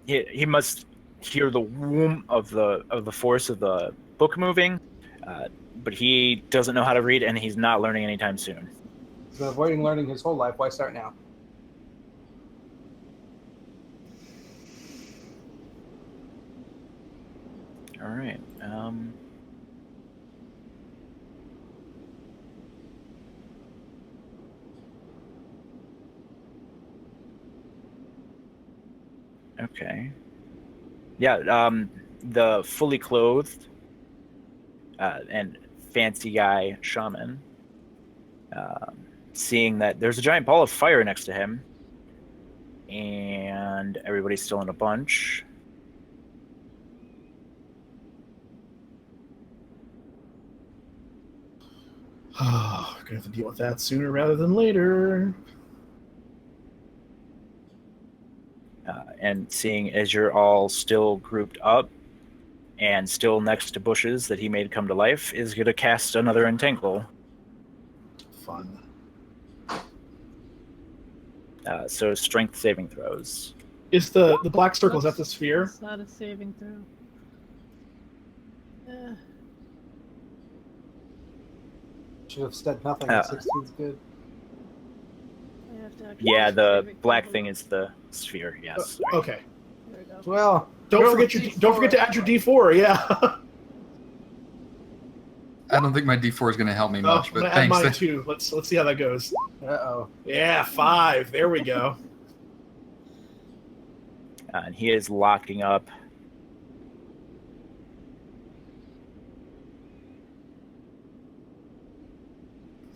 He must hear the womb of the force of the book moving, but he doesn't know how to read, and he's not learning anytime soon. He's been avoiding learning his whole life. Why start now? All right. Okay. Yeah. The fully clothed and fancy guy shaman, seeing that there's a giant ball of fire next to him, and everybody's still in a bunch. Oh, we're gonna have to deal with that sooner rather than later. And seeing as you're all still grouped up and still next to bushes that he made come to life, is going to cast another Entangle. Fun. So strength saving throws. Is the black circle, is that the sphere? It's not a saving throw. Yeah. Should have said nothing. 16's good. I have to actually Yeah, the saving black throw. thing is the sphere. Yes. Okay. There we go. Well, Don't forget to add your D4. Yeah. I don't think my D4 is going to help me much, I'm but gonna add mine thanks. too. Let's see how that goes. Uh-oh. Yeah, 5. There we go. And he is locking up.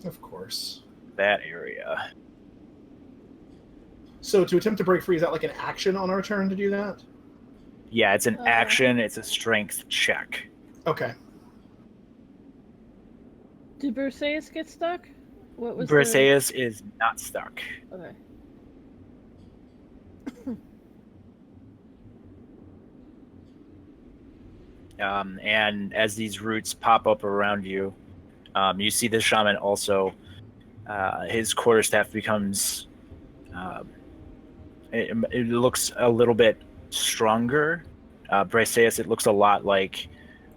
Of course. That area. So to attempt to break free, is that like an action on our turn to do that? Yeah, it's an action. It's a strength check. Okay. Did Berseus get stuck? What was Briseis is not stuck. Okay. And as these roots pop up around you, you see the shaman also. His quarterstaff becomes. It looks a little bit stronger. Briseis, it looks a lot like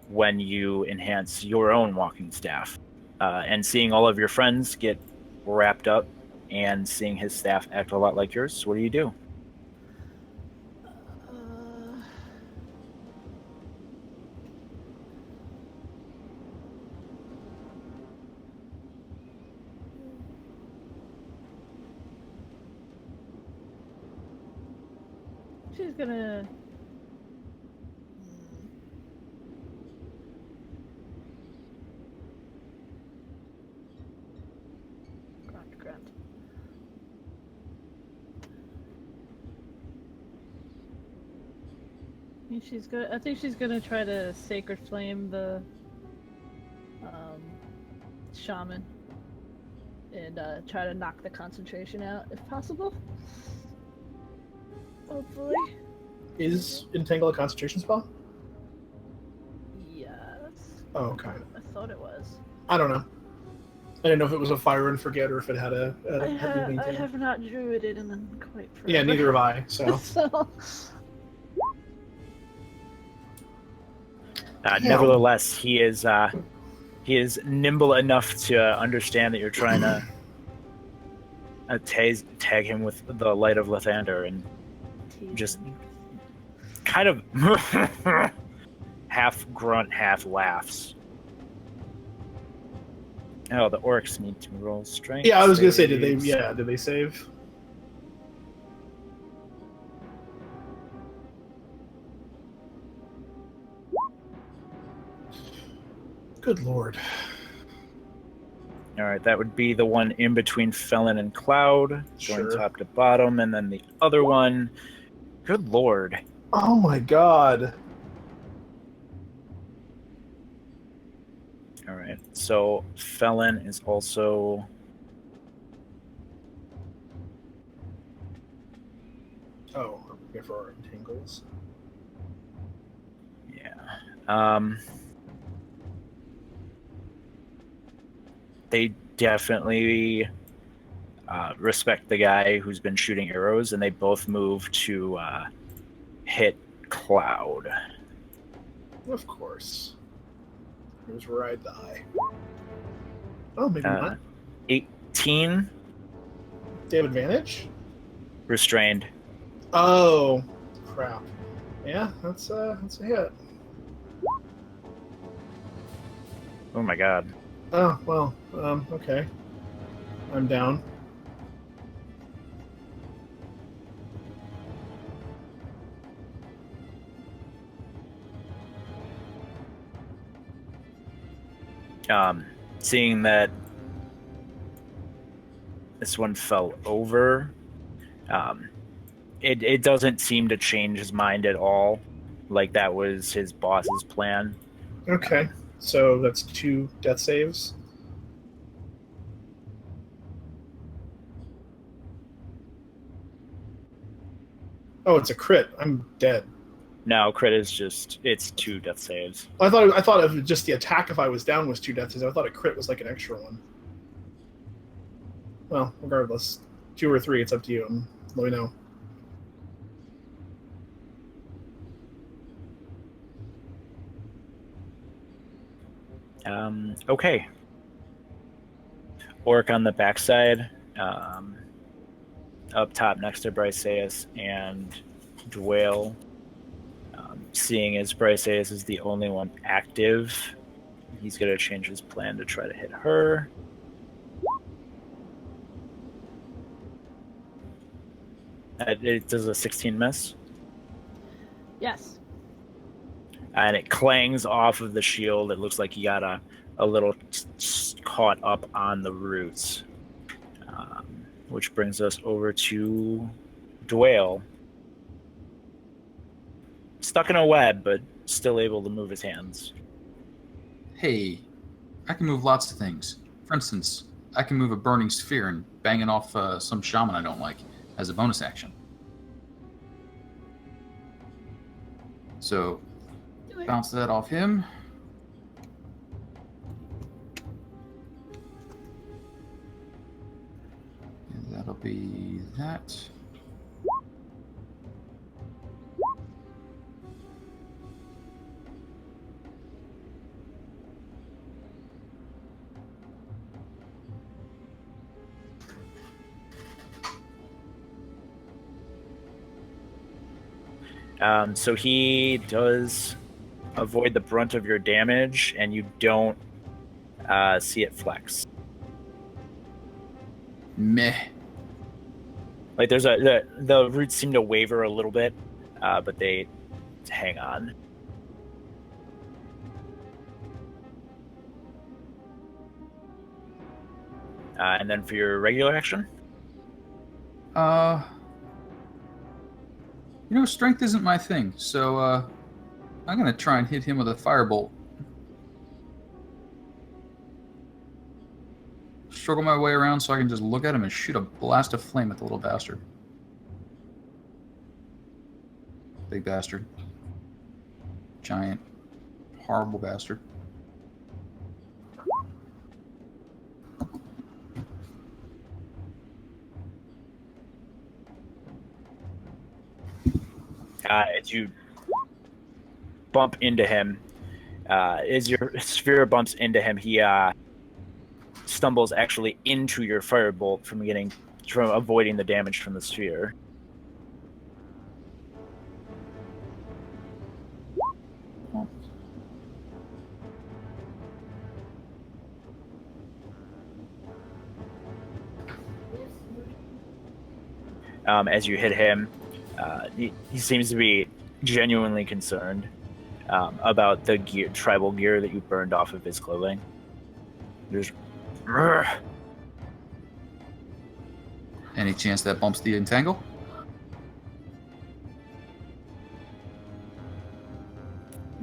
when you enhance your own walking staff. And seeing all of your friends get wrapped up and seeing his staff act a lot like yours, what do you do? She's gonna. Grunt. I think she's gonna try to sacred flame the shaman and try to knock the concentration out if possible. Hopefully. Is Entangle a concentration spell? Yes. Oh, okay. I thought it was. I don't know. I didn't know if it was a fire and forget or if it had a I heavy maintain. have not druided in them quite forever. Yeah, neither have I. So So Nevertheless, he is He is nimble enough to understand that you're trying to tag him with the light of Lathander, and just kind of half grunt, half laughs. Oh, the orcs need to roll strength. Yeah, I was gonna say, saves. did they save? Good lord. All right, that would be the one in between Felon and Cloud, going Sure. top to bottom, and then the other one. Good lord. Oh my god. All right, so Felon is also. Oh, okay, for our entangles. Yeah. They definitely respect the guy who's been shooting arrows, and they both move to hit Cloud. Of course. Here's where I die. Oh, maybe not. 18 They have advantage? restrained. Oh, crap. Yeah, that's a hit. Oh my god. Oh, well, okay. I'm down. Seeing that this one fell over, it doesn't seem to change his mind at all. Like that was his boss's plan. Okay, so that's 2 death saves. Oh, it's a crit. I'm dead. No, crit is just, it's 2 death saves. I thought of just the attack if I was down was 2 death saves. I thought a crit was like an extra one. Well, regardless, 2 or 3, it's up to you. Let me know. Okay. Orc on the backside, up top next to Bryceus and Dwale. Seeing as Bryceus is the only one active, he's going to change his plan to try to hit her. It does a 16 miss. Yes. And it clangs off of the shield. It looks like he got a little caught up on the roots. Which brings us over to Dwale. Stuck in a web, but still able to move his hands. Hey, I can move lots of things. For instance, I can move a burning sphere and bang it off some shaman I don't like as a bonus action. So, bounce that off him. And that'll be that. So he does avoid the brunt of your damage, and you don't see it flex. Meh. Like there's the roots seem to waver a little bit, but they hang on. And then for your regular action, strength isn't my thing, so I'm gonna try and hit him with a firebolt. Struggle my way around so I can just look at him and shoot a blast of flame at the little bastard. Big bastard. Giant. Horrible bastard. as you bump into him, As your sphere bumps into him, he stumbles actually into your firebolt from avoiding the damage from the sphere. As you hit him, he seems to be genuinely concerned about the tribal gear that you burned off of his clothing. There's Any chance that bumps the entangle?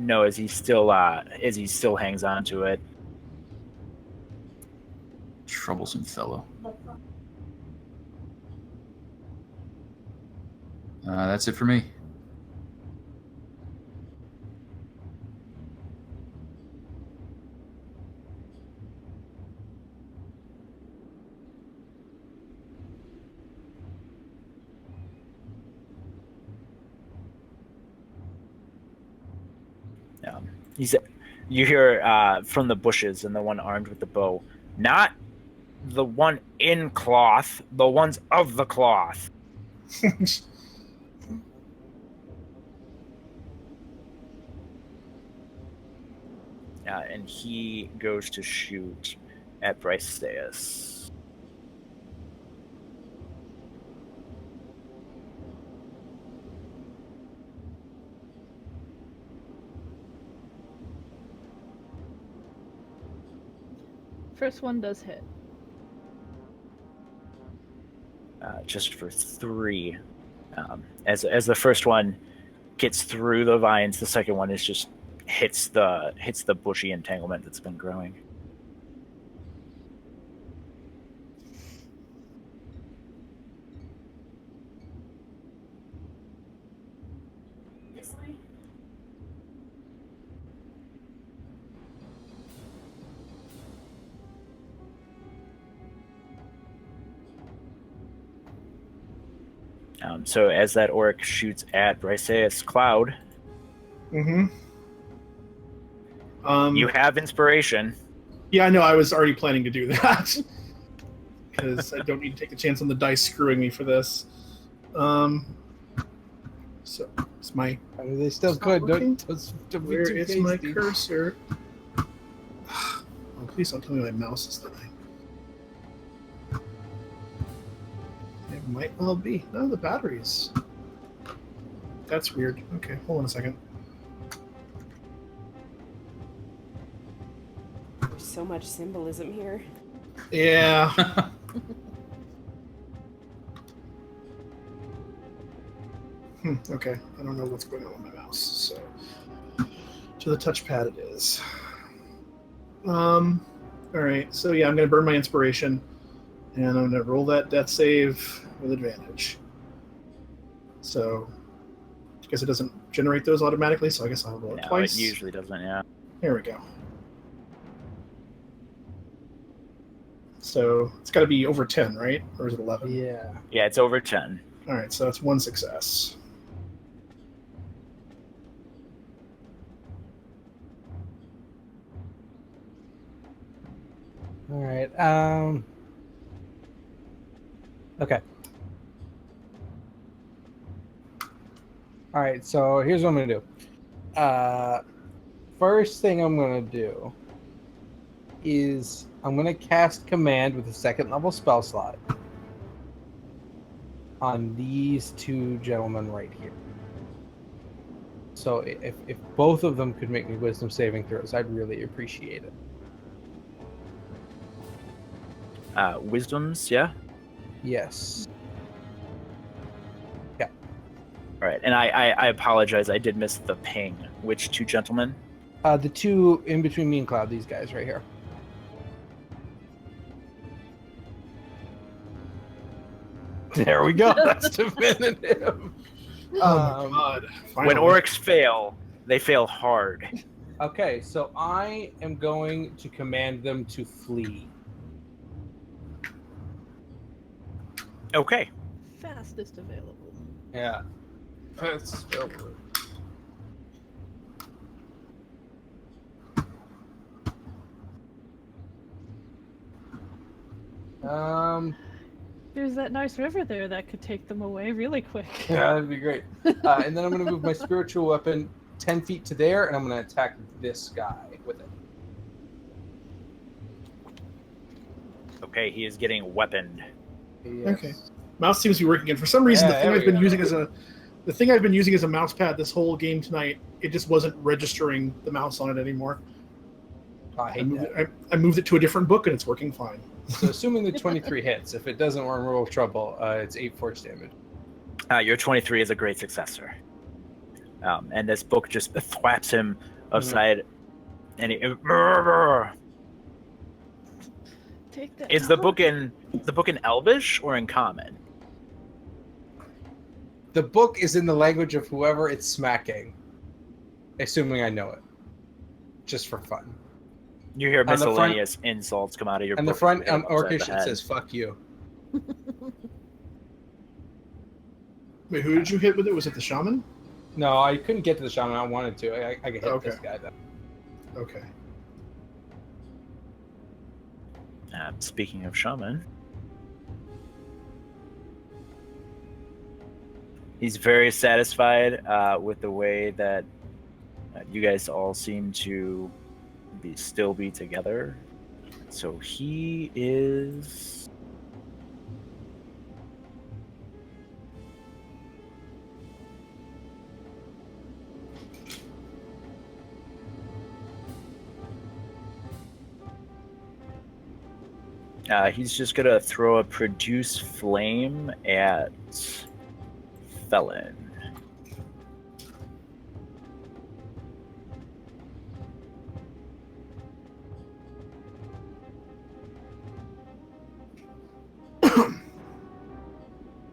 no, as he still hangs on to it. Troublesome fellow. That's it for me. You hear from the bushes and the one armed with the bow, not the one in cloth, the ones of the cloth. And he goes to shoot at Briseus. First one does hit. Just for 3. As the first one gets through the vines, the second one is just hits the bushy entanglement that's been growing. So as that orc shoots at Briseus Cloud, Mm-hmm. you have inspiration. Yeah, I know. I was already planning to do that because I don't need to take a chance on the dice screwing me for this. So it's my. I mean, they still could. Don't be Where too is my hasty. cursor? Oh, please don't tell me my mouse is dying. It might well be. No, the batteries. That's weird. Okay, hold on a second. There's so much symbolism here. Yeah. Okay, I don't know what's going on with my mouse. So to the touchpad it is. All right. So yeah, I'm gonna burn my inspiration, and I'm gonna roll that death save with advantage. So I guess it doesn't generate those automatically. So I guess I'll roll it twice. It usually doesn't. Yeah. Here we go. So it's got to be over 10, right? Or is it 11? Yeah. Yeah, it's over 10. All right, so that's 1 success. All right. Okay. All right. So here's what I'm gonna do. First thing I'm gonna do is I'm gonna cast command with a 2nd level spell slot on these 2 gentlemen right here. So if both of them could make me wisdom saving throws, I'd really appreciate it. Wisdoms, yeah. Yes. Yeah. All right, and I apologize. I did miss the ping. Which 2 gentlemen? The 2 in between me and Cloud, these guys right here. There we go. That's definitive. Oh my god. When Finally. orcs fail, they fail hard. Okay, so I am going to command them to flee. Okay. Fastest available. Yeah. There's that nice river there that could take them away really quick. Yeah, that'd be great. And then I'm going to move my spiritual weapon 10 feet to there, and I'm going to attack this guy with it. Okay, he is getting weaponed. Yes. Okay. Mouse seems to be working, and for some reason, Yeah, the thing there I've we been go. using as a mouse pad this whole game tonight, it just wasn't registering the mouse on it anymore. I hate that. I moved it to a different book, and it's working fine. So assuming the 23 hits, if it doesn't, we're in real trouble. It's 8 force damage. Your 23 is a great successor. And this book just thwaps him upside, and he... Take that. Is the book in Elvish or in Common? The book is in the language of whoever it's smacking, assuming I know it, just for fun. You hear On the front- miscellaneous insults come out of your And the book. front and hit him upside Orcish the it head. says "fuck you." Wait, who did you hit with it? Was it the shaman? No, I couldn't get to the shaman. I wanted to. I could hit Okay. this guy though. Okay. Speaking of shaman, he's very satisfied with the way that you guys all seem to still be together. So he is... he's just gonna throw a produce flame at Felon.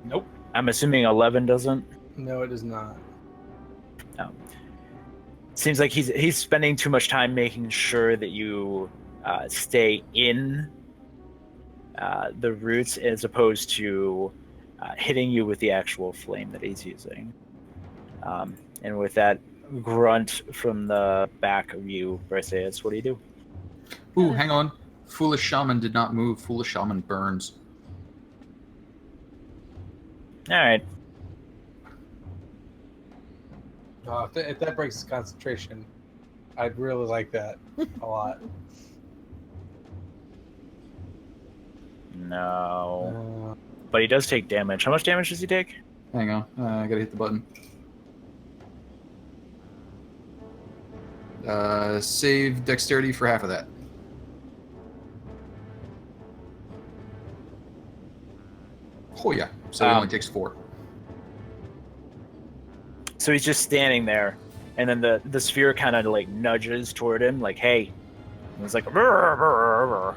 Nope. I'm assuming 11 doesn't. No, it is not. Seems like he's spending too much time making sure that you stay in the roots as opposed to hitting you with the actual flame that he's using. And with that grunt from the back of you, Briseus, what do you do? Ooh, hang on. Foolish Shaman did not move. Foolish Shaman burns. All right. If that breaks his concentration, I'd really like that a lot. No. But he does take damage. How much damage does he take? Hang on. I gotta hit the button. Save dexterity for half of that. Oh yeah. So he only takes 4. So he's just standing there, and then the sphere kind of like nudges toward him, like, "Hey," and he's like, "Rrr, rrr,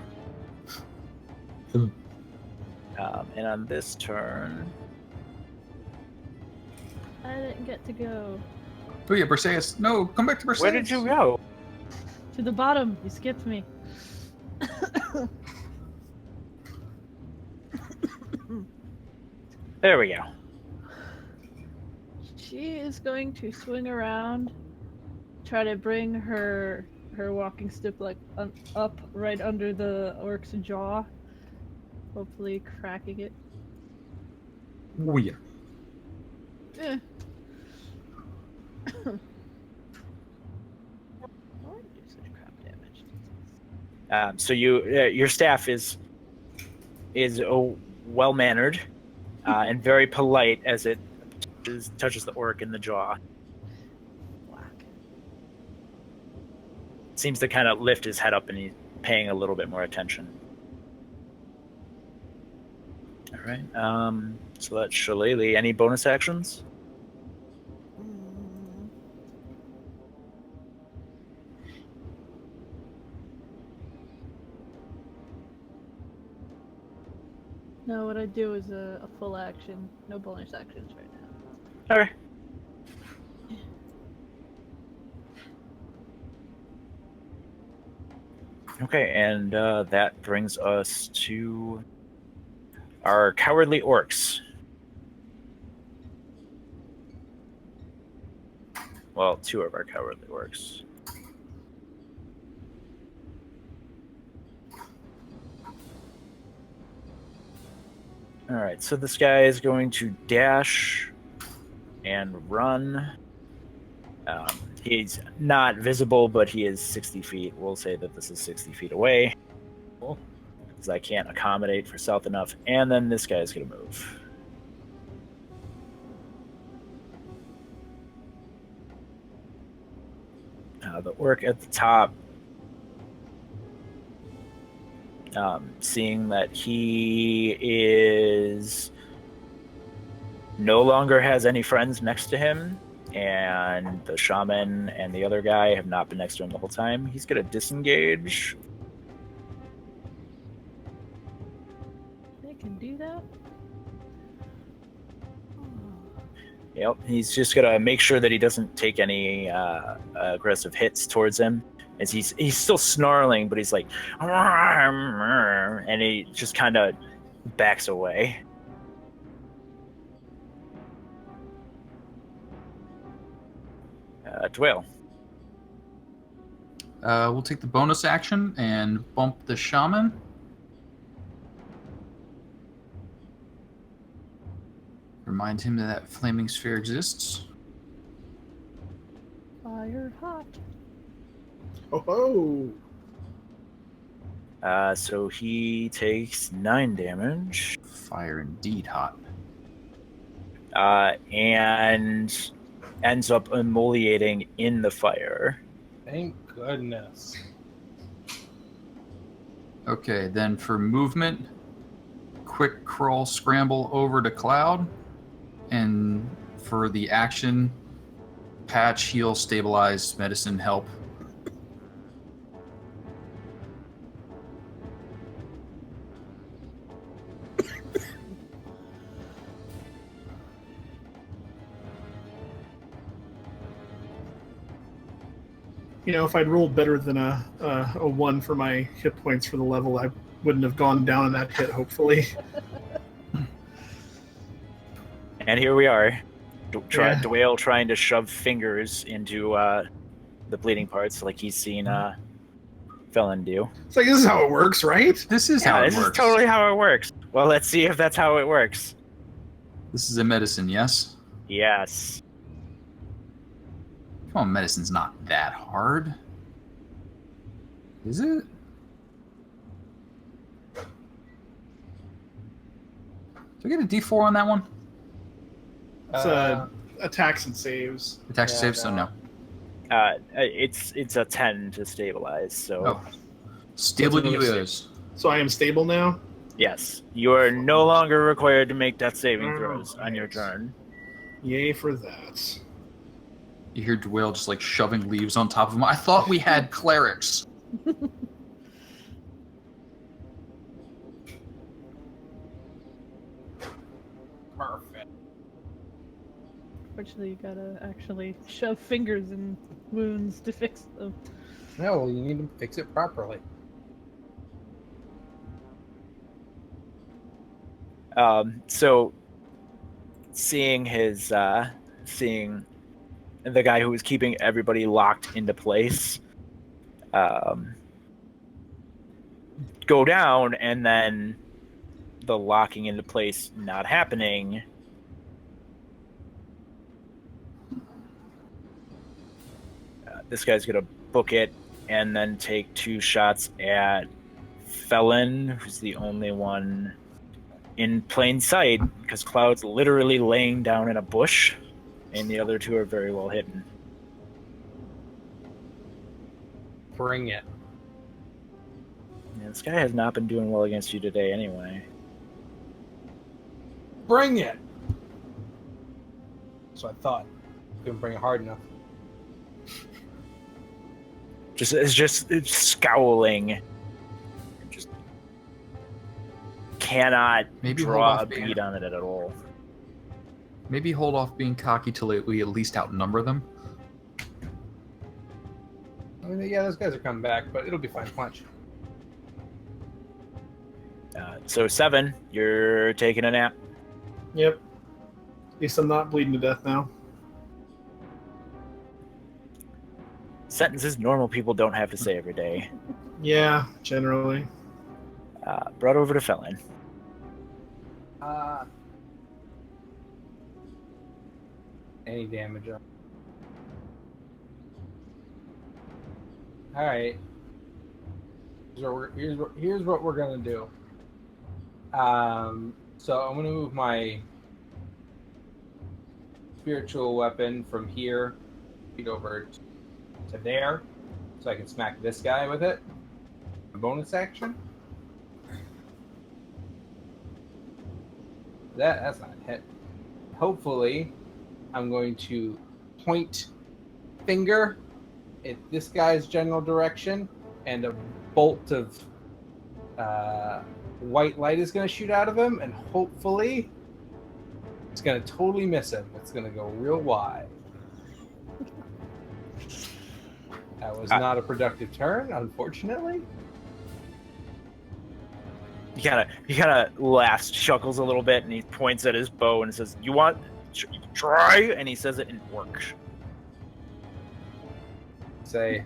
rrr." And on this turn, I didn't get to go Oh yeah, Briseus. No, come back to Briseus. where did you go? to the bottom. You skipped me. There we go. She is going to swing around, try to bring her walking stick like up right under the orc's jaw, hopefully cracking it. Oh yeah. Eh. Why would you do such crap damage? So your staff is well mannered and very polite as it touches the orc in the jaw. Whack. Seems to kind of lift his head up, and he's paying a little bit more attention. All right. So that's Shillelagh. Any bonus actions? No, what I do is a full action. No bonus actions right now. Okay. Okay, and that brings us to our cowardly orcs. Well, 2 of our cowardly orcs. All right, so this guy is going to dash and run. He's not visible, but he is 60 feet. We'll say that this is 60 feet away. Cool. Because I can't accommodate for stealth enough. And then this guy is going to move. The orc at the top, seeing that he is no longer has any friends next to him, and the shaman and the other guy have not been next to him the whole time, he's going to disengage. They can do that. Yep, he's just gonna make sure that he doesn't take any aggressive hits towards him. As he's still snarling, but he's like, and he just kind of backs away. Dwayne. We'll take the bonus action and bump the shaman. Remind him that flaming sphere exists. Fired hot. Oh ho! So he takes 9 damage. Fire indeed hot. And ends up immolating in the fire. Thank goodness. Okay, then for movement, quick crawl, scramble over to Cloud. And for the action, patch, heal, stabilize, medicine, help. You know, if I'd rolled better than a 1 for my hit points for the level, I wouldn't have gone down in that hit, hopefully. And here we are. Dwayne trying to shove fingers into the bleeding parts like he's seen Felon do. It's like, this is how it works, right? This is how it this works. is totally how it works. Well, let's see if that's how it works. This is a medicine, yes? Yes. Come on, medicine's not that hard. Is it? Do I get a D4 on that one? It's attacks and saves. Attacks and saves, so no. It's a 10 to stabilize, so... Oh. Stabilize. So I am stable now? Yes. You are no longer required to make death saving throws on your turn. Yay for that. You hear Dwayne just like shoving leaves on top of him. I thought we had clerics. Perfect. Fortunately, you gotta actually shove fingers in wounds to fix them. No, you need to fix it properly. So seeing the guy who was keeping everybody locked into place go down, and then the locking into place not happening, this guy's gonna book it and then take 2 shots at Felon, who's the only one in plain sight, because Cloud's literally laying down in a bush, and the other 2 are very well hidden. Bring it. Yeah, this guy has not been doing well against you today anyway. Bring it! So I thought. Couldn't bring it hard enough. It's scowling. Just cannot Maybe draw a hold off bead on it at all. Maybe hold off being cocky till we at least outnumber them. I mean, yeah, those guys are coming back, but it'll be fine. Punch. So 7, you're taking a nap. Yep. At least I'm not bleeding to death now. Sentences normal people don't have to say every day. Yeah, generally. Brought over to Felon. Any damage on. All right. Here's what we're gonna do. So I'm gonna move my spiritual weapon from here, feet over to there, so I can smack this guy with it. A bonus action. That's not a hit. Hopefully, I'm going to point finger at this guy's general direction, and a bolt of white light is going to shoot out of him, and hopefully it's going to totally miss him. It's going to go real wide. That was not a productive turn, unfortunately. He kind of laughs, chuckles a little bit, and he points at his bow and says, "You want try?" And he says it in Orc. Say,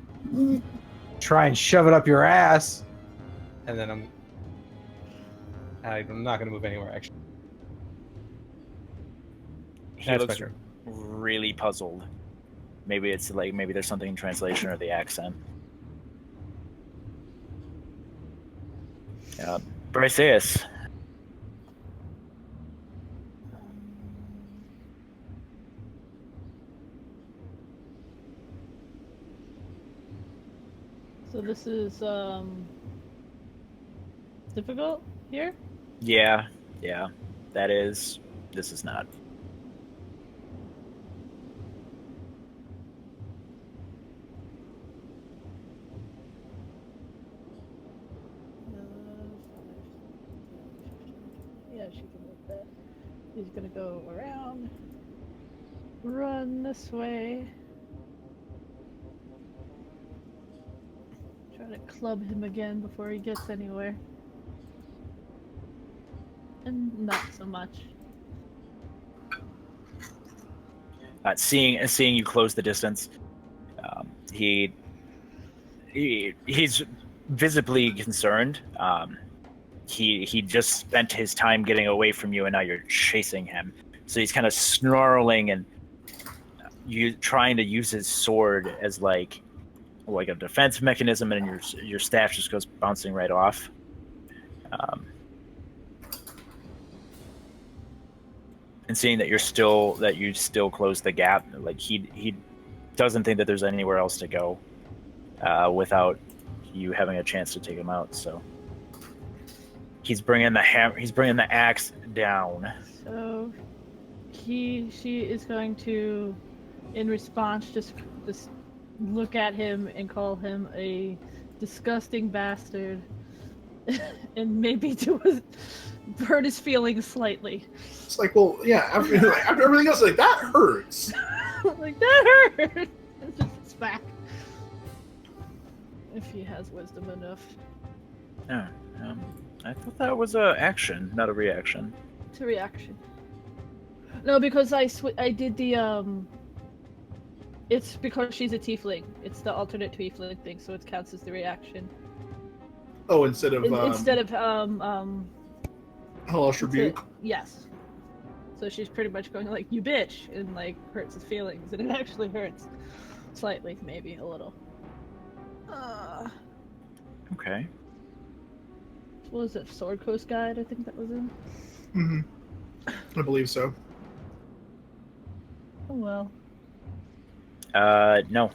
try and shove it up your ass, and then I'm not going to move anywhere. Actually, he looks really puzzled. Maybe it's maybe there's something in translation or the accent. Briseus. So this is difficult here? Yeah, that is. This is not. Yeah, she can move that. He's gonna go around, run this way, try to club him again before he gets anywhere. And not so much. Seeing you close the distance, he's visibly concerned. He just spent his time getting away from you, and now you're chasing him. So he's kind of snarling and you trying to use his sword as like a defense mechanism, and your staff just goes bouncing right off. And seeing that you still close the gap, like he doesn't think that there's anywhere else to go without you having a chance to take him out. So he's bringing the axe down. So she is going to, in response, just look at him and call him a disgusting bastard, and maybe hurt his feelings slightly. It's like, well, yeah, after everything else, like, that hurts. Like, that hurts! It's just his back. If he has wisdom enough. Yeah, I thought that was a action, not a reaction. It's a reaction. No, because I did the, it's because she's a tiefling. It's the alternate tiefling thing, so it counts as the reaction. Oh, instead of Hellish Rebuke? Yes. So she's pretty much going like, "You bitch," and like hurts his feelings, and it actually hurts slightly, maybe a little. Okay. What was it? Sword Coast Guide, I think that was in. Mm-hmm. I believe so. Oh well. No.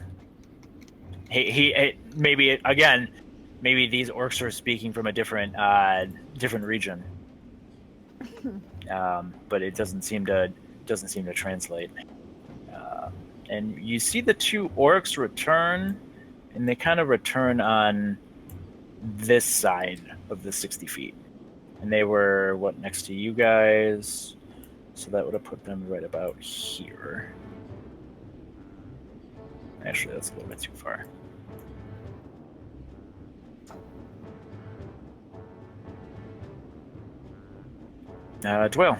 He maybe these orcs are speaking from a different region. But it doesn't seem to translate. And you see the two orcs return, and they kind of return on this side of the 60 feet. And they were next to you guys, so that would have put them right about here. Actually, that's a little bit too far. Dwell.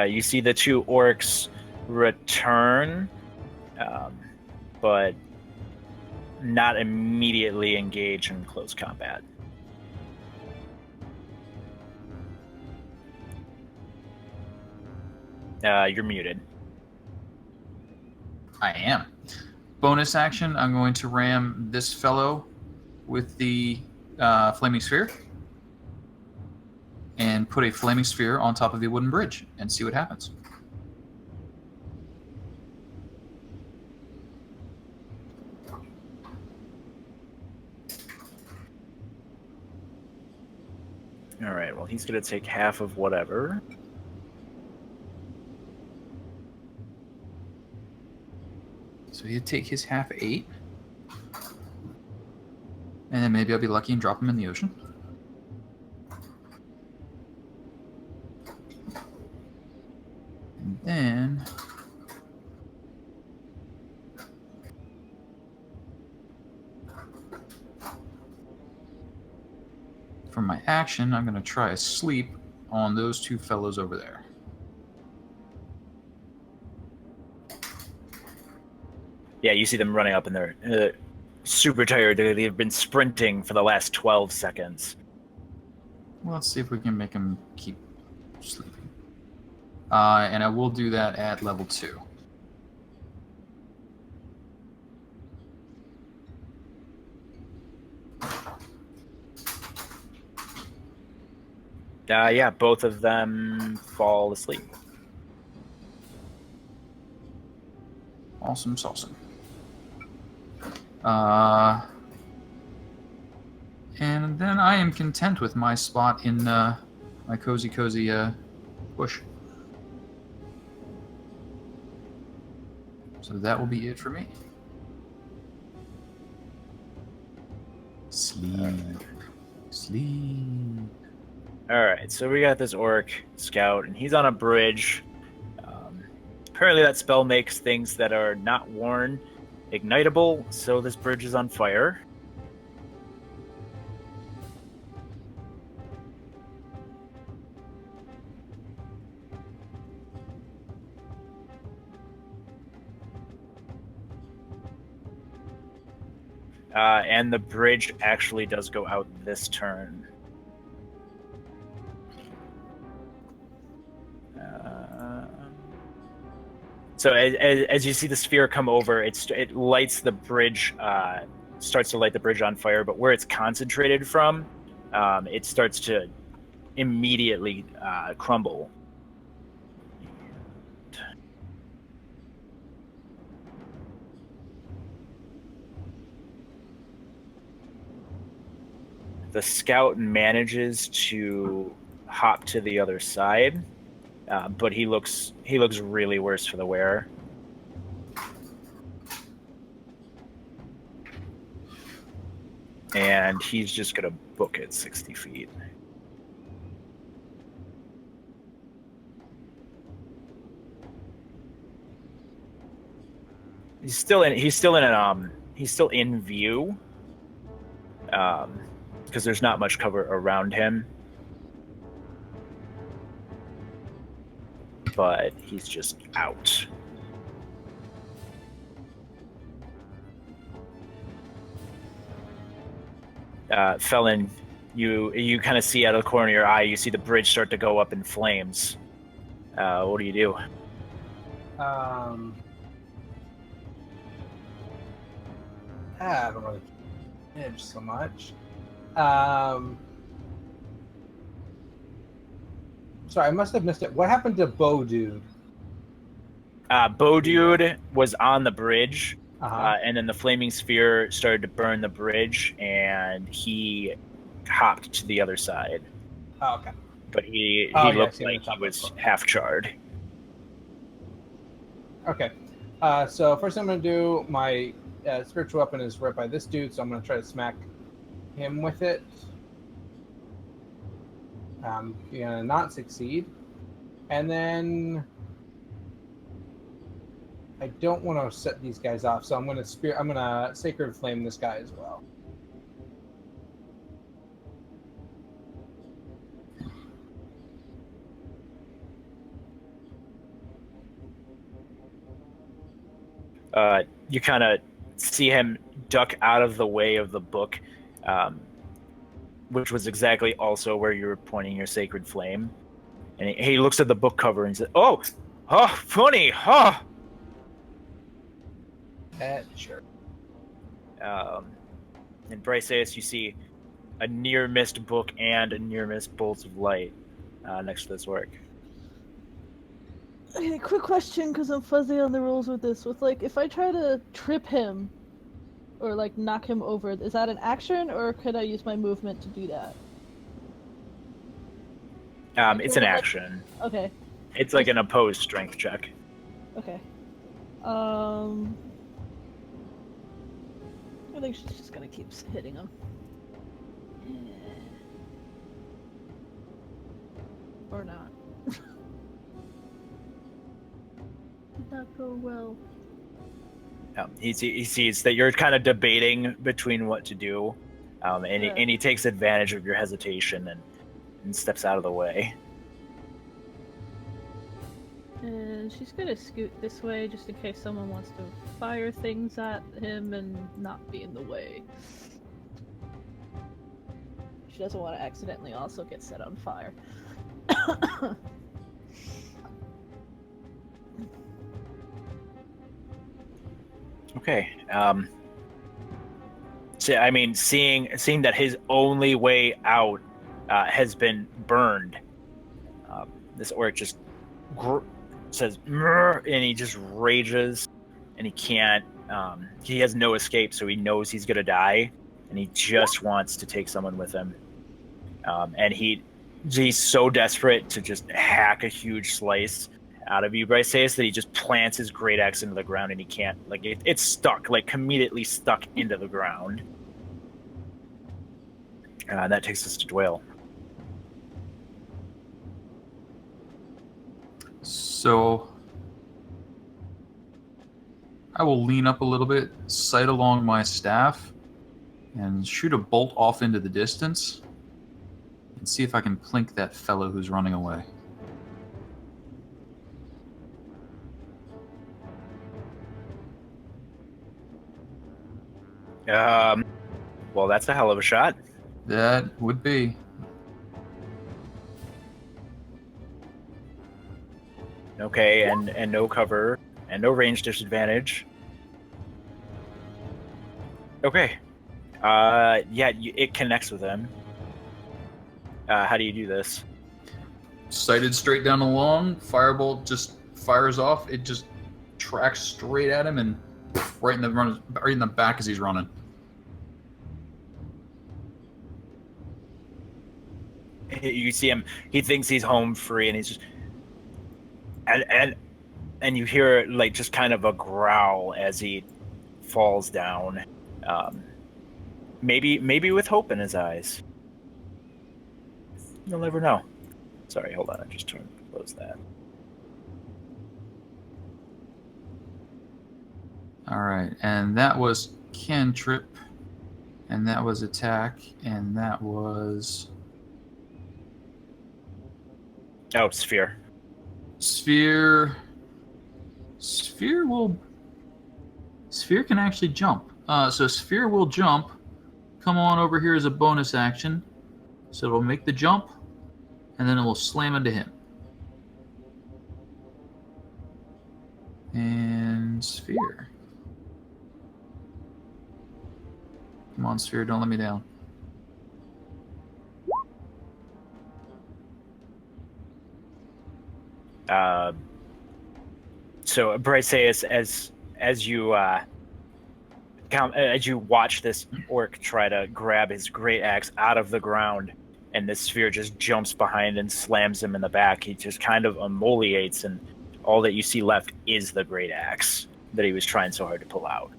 You see the two orcs return, but not immediately engage in close combat. You're muted. I am. Bonus action, I'm going to ram this fellow with the flaming sphere and put a flaming sphere on top of the wooden bridge and see what happens. All right, well, he's going to take half of whatever. So he'd take his half 8. And then maybe I'll be lucky and drop him in the ocean. And then... for my action, I'm going to try a sleep on those two fellows over there. Yeah, you see them running up and they're super tired. They've been sprinting for the last 12 seconds. Well, let's see if we can make them keep sleeping. And I will do that at level 2. Yeah, both of them fall asleep. Awesome sauce. And then I am content with my spot in my cozy bush. So that will be it for me. Sleep. Sleep. All right, so we got this orc scout, and he's on a bridge. Apparently that spell makes things that are not worn ignitable, so this bridge is on fire. And the bridge actually does go out this turn. So as you see the sphere come over, it lights the bridge, starts to light the bridge on fire, but where it's concentrated from, it starts to immediately crumble. The scout manages to hop to the other side, but he looks really worse for the wear. And he's just gonna book it 60 feet. He's still in view. Because there's not much cover around him. But he's just out. Felon, you kind of see out of the corner of your eye, you see the bridge start to go up in flames. What do you do? I don't really edge so much. Sorry, I must have missed it. What happened to Baldur? Baldur was on the bridge, Uh-huh. and then the flaming sphere started to burn the bridge, and he hopped to the other side. Oh, okay. But he Oh, yeah, looked I see like the he was top. half charred. Okay. So first I'm going to do my spiritual weapon is right by this dude, so I'm going to try to smack him with it. You're going to not succeed. And then I don't want to set these guys off, so I'm going to sacred flame this guy as well. You kind of see him duck out of the way of the book, which was exactly also where you were pointing your sacred flame. And he looks at the book cover and says, "Oh, funny, huh?" Sure. In Briseis, you see a near-missed book and a near-missed bolt of light next to this work. Okay, quick question, because I'm fuzzy on the rules with this. With like, if I try to trip him, or like knock him over, is that an action, or could I use my movement to do that? It's an action. Okay. It's like an opposed strength check. Okay. I think she's just gonna keep hitting him. Or not. Did not go well. He sees that you're kind of debating between what to do, and he takes advantage of your hesitation and steps out of the way. And she's gonna scoot this way just in case someone wants to fire things at him and not be in the way. She doesn't want to accidentally also get set on fire. Okay. So, I mean, seeing that his only way out has been burned, this orc just says, "Murr," and he just rages, and he can't. He has no escape, so he knows he's gonna die, and he just wants to take someone with him. And he's so desperate to just hack a huge slice out of you, Briseis, that he just plants his great axe into the ground, and he can't. Like it's stuck, like immediately stuck into the ground. That takes us to Dwayne. So I will lean up a little bit, sight along my staff, and shoot a bolt off into the distance and see if I can plink that fellow who's running away. Well, that's a hell of a shot. That would be. Okay, and no cover, and no range disadvantage. Okay. It connects with him. How do you do this? Sighted straight down along, firebolt just fires off. It just tracks straight at him and right in the back as he's running. You see him. He thinks he's home free, and he's just and you hear like just kind of a growl as he falls down. Maybe with hope in his eyes. You'll never know. Sorry, hold on. I just close that. All right, and that was cantrip, and that was attack, and that was Sphere. Sphere can actually jump. So Sphere will jump, come on over here as a bonus action. So it'll make the jump, and then it will slam into him. And Sphere. Come on, Sphere, don't let me down. So Briseis, as you watch this orc try to grab his great axe out of the ground, and this sphere just jumps behind and slams him in the back, he just kind of emoliates, and all that you see left is the great axe that he was trying so hard to pull out.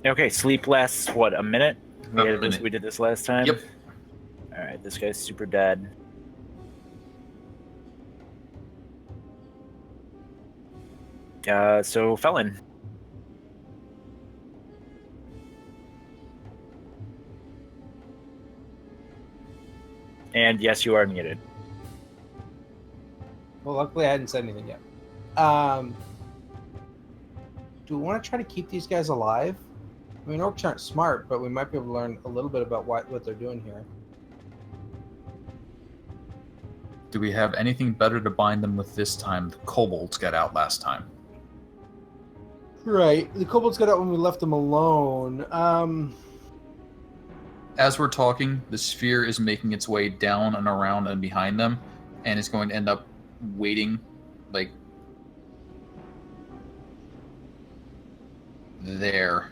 Okay, sleep lasts, what, a minute? We did this last time? Yep. Alright, this guy's super dead. So, Felon. And yes, you are muted. Well, luckily I hadn't said anything yet. Do we want to try to keep these guys alive? I mean, orcs aren't smart, but we might be able to learn a little bit about what they're doing here. Do we have anything better to bind them with this time? The kobolds got out last time. Right. The kobolds got out when we left them alone. As we're talking, the sphere is making its way down and around and behind them, and is going to end up waiting, like, there.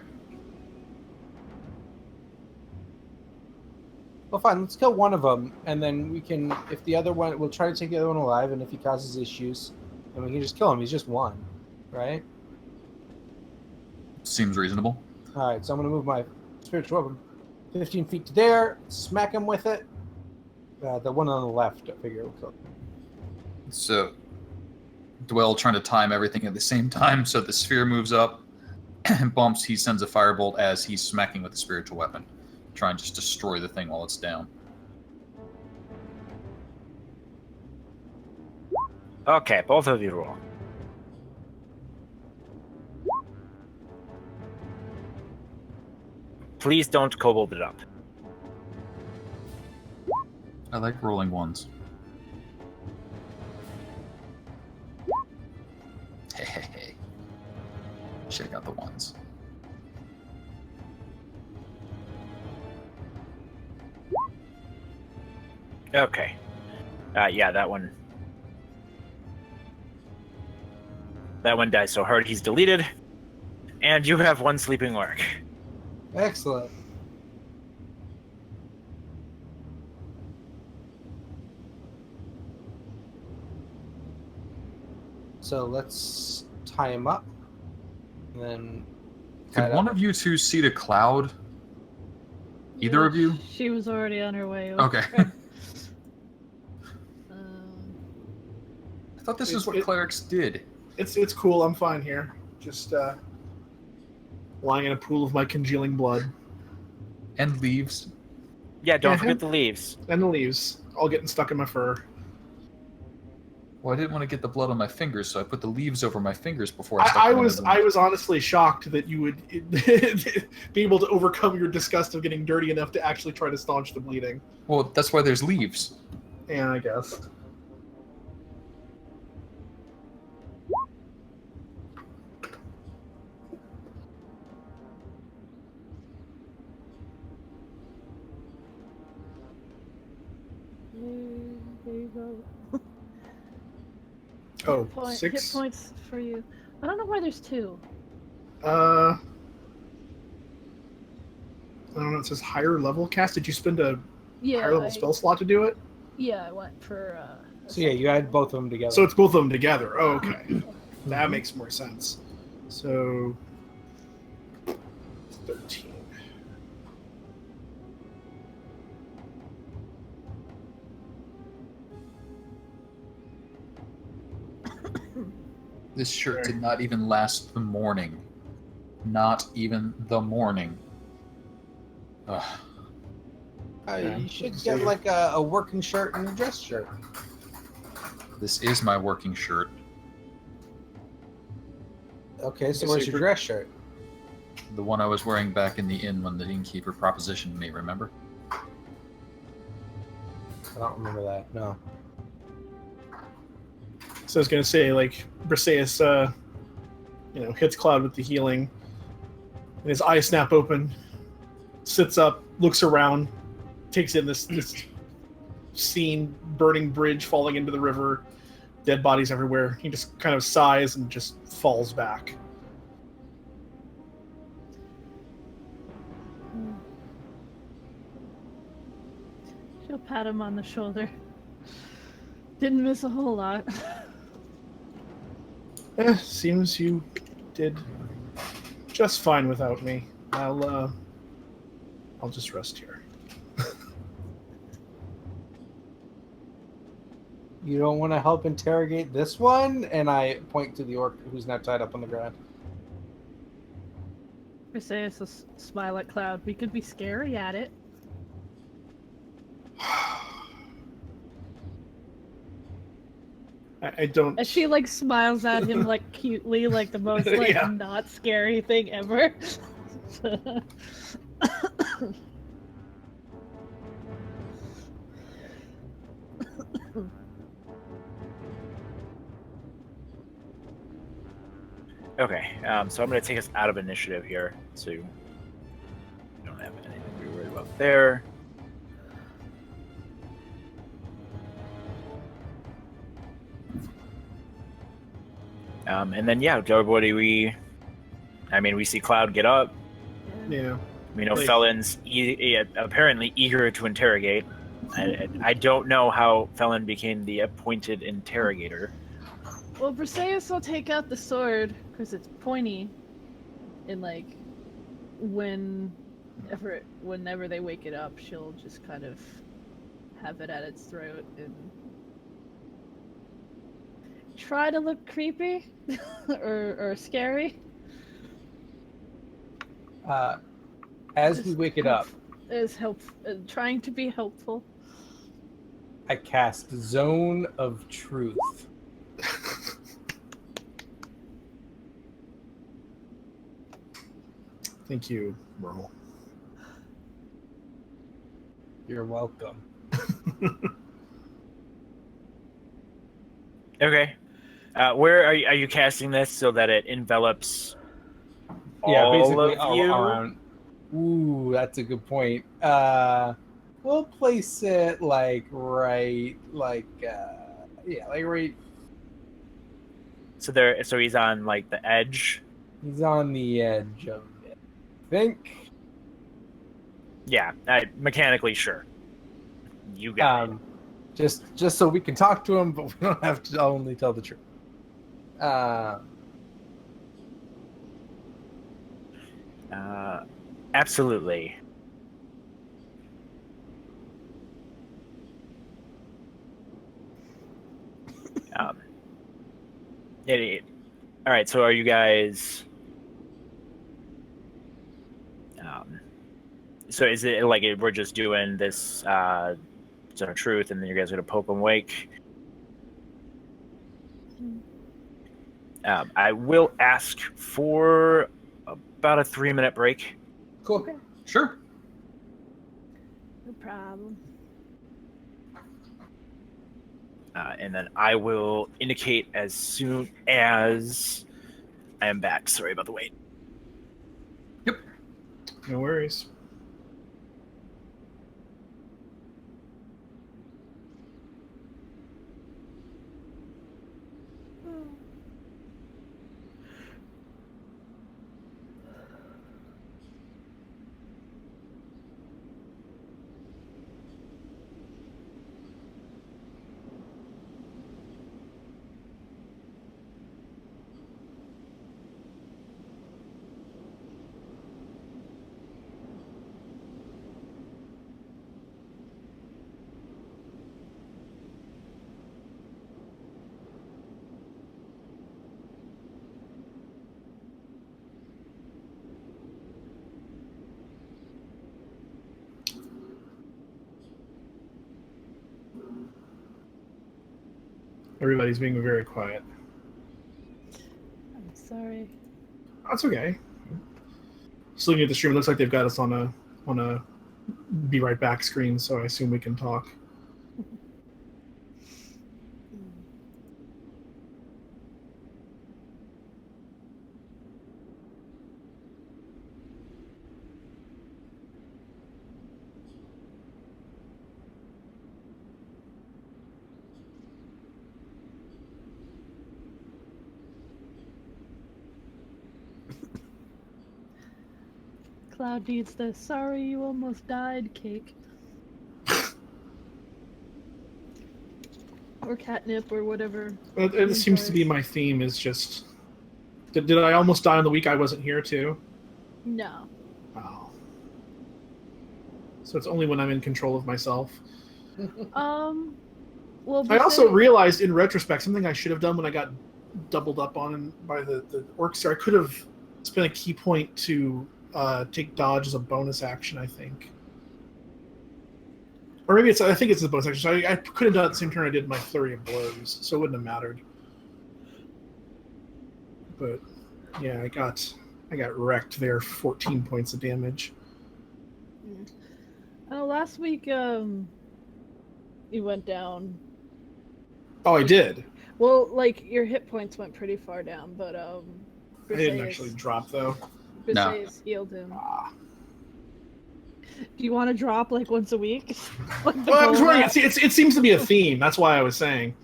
Well, fine. Let's kill one of them, and then we can. If the other one, we'll try to take the other one alive, and if he causes issues, then we can just kill him. He's just one, right? Seems reasonable. All right. So I'm gonna move my spiritual weapon 15 feet to there. Smack him with it. The one on the left, I figure. So, Dwell trying to time everything at the same time, so the sphere moves up and bumps. He sends a firebolt as he's smacking with the spiritual weapon. Try and just destroy the thing while it's down. Okay, both of you roll. Please don't kobold it up. I like rolling ones. Hey. Check out the ones. Okay. Yeah, that one. That one dies so hard he's deleted. And you have one sleeping orc. Excellent. So let's tie him up. And then. Could one of you two see the cloud? Either of you? She was already on her way. Okay. I thought this is what clerics did. It's cool. I'm fine here. Just lying in a pool of my congealing blood. And leaves. Yeah, don't forget the leaves. And the leaves. All getting stuck in my fur. Well, I didn't want to get the blood on my fingers, so I put the leaves over my fingers before I was honestly shocked that you would be able to overcome your disgust of getting dirty enough to actually try to staunch the bleeding. Well, that's why there's leaves. Yeah, I guess. There you go. Oh, Hit points for you. I don't know why there's two. I don't know. It says higher level cast. Did you spend a higher level spell slot to do it? Yeah, I went for. So yeah, you add both of them together. So it's both of them together. Oh, okay, that makes more sense. So 13. This shirt did not even last the morning. Not even the morning. Ugh. You should get like a working shirt and a dress shirt. This is my working shirt. Okay, so where's your dress shirt? The one I was wearing back in the inn when the innkeeper propositioned me, remember? I don't remember that, no. So I was going to say, like, Briseis, hits Cloud with the healing, and his eyes snap open, sits up, looks around, takes in this scene, burning bridge falling into the river, dead bodies everywhere. He just kind of sighs and just falls back. She'll pat him on the shoulder. Didn't miss a whole lot. Seems you did just fine without me. I'll just rest here. You don't want to help interrogate this one? And I point to the orc who's now tied up on the ground. Briseis will smile at Cloud. We could be scary at it. I don't. And she like smiles at him like cutely, like the most like Yeah. not scary thing ever. Okay, so I'm going to take us out of initiative here, so you don't have anything to be worried about there. And then what do we? I mean, we see Cloud get up. Yeah. We know Like- Felon's apparently eager to interrogate. I don't know how Felon became the appointed interrogator. Well, Briseis will take out the sword because it's pointy, and like whenever they wake it up, she'll just kind of have it at its throat and try to look creepy or scary. As we wake it up, Is trying to be helpful. I cast Zone of Truth. Thank you, Roll. You're welcome. Okay. Where are you casting this so that it envelops all of you? Around. Ooh, that's a good point. We'll place it like right. So he's on like the edge. He's on the edge of it. I think. Yeah, mechanically sure. You got it. Just so we can talk to him, but we don't have to only tell the truth. Absolutely. All right. So, are you guys? So, is it like we're just doing this Zone of Truth, and then you guys are gonna poke and wake? I will ask for about a 3-minute break. Cool. Okay. Sure. No problem. And then I will indicate as soon as I am back. Sorry about the wait. No worries. Everybody's being very quiet. I'm sorry. That's okay. Just looking at the stream, it looks like they've got us on a be right back screen, so I assume we can talk. Cloud needs the sorry you almost died cake. Or catnip or whatever. It seems to be my theme is just... Did I almost die on the week I wasn't here too? No. Oh. So it's only when I'm in control of myself. Well, I also realized in retrospect something I should have done when I got doubled up on by the orcs. I could have spent a key point to take dodge as a bonus action, I think. Or maybe I think it's the bonus action. So I could have done it the same turn I did my flurry of blows, so it wouldn't have mattered. But yeah, I got wrecked there. 14 points of damage. Last week, you went down. Oh, I did. Well, like your hit points went pretty far down, but I didn't actually drop though. Briseis healed him. Do you want to drop like once a week? Like well, I was wondering. It seems to be a theme. That's why I was saying.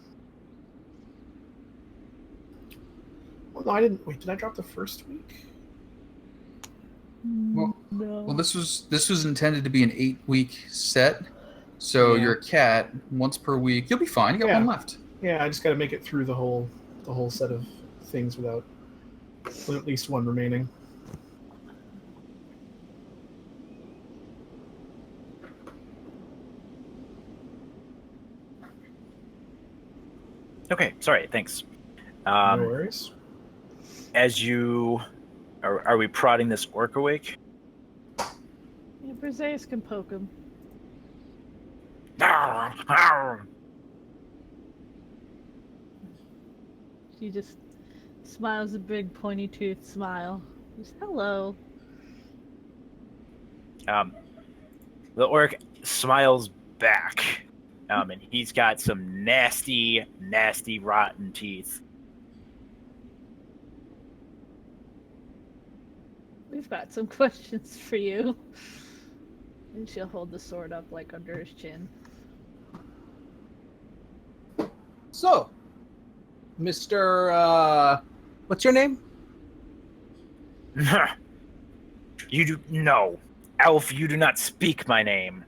Well, no, I didn't. Wait, did I drop the first week? Well, No. well, this was intended to be an 8-week set, so you're a cat once per week. You'll be fine. You got one left. Yeah, I just got to make it through the whole set of things without at least one remaining. Okay, sorry, thanks. No worries. As you... Are we prodding this orc awake? Yeah, Briseis can poke him. She just smiles a big pointy-toothed smile. Just, hello. The orc smiles back. And he's got some nasty, nasty, rotten teeth. We've got some questions for you. And she'll hold the sword up like under his chin. So, Mr. What's your name? You do no, Elf. You do not speak my name.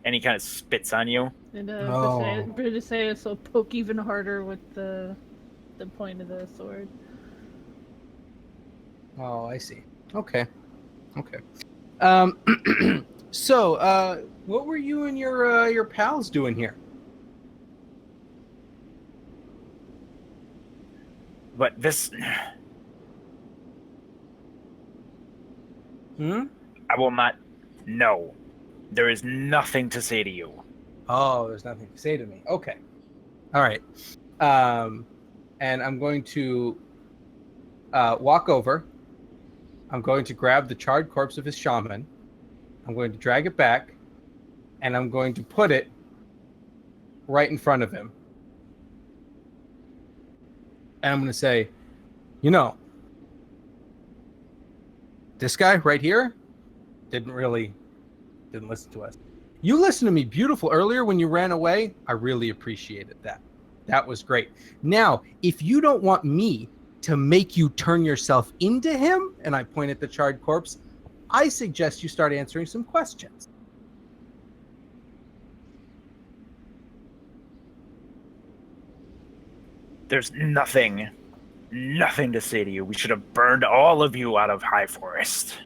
And he kind of spits on you. And Briseis will poke even harder with the point of the sword. Oh, I see. Okay. So, what were you and your pals doing here? But this... I will not... No. There is nothing to say to you. Oh, there's nothing to say to me. Okay. All right. And I'm going to walk over. I'm going to grab the charred corpse of his shaman. I'm going to drag it back. And I'm going to put it right in front of him. And I'm going to say, this guy right here didn't listen to us. You listened to me beautiful earlier when you ran away. I really appreciated that. That was great. Now, if you don't want me to make you turn yourself into him, and I point at the charred corpse, I suggest you start answering some questions. There's nothing to say to you. We should have burned all of you out of High Forest.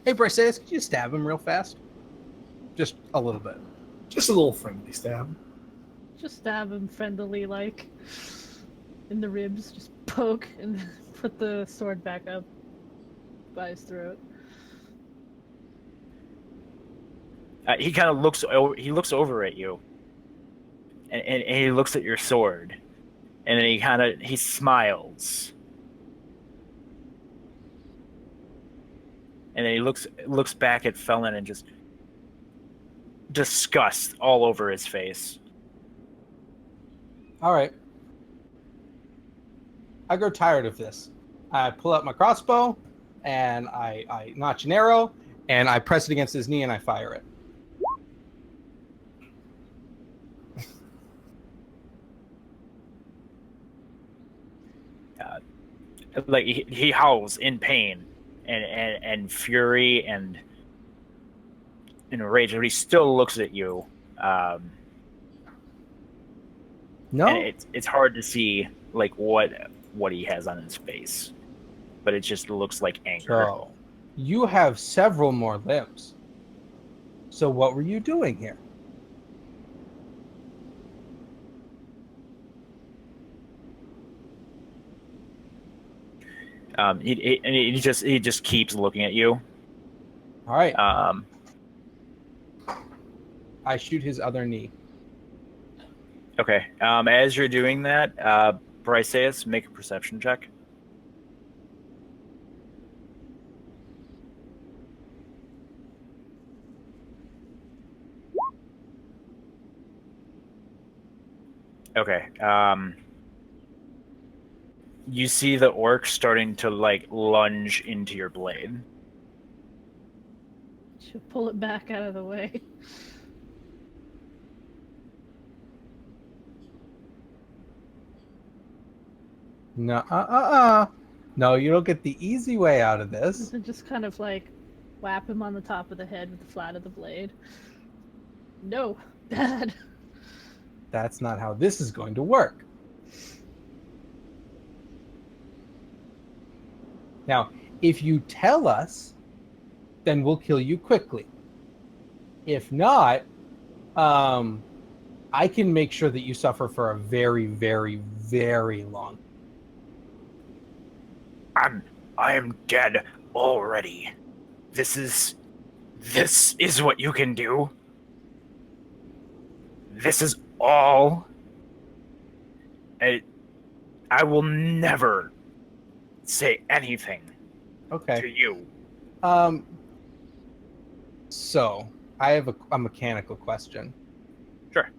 Hey, Briseis, could you stab him real fast? Just a little bit. Just a little friendly stab. Just stab him friendly, like, in the ribs. Just poke and put the sword back up by his throat. He kind of looks over at you. And he looks at your sword. And then he smiles. And then he looks back at Felon and just disgust all over his face. All right. I grow tired of this. I pull out my crossbow, and I notch an arrow, and I press it against his knee, and I fire it. Like he howls in pain and fury and in rage, but he still looks at you. No, and it's hard to see like what he has on his face, but it just looks like anger. So, you have several more limbs. So what were you doing here? He just keeps looking at you. All right. I shoot his other knee. Okay. As you're doing that, Briseus, make a perception check. Okay. You see the orc starting to like lunge into your blade. She'll pull it back out of the way. No, no, you don't get the easy way out of this. And just kind of like whap him on the top of the head with the flat of the blade. No, bad. That's not how this is going to work. Now, if you tell us, then we'll kill you quickly. If not, I can make sure that you suffer for a very, very, very long. I am dead already. This is what you can do. This is all. I will never say anything Okay. to you. So I have a mechanical question. Sure.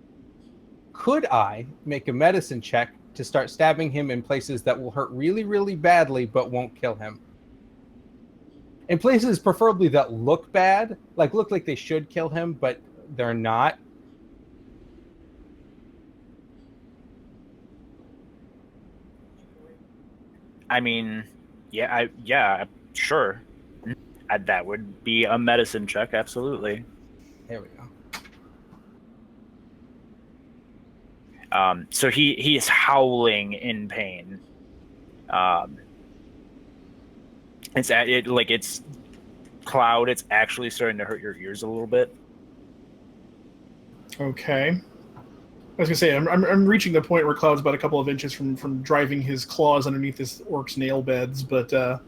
Could I make a medicine check to start stabbing him in places that will hurt really, really badly but won't kill him? In places preferably that look bad, like look like they should kill him, but they're not. I mean, yeah, sure. That would be a medicine check, absolutely. There we go. So he is howling in pain. It's Cloud. It's actually starting to hurt your ears a little bit. Okay. I was gonna say I'm reaching the point where Cloud's about a couple of inches from driving his claws underneath this orc's nail beds, but I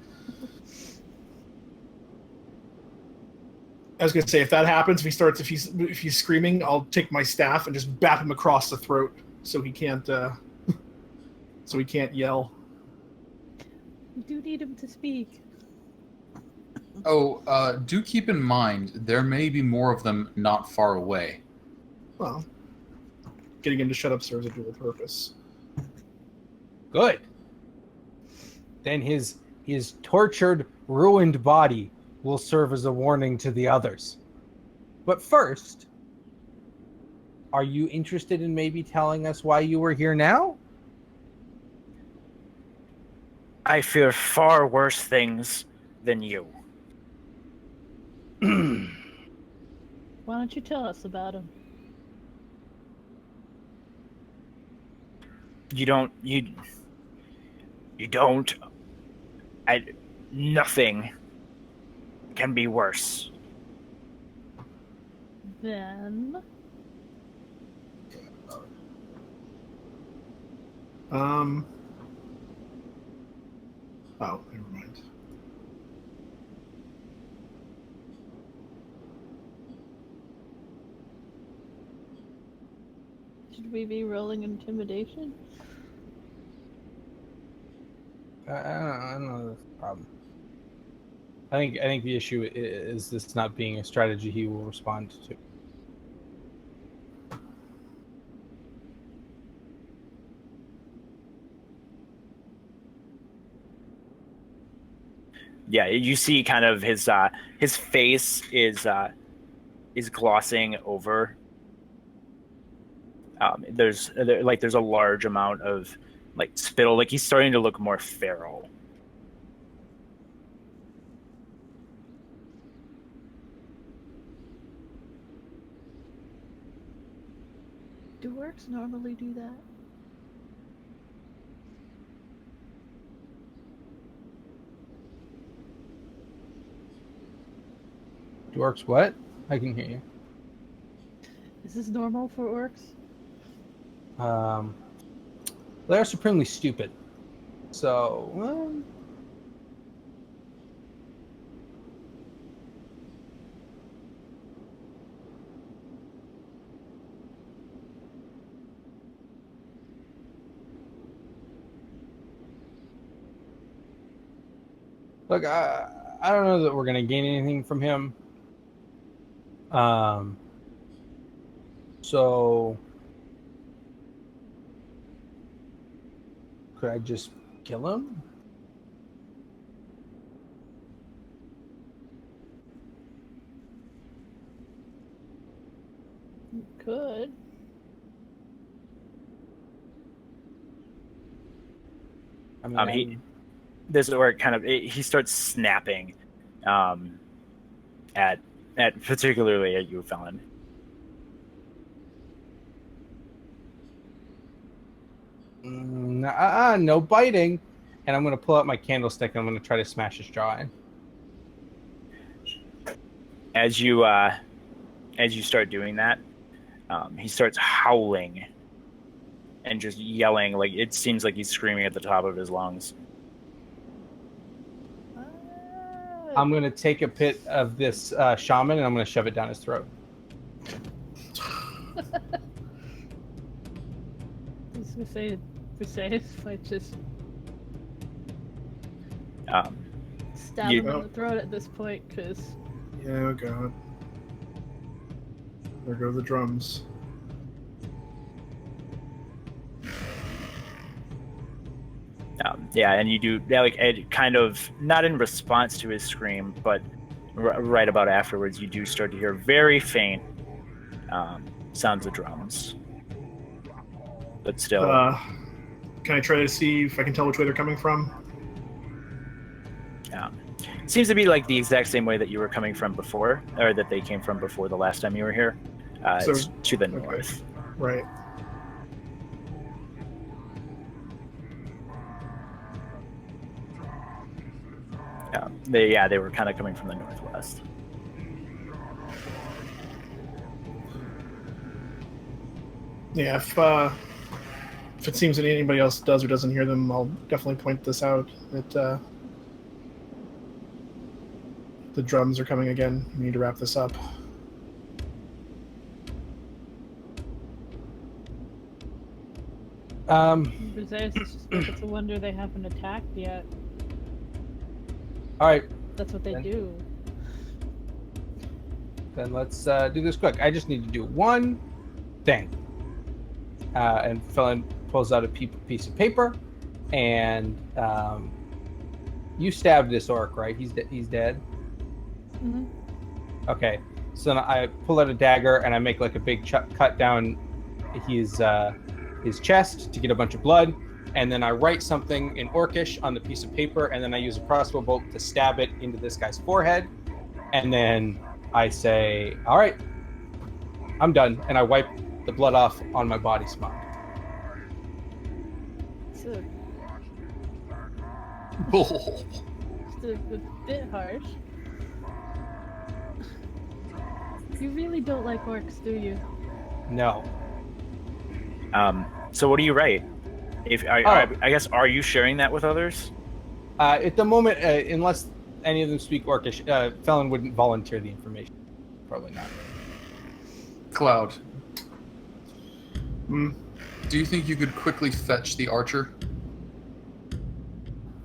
was gonna say if that happens, if he's screaming, I'll take my staff and just bat him across the throat so he can't yell. We do need him to speak. Oh, do keep in mind there may be more of them not far away. Well, getting him to shut up serves a dual purpose. Good. Then his tortured, ruined body will serve as a warning to the others. But first, are you interested in maybe telling us why you were here now? I fear far worse things than you. Why don't you tell us about him? You don't. Nothing can be worse. Then Oh, never mind. should we be rolling intimidation? I don't know the problem. I think the issue is this not being a strategy he will respond to. Yeah, you see, kind of his face is glossing over. There's a large amount of like spittle. Like he's starting to look more feral. Do orcs normally do that? Dwarks, what? I can hear you. Is this normal for orcs? They're supremely stupid. So, well, Look, I don't know that we're going to gain anything from him. So could I just kill him? You could. I mean, this is where it kind of he starts snapping, at particularly at you, Felon. No biting, and I'm going to pull out my candlestick and I'm going to try to smash his jaw in. As you start doing that, he starts howling and just yelling, like it seems like he's screaming at the top of his lungs. I'm going to take a bit of this shaman and I'm going to shove it down his throat. I was gonna say, for safe, I just stab him in the throat at this point, because... Yeah, oh god. There go the drums. Yeah, and you do, yeah, like it kind of, not in response to his scream, but right about afterwards, you do start to hear very faint sounds of drums. But still... can I try to see if I can tell which way they're coming from? It seems to be like the exact same way that you were coming from before, or that they came from before the last time you were here. So, it's to the north. Right. They were kind of coming from the northwest. Yeah, if it seems that anybody else does or doesn't hear them, I'll definitely point this out. That the drums are coming again. We need to wrap this up. It's a wonder they haven't attacked yet. All right. That's what they do. Then let's do this quick. I just need to do one thing. And Felon pulls out a piece of paper, and you stabbed this orc, right? He's dead. Mm-hmm. Okay, so then I pull out a dagger and I make like a big cut down his chest to get a bunch of blood, and then I write something in Orcish on the piece of paper, and then I use a crossbow bolt to stab it into this guy's forehead, and then I say, "All right, I'm done," and I wipe the blood off on my body smug. It's a bit harsh. You really don't like orcs, do you? No. So what do you write? I guess, are you sharing that with others? At the moment, unless any of them speak Orcish, Felon wouldn't volunteer the information. Probably not. Cloud, Hmm. do you think you could quickly fetch the archer?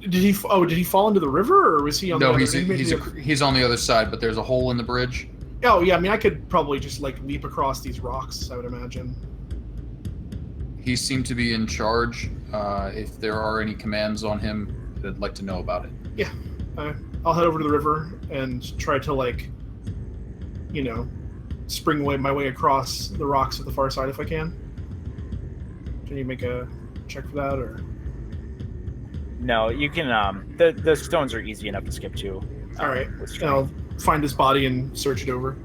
Did he fall into the river, or was he on the other side? He's on the other side, but there's a hole in the bridge. Oh, yeah, I mean, I could probably just, like, leap across these rocks, I would imagine. He seemed to be in charge. If there are any commands on him, I'd like to know about it. Yeah. I'll head over to the river and try to, like, spring my way across the rocks at the far side if I can. Can you make a check for that, or...? No, you can, the stones are easy enough to skip to. All right. I'll find his body and search it over.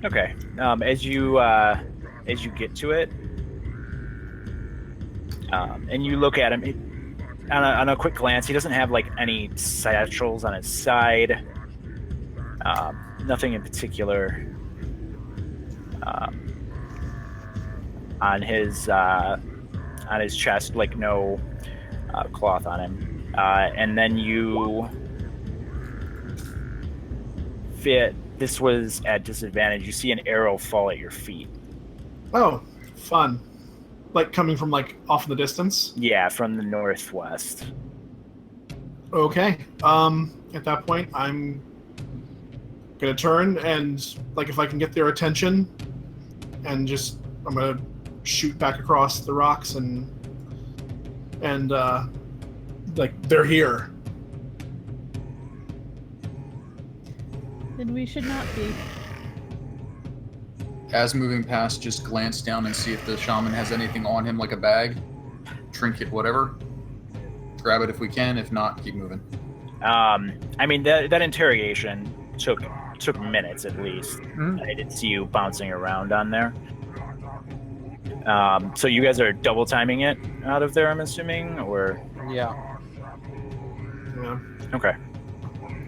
Okay. As you get to it, and you look at him, on a quick glance, he doesn't have like any satchels on his side. Nothing in particular on his chest, like no cloth on him. And then you fit. This was at disadvantage. You see an arrow fall at your feet. Oh, fun. Like coming from like off in the distance? Yeah, from the northwest. Okay. At that point, I'm gonna turn and, like, if I can get their attention, and I'm gonna shoot back across the rocks and like, they're here. Then we should not be. As moving past, just glance down and see if the shaman has anything on him, like a bag, trinket, whatever. Grab it if we can. If not, keep moving. I mean, that interrogation took minutes at least. Mm-hmm. I did see you bouncing around on there. So you guys are double timing it out of there, I'm assuming, or Yeah. okay.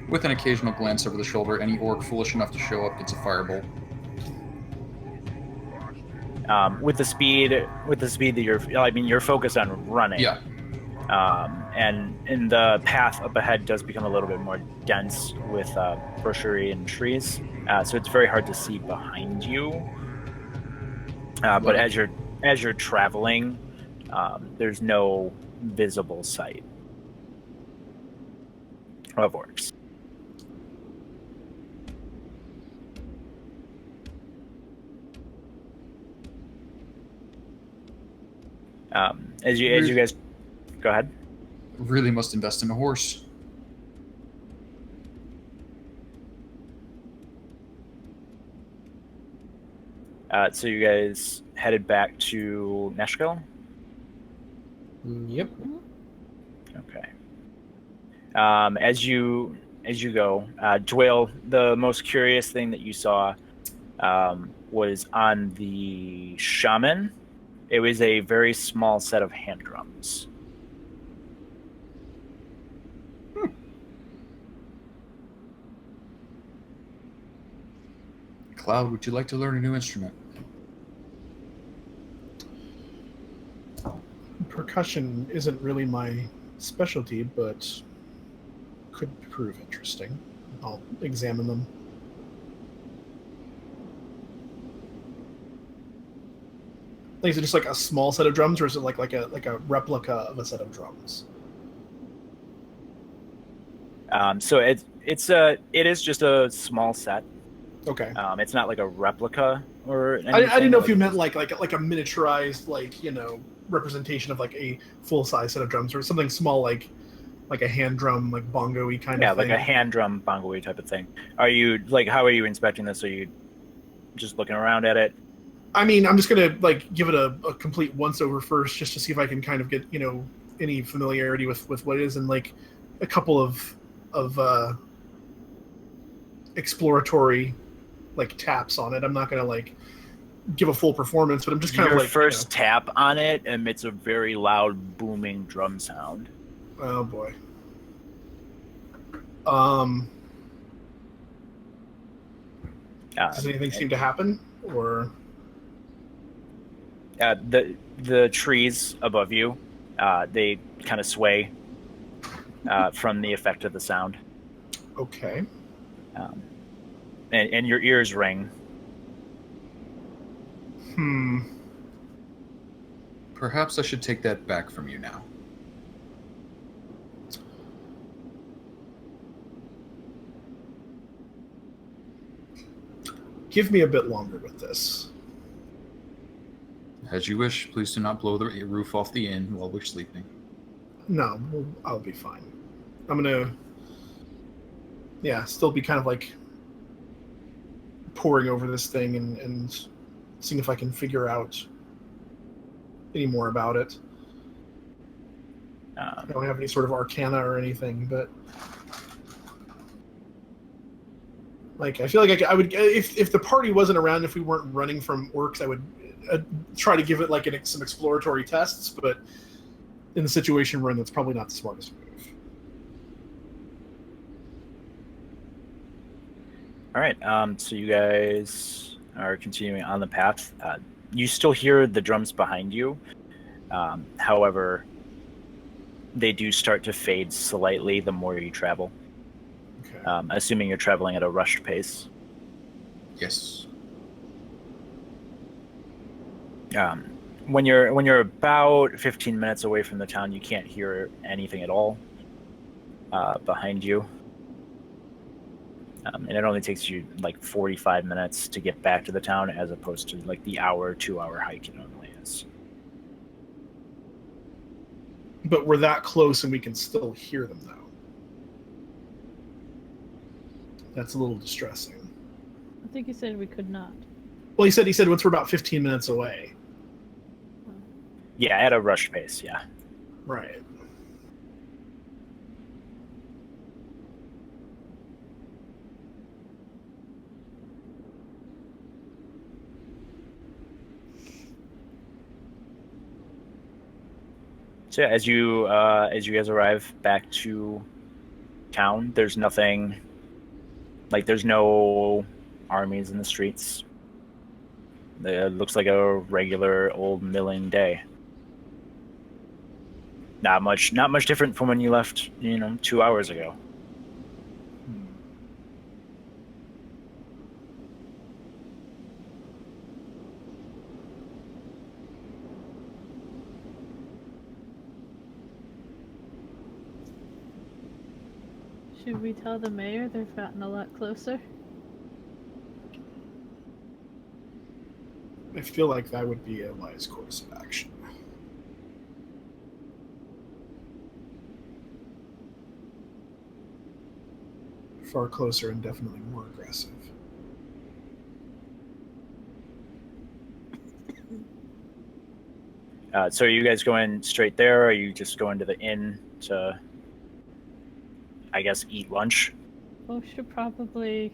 With an occasional glance over the shoulder, any orc foolish enough to show up gets a firebolt. With the speed that you're focused on running. Yeah. And the path up ahead does become a little bit more dense with brushry and trees, so it's very hard to see behind you. But as you're traveling, there's no visible sight of orcs. As you guys go ahead. Really must invest in a horse. So you guys headed back to Nashkel? Yep. Okay. As you go, Dwayne, the most curious thing that you saw was on the shaman. It was a very small set of hand drums. Cloud, would you like to learn a new instrument? Percussion isn't really my specialty, but could prove interesting. I'll examine them. Like, is it just like a small set of drums, or is it like a replica of a set of drums? So it is just a small set. Okay. It's not like a replica or anything. I didn't know if you meant like a miniaturized, like, you know, representation of like a full size set of drums, or something small like a hand drum, like bongo-y kind of thing. Yeah, like a hand drum bongo-y type of thing. Are you like, how are you inspecting this? Are you just looking around at it? I mean, I'm just gonna like give it a complete once over first, just to see if I can kind of get, you know, any familiarity with what it is, and like a couple of exploratory like taps on it. I'm not gonna like give a full performance, but I'm just kind Your of like, first tap on it emits a very loud booming drum sound. Oh boy. Does anything seem to happen, or? The trees above you, they kind of sway from the effect of the sound. Okay. And your ears ring. Perhaps I should take that back from you now. Give me a bit longer with this. As you wish. Please do not blow the roof off the inn while we're sleeping. No, I'll be fine. I'm gonna, still be kind of like poring over this thing and seeing if I can figure out any more about it. I don't have any sort of arcana or anything, but like, I feel like I would, if the party wasn't around, if we weren't running from orcs, I would try to give it like some exploratory tests, but in the situation we're in, that's probably not the smartest move. All right, so you guys are continuing on the path. You still hear the drums behind you. However, they do start to fade slightly the more you travel. Okay. Assuming you're traveling at a rushed pace. Yes. When you're about 15 minutes away from the town, you can't hear anything at all. behind you. And it only takes you like 45 minutes to get back to the town as opposed to like the 2-hour hike it normally is. But we're that close and we can still hear them though. That's a little distressing. I think he said we could not. Well, he said once we're about 15 minutes away. Yeah, at a rush pace, yeah. Right. So yeah, as you guys arrive back to town, there's nothing, like there's no armies in the streets. It looks like a regular old milling day. Not much different from when you left, 2 hours ago. Should we tell the mayor they've gotten a lot closer? I feel like that would be a wise course of action. Far closer and definitely more aggressive. So are you guys going straight there, or are you just going to the inn to, I guess, eat lunch? We should probably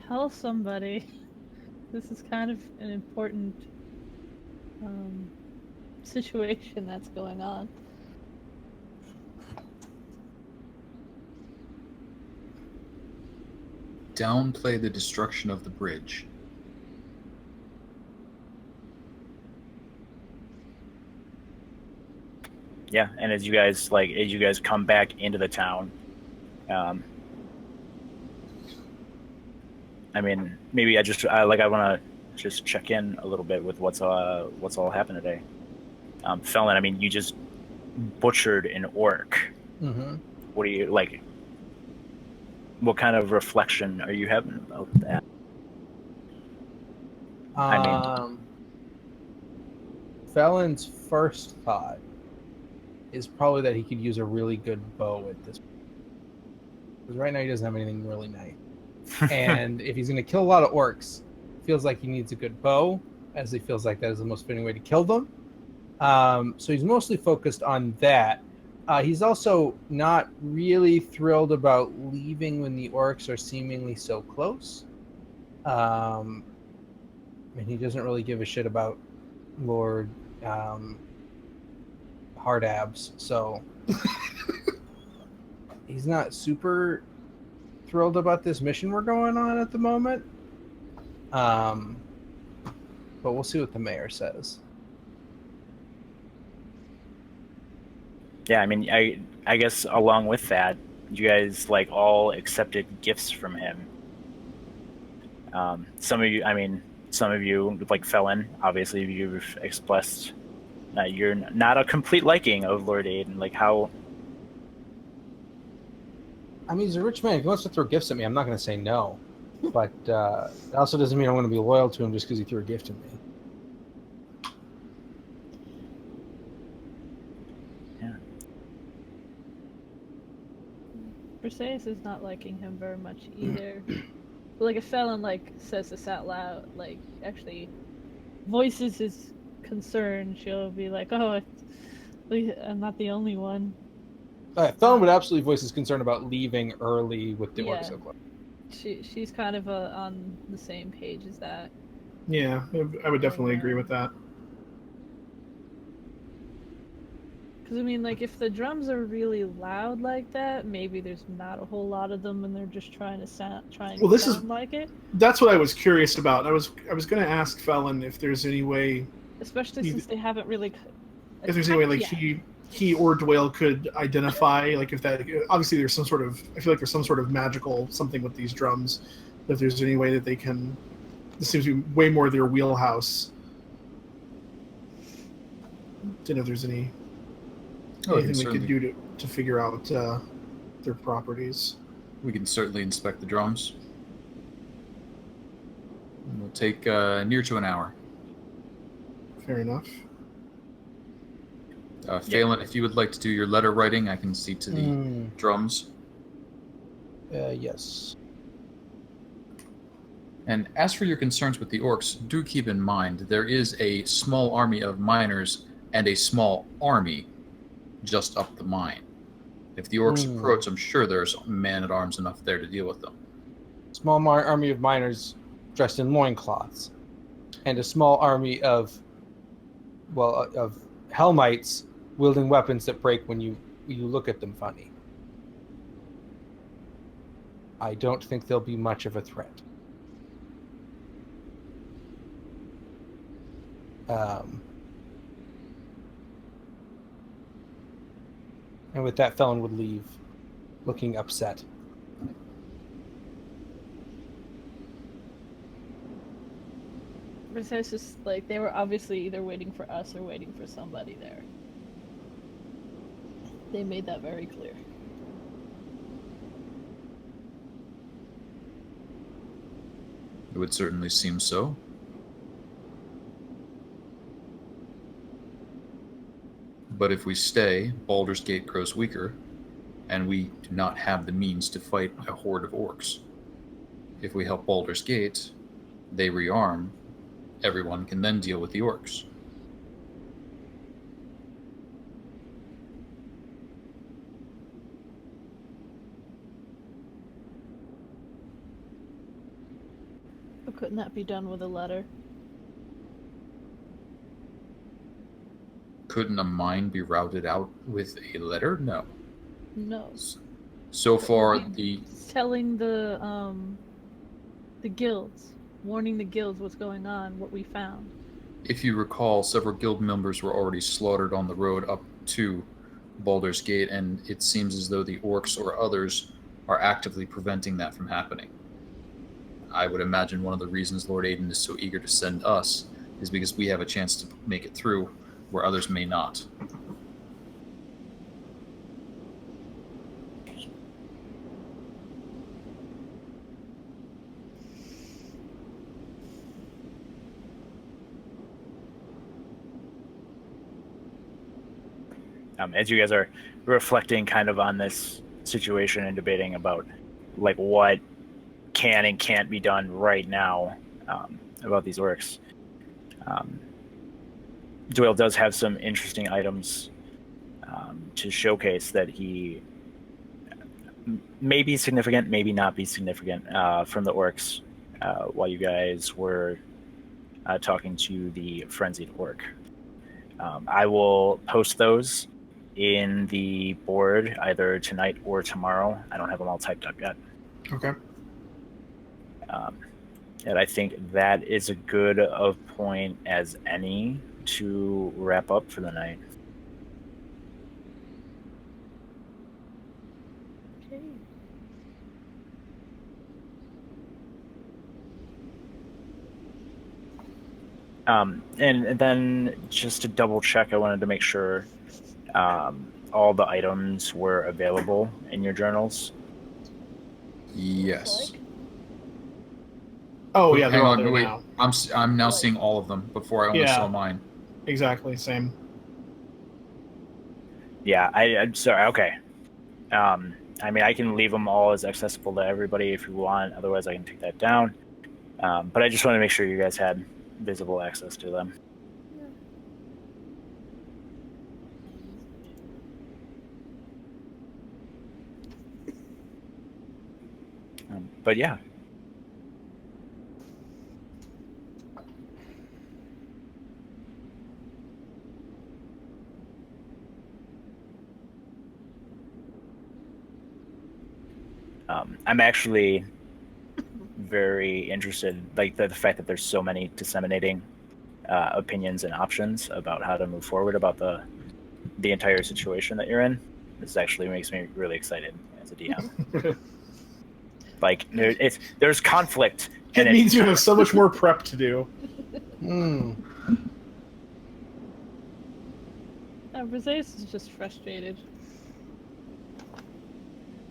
tell somebody. This is kind of an important situation that's going on. Downplay the destruction of the bridge. Yeah, and as you guys come back into the town, I mean, maybe I want to just check in a little bit with what's all happened today. Felon, I mean, you just butchered an orc. Mm-hmm. What do you like? What kind of reflection are you having about that? Felon's first thought is probably that he could use a really good bow at this point. Because right now he doesn't have anything really nice. And if he's going to kill a lot of orcs, feels like he needs a good bow, as he feels like that is the most fitting way to kill them. So he's mostly focused on that. He's also not really thrilled about leaving when the orcs are seemingly so close. And he doesn't really give a shit about Lord Hard Abs, so he's not super thrilled about this mission we're going on at the moment. But we'll see what the mayor says. Yeah, I mean, I guess along with that, you guys all accepted gifts from him. Some of you like Felon, obviously you've expressed you're not a complete liking of Lord Aiden. Like how? I mean, he's a rich man. If he wants to throw gifts at me, I'm not going to say no. But it also doesn't mean I'm going to be loyal to him just because he threw a gift at me. Yeah. Briseis is not liking him very much either. But if Felon says this out loud, actually voices his concern, she'll be like, "Oh, I'm not the only one." Felon would absolutely voice his concern about leaving early with the orcs. She's kind of on the same page as that. Yeah, I would definitely agree with that. Because I mean, if the drums are really loud like that, maybe there's not a whole lot of them, and they're just trying to sound like it. That's what I was curious about. I was going to ask Felon if there's any way, especially since they haven't really. If there's any way, he or Dwayne could identify, if that. Obviously, there's some sort of. I feel like there's some sort of magical something with these drums. If there's any way that they can. This seems to be way more their wheelhouse. Didn't know if there's anything we could do to figure out the their properties. We can certainly inspect the drums. It'll take near to an hour. Fair enough. Phelan, if you would like to do your letter writing, I can see to the drums. Yes. And as for your concerns with the orcs, do keep in mind there is a small army of miners and a small army just up the mine. If the orcs approach, I'm sure there's man-at-arms enough there to deal with them. Small army of miners dressed in loincloths, and a small army of Helmites wielding weapons that break when you look at them funny. I don't think they'll be much of a threat. And with that, Felon would leave, looking upset. But it's just like they were obviously either waiting for us or waiting for somebody there. They made that very clear. It would certainly seem so. But if we stay, Baldur's Gate grows weaker, and we do not have the means to fight a horde of orcs. If we help Baldur's Gate, they rearm, everyone can then deal with the orcs. But couldn't that be done with a letter? Couldn't a mine be routed out with a letter? No. No. So far, telling the guilds, warning the guilds what's going on, what we found. If you recall, several guild members were already slaughtered on the road up to Baldur's Gate, and it seems as though the orcs or others are actively preventing that from happening. I would imagine one of the reasons Lord Aiden is so eager to send us is because we have a chance to make it through where others may not. As you guys are reflecting kind of on this situation and debating about like what can and can't be done right now about these orcs, Doyle does have some interesting items to showcase that he may be significant, maybe not be significant from the orcs while you guys were talking to the frenzied orc. I will post those in the board either tonight or tomorrow. I don't have them all typed up yet. Okay. And I think that is a good of point as any to wrap up for the night. Okay. And then just to double check, I wanted to make sure all the items were available in your journals. Yes. Oh yeah, they're Hang all on, there wait. now. I'm now seeing all of them. Before I only saw mine. Exactly, same. Yeah, I'm sorry. Okay. I mean, I can leave them all as accessible to everybody if you want. Otherwise, I can take that down. But I just want to make sure you guys had visible access to them. But yeah. I'm actually very interested, like the fact that there's so many disseminating opinions and options about how to move forward about the entire situation that you're in. This actually makes me really excited as a DM. Like there's conflict. It means you have so much more prep to do. Briseis is just frustrated.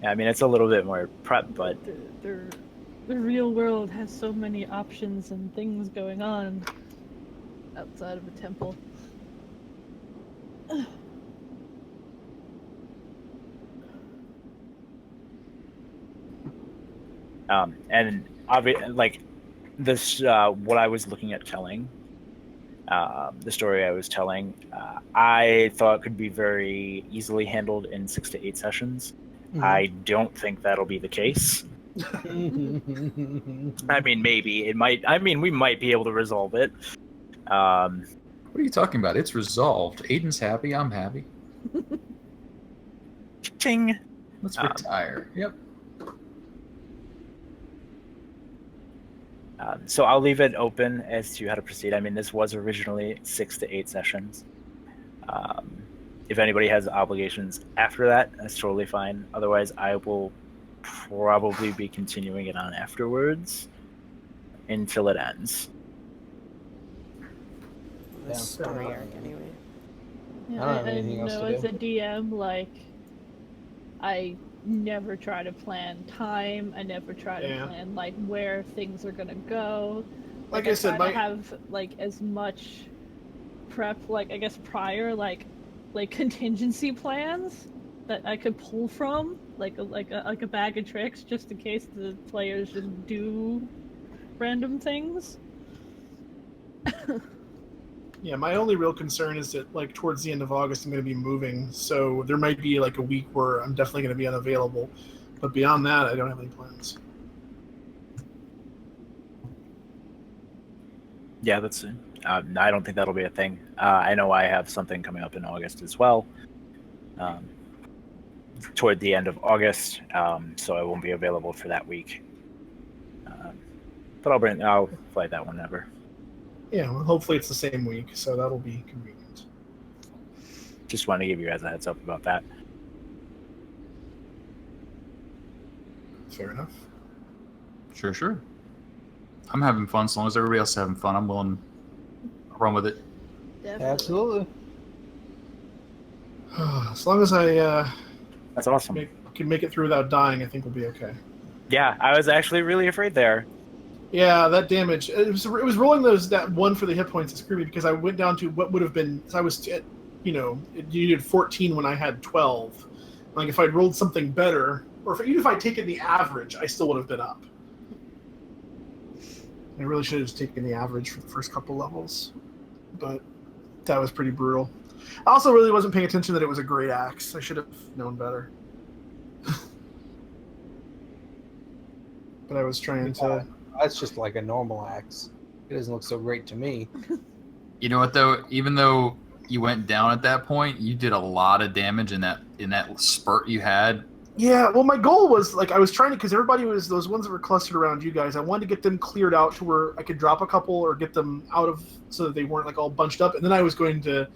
I mean, it's a little bit more prep, but The real world has so many options and things going on outside of a temple. and like this, what I was looking at telling, the story I was telling, I thought could be very easily handled in 6 to 8 sessions. I don't think that'll be the case. I mean, maybe it might. I mean, we might be able to resolve it. What are you talking about? It's resolved. Aiden's happy. I'm happy. Ching. Let's retire. Yep. So I'll leave it open as to how to proceed. I mean, this was originally 6 to 8 sessions. If anybody has obligations after that, that's totally fine. Otherwise, I will probably be continuing it on afterwards until it ends. The story arc, anyway. I don't have anything else know to as do. a DM, like, I never try to plan time. I never try to plan like where things are gonna go. Like I said, try to have like as much prep, like I guess prior, like contingency plans that I could pull from, like a bag of tricks, just in case the players just do random things. Yeah, my only real concern is that, like, towards the end of August, I'm going to be moving, so there might be, like, a week where I'm definitely going to be unavailable. But beyond that, I don't have any plans. Yeah, that's. I don't think that'll be a thing. I know I have something coming up in August as well. Toward the end of August, so I won't be available for that week. But I'll fly that whenever. Yeah, well, hopefully it's the same week, so that'll be convenient. Just want to give you guys a heads up about that. Fair enough. Sure. I'm having fun. As long as everybody else is having fun, I'm willing to run with it. Definitely. Absolutely. As long as I That's awesome. can make it through without dying, I think we'll be okay. Yeah, I was actually really afraid there. Yeah, that damage. It was rolling that one for the hit points is screwed me because I went down to what would have been. I was at, you did 14 when I had 12. Like if I'd rolled something better, or even if I'd taken the average, I still would have been up. I really should have just taken the average for the first couple levels, but that was pretty brutal. I also really wasn't paying attention that it was a great axe. I should have known better. But I was trying to. That's just like a normal axe. It doesn't look so great to me. You know what though? Even though you went down at that point, you did a lot of damage in that spurt you had. Yeah, well, my goal was, like, I was trying to, because everybody was, those ones that were clustered around you guys, I wanted to get them cleared out to where I could drop a couple or get them out of, so that they weren't, like, all bunched up. And then I was going to,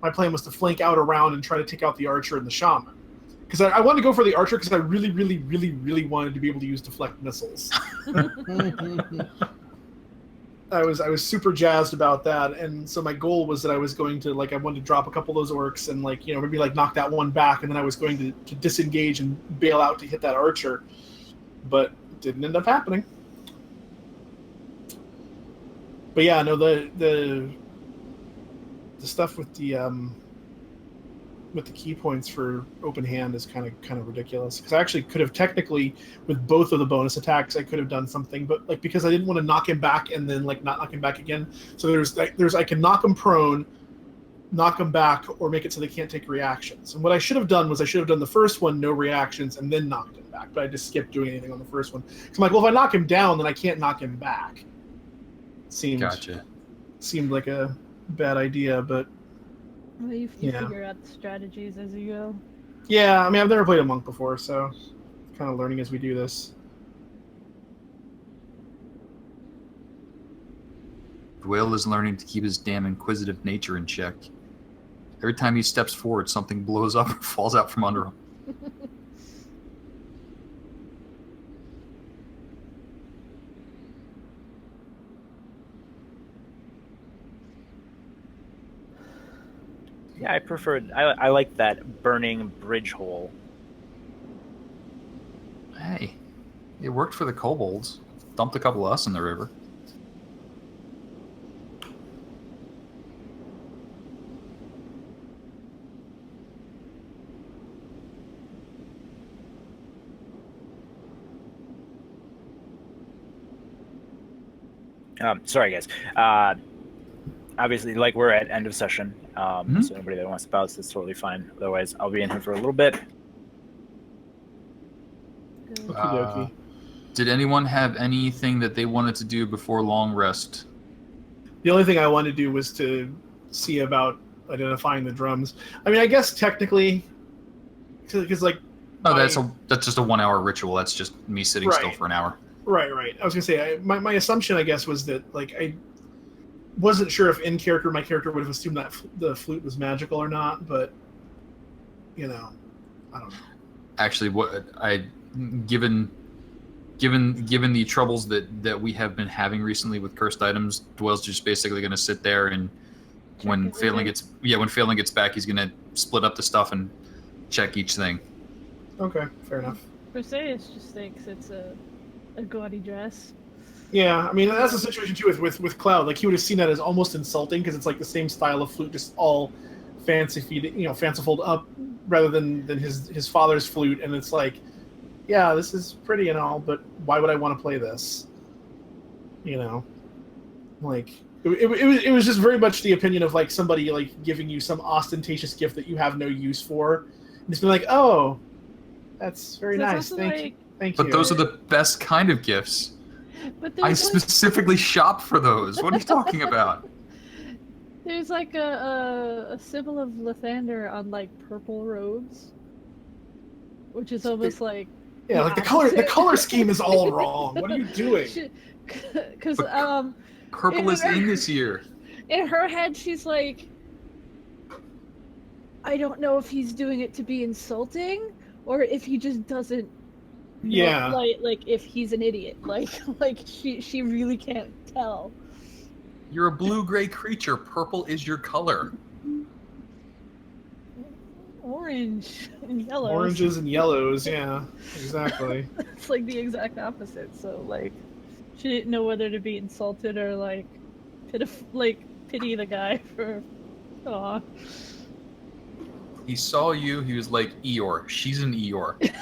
my plan was to flank out around and try to take out the archer and the shaman. Because I wanted to go for the archer because I really, really, really, really wanted to be able to use deflect missiles. I was super jazzed about that, and so my goal was that I was going to, like, I wanted to drop a couple of those orcs and, like, maybe like knock that one back, and then I was going to disengage and bail out to hit that archer, but it didn't end up happening. But yeah, no, the stuff with the key points for open hand is kind of ridiculous, because I actually could have technically, with both of the bonus attacks, I could have done something, but like because I didn't want to knock him back and then like not knock him back again. So there's I can knock him prone, knock him back, or make it so they can't take reactions. And what I should have done was I should have done the first one, no reactions, and then knocked him back. But I just skipped doing anything on the first one. So I'm like, well, if I knock him down, then I can't knock him back. Seemed like a bad idea, but. Well, you figure out the strategies as you go. Yeah, I mean, I've never played a monk before, so kind of learning as we do this. Will is learning to keep his damn inquisitive nature in check. Every time he steps forward, something blows up or falls out from under him. Yeah, I like that burning bridge hole. It worked for the kobolds. Dumped a couple of us in the river. Sorry, guys. Obviously, like we're at end of session, so anybody that wants to bounce is totally fine. Otherwise, I'll be in here for a little bit. Okie dokie. Did anyone have anything that they wanted to do before long rest? The only thing I wanted to do was to see about identifying the drums. I mean, I guess technically, because like. Oh, that's just a 1 hour ritual. That's just me sitting still for an hour. Right. I was gonna say my assumption, I guess, was that like I wasn't sure if in character my character would have assumed that the flute was magical or not, but I don't know. Actually, given the troubles that we have been having recently with cursed items, Dwell's just basically going to sit there and when Phelan gets back, he's going to split up the stuff and check each thing. Okay, fair enough. Briseis just thinks it's a gaudy dress. Yeah, I mean that's the situation too with Cloud. Like he would have seen that as almost insulting because it's like the same style of flute, just all fanciful up rather than his father's flute, and it's like, yeah, this is pretty and all, but why would I want to play this? Like it was just very much the opinion of like somebody like giving you some ostentatious gift that you have no use for, and it's been like, oh, that's very nice, thank you. But those are the best kind of gifts. But I specifically shop for those. What are you talking about? There's like a symbol of Lathander on like purple robes, which is almost like like the color scheme is all wrong. What are you doing? Because purple is in this year. In her head, she's like, I don't know if he's doing it to be insulting or if he just doesn't. Yeah. Like if he's an idiot, like she really can't tell. You're a blue-gray creature. Purple is your color. Orange and yellows. Oranges and yellows, yeah, exactly. It's like the exact opposite. So like, she didn't know whether to be insulted or like, pity the guy for. Aw. He saw you. He was like, Eeyore. She's an Eeyore.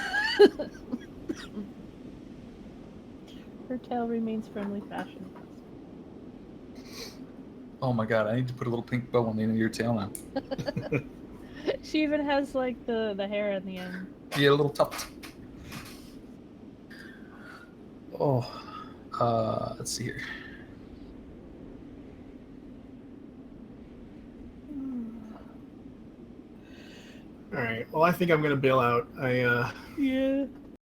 Her tail remains firmly fastened. Oh my god, I need to put a little pink bow on the end of your tail now. She even has like the hair at the end. Yeah, a little tuft. Oh, let's see here. All right. Well, I think I'm gonna bail out. Yeah.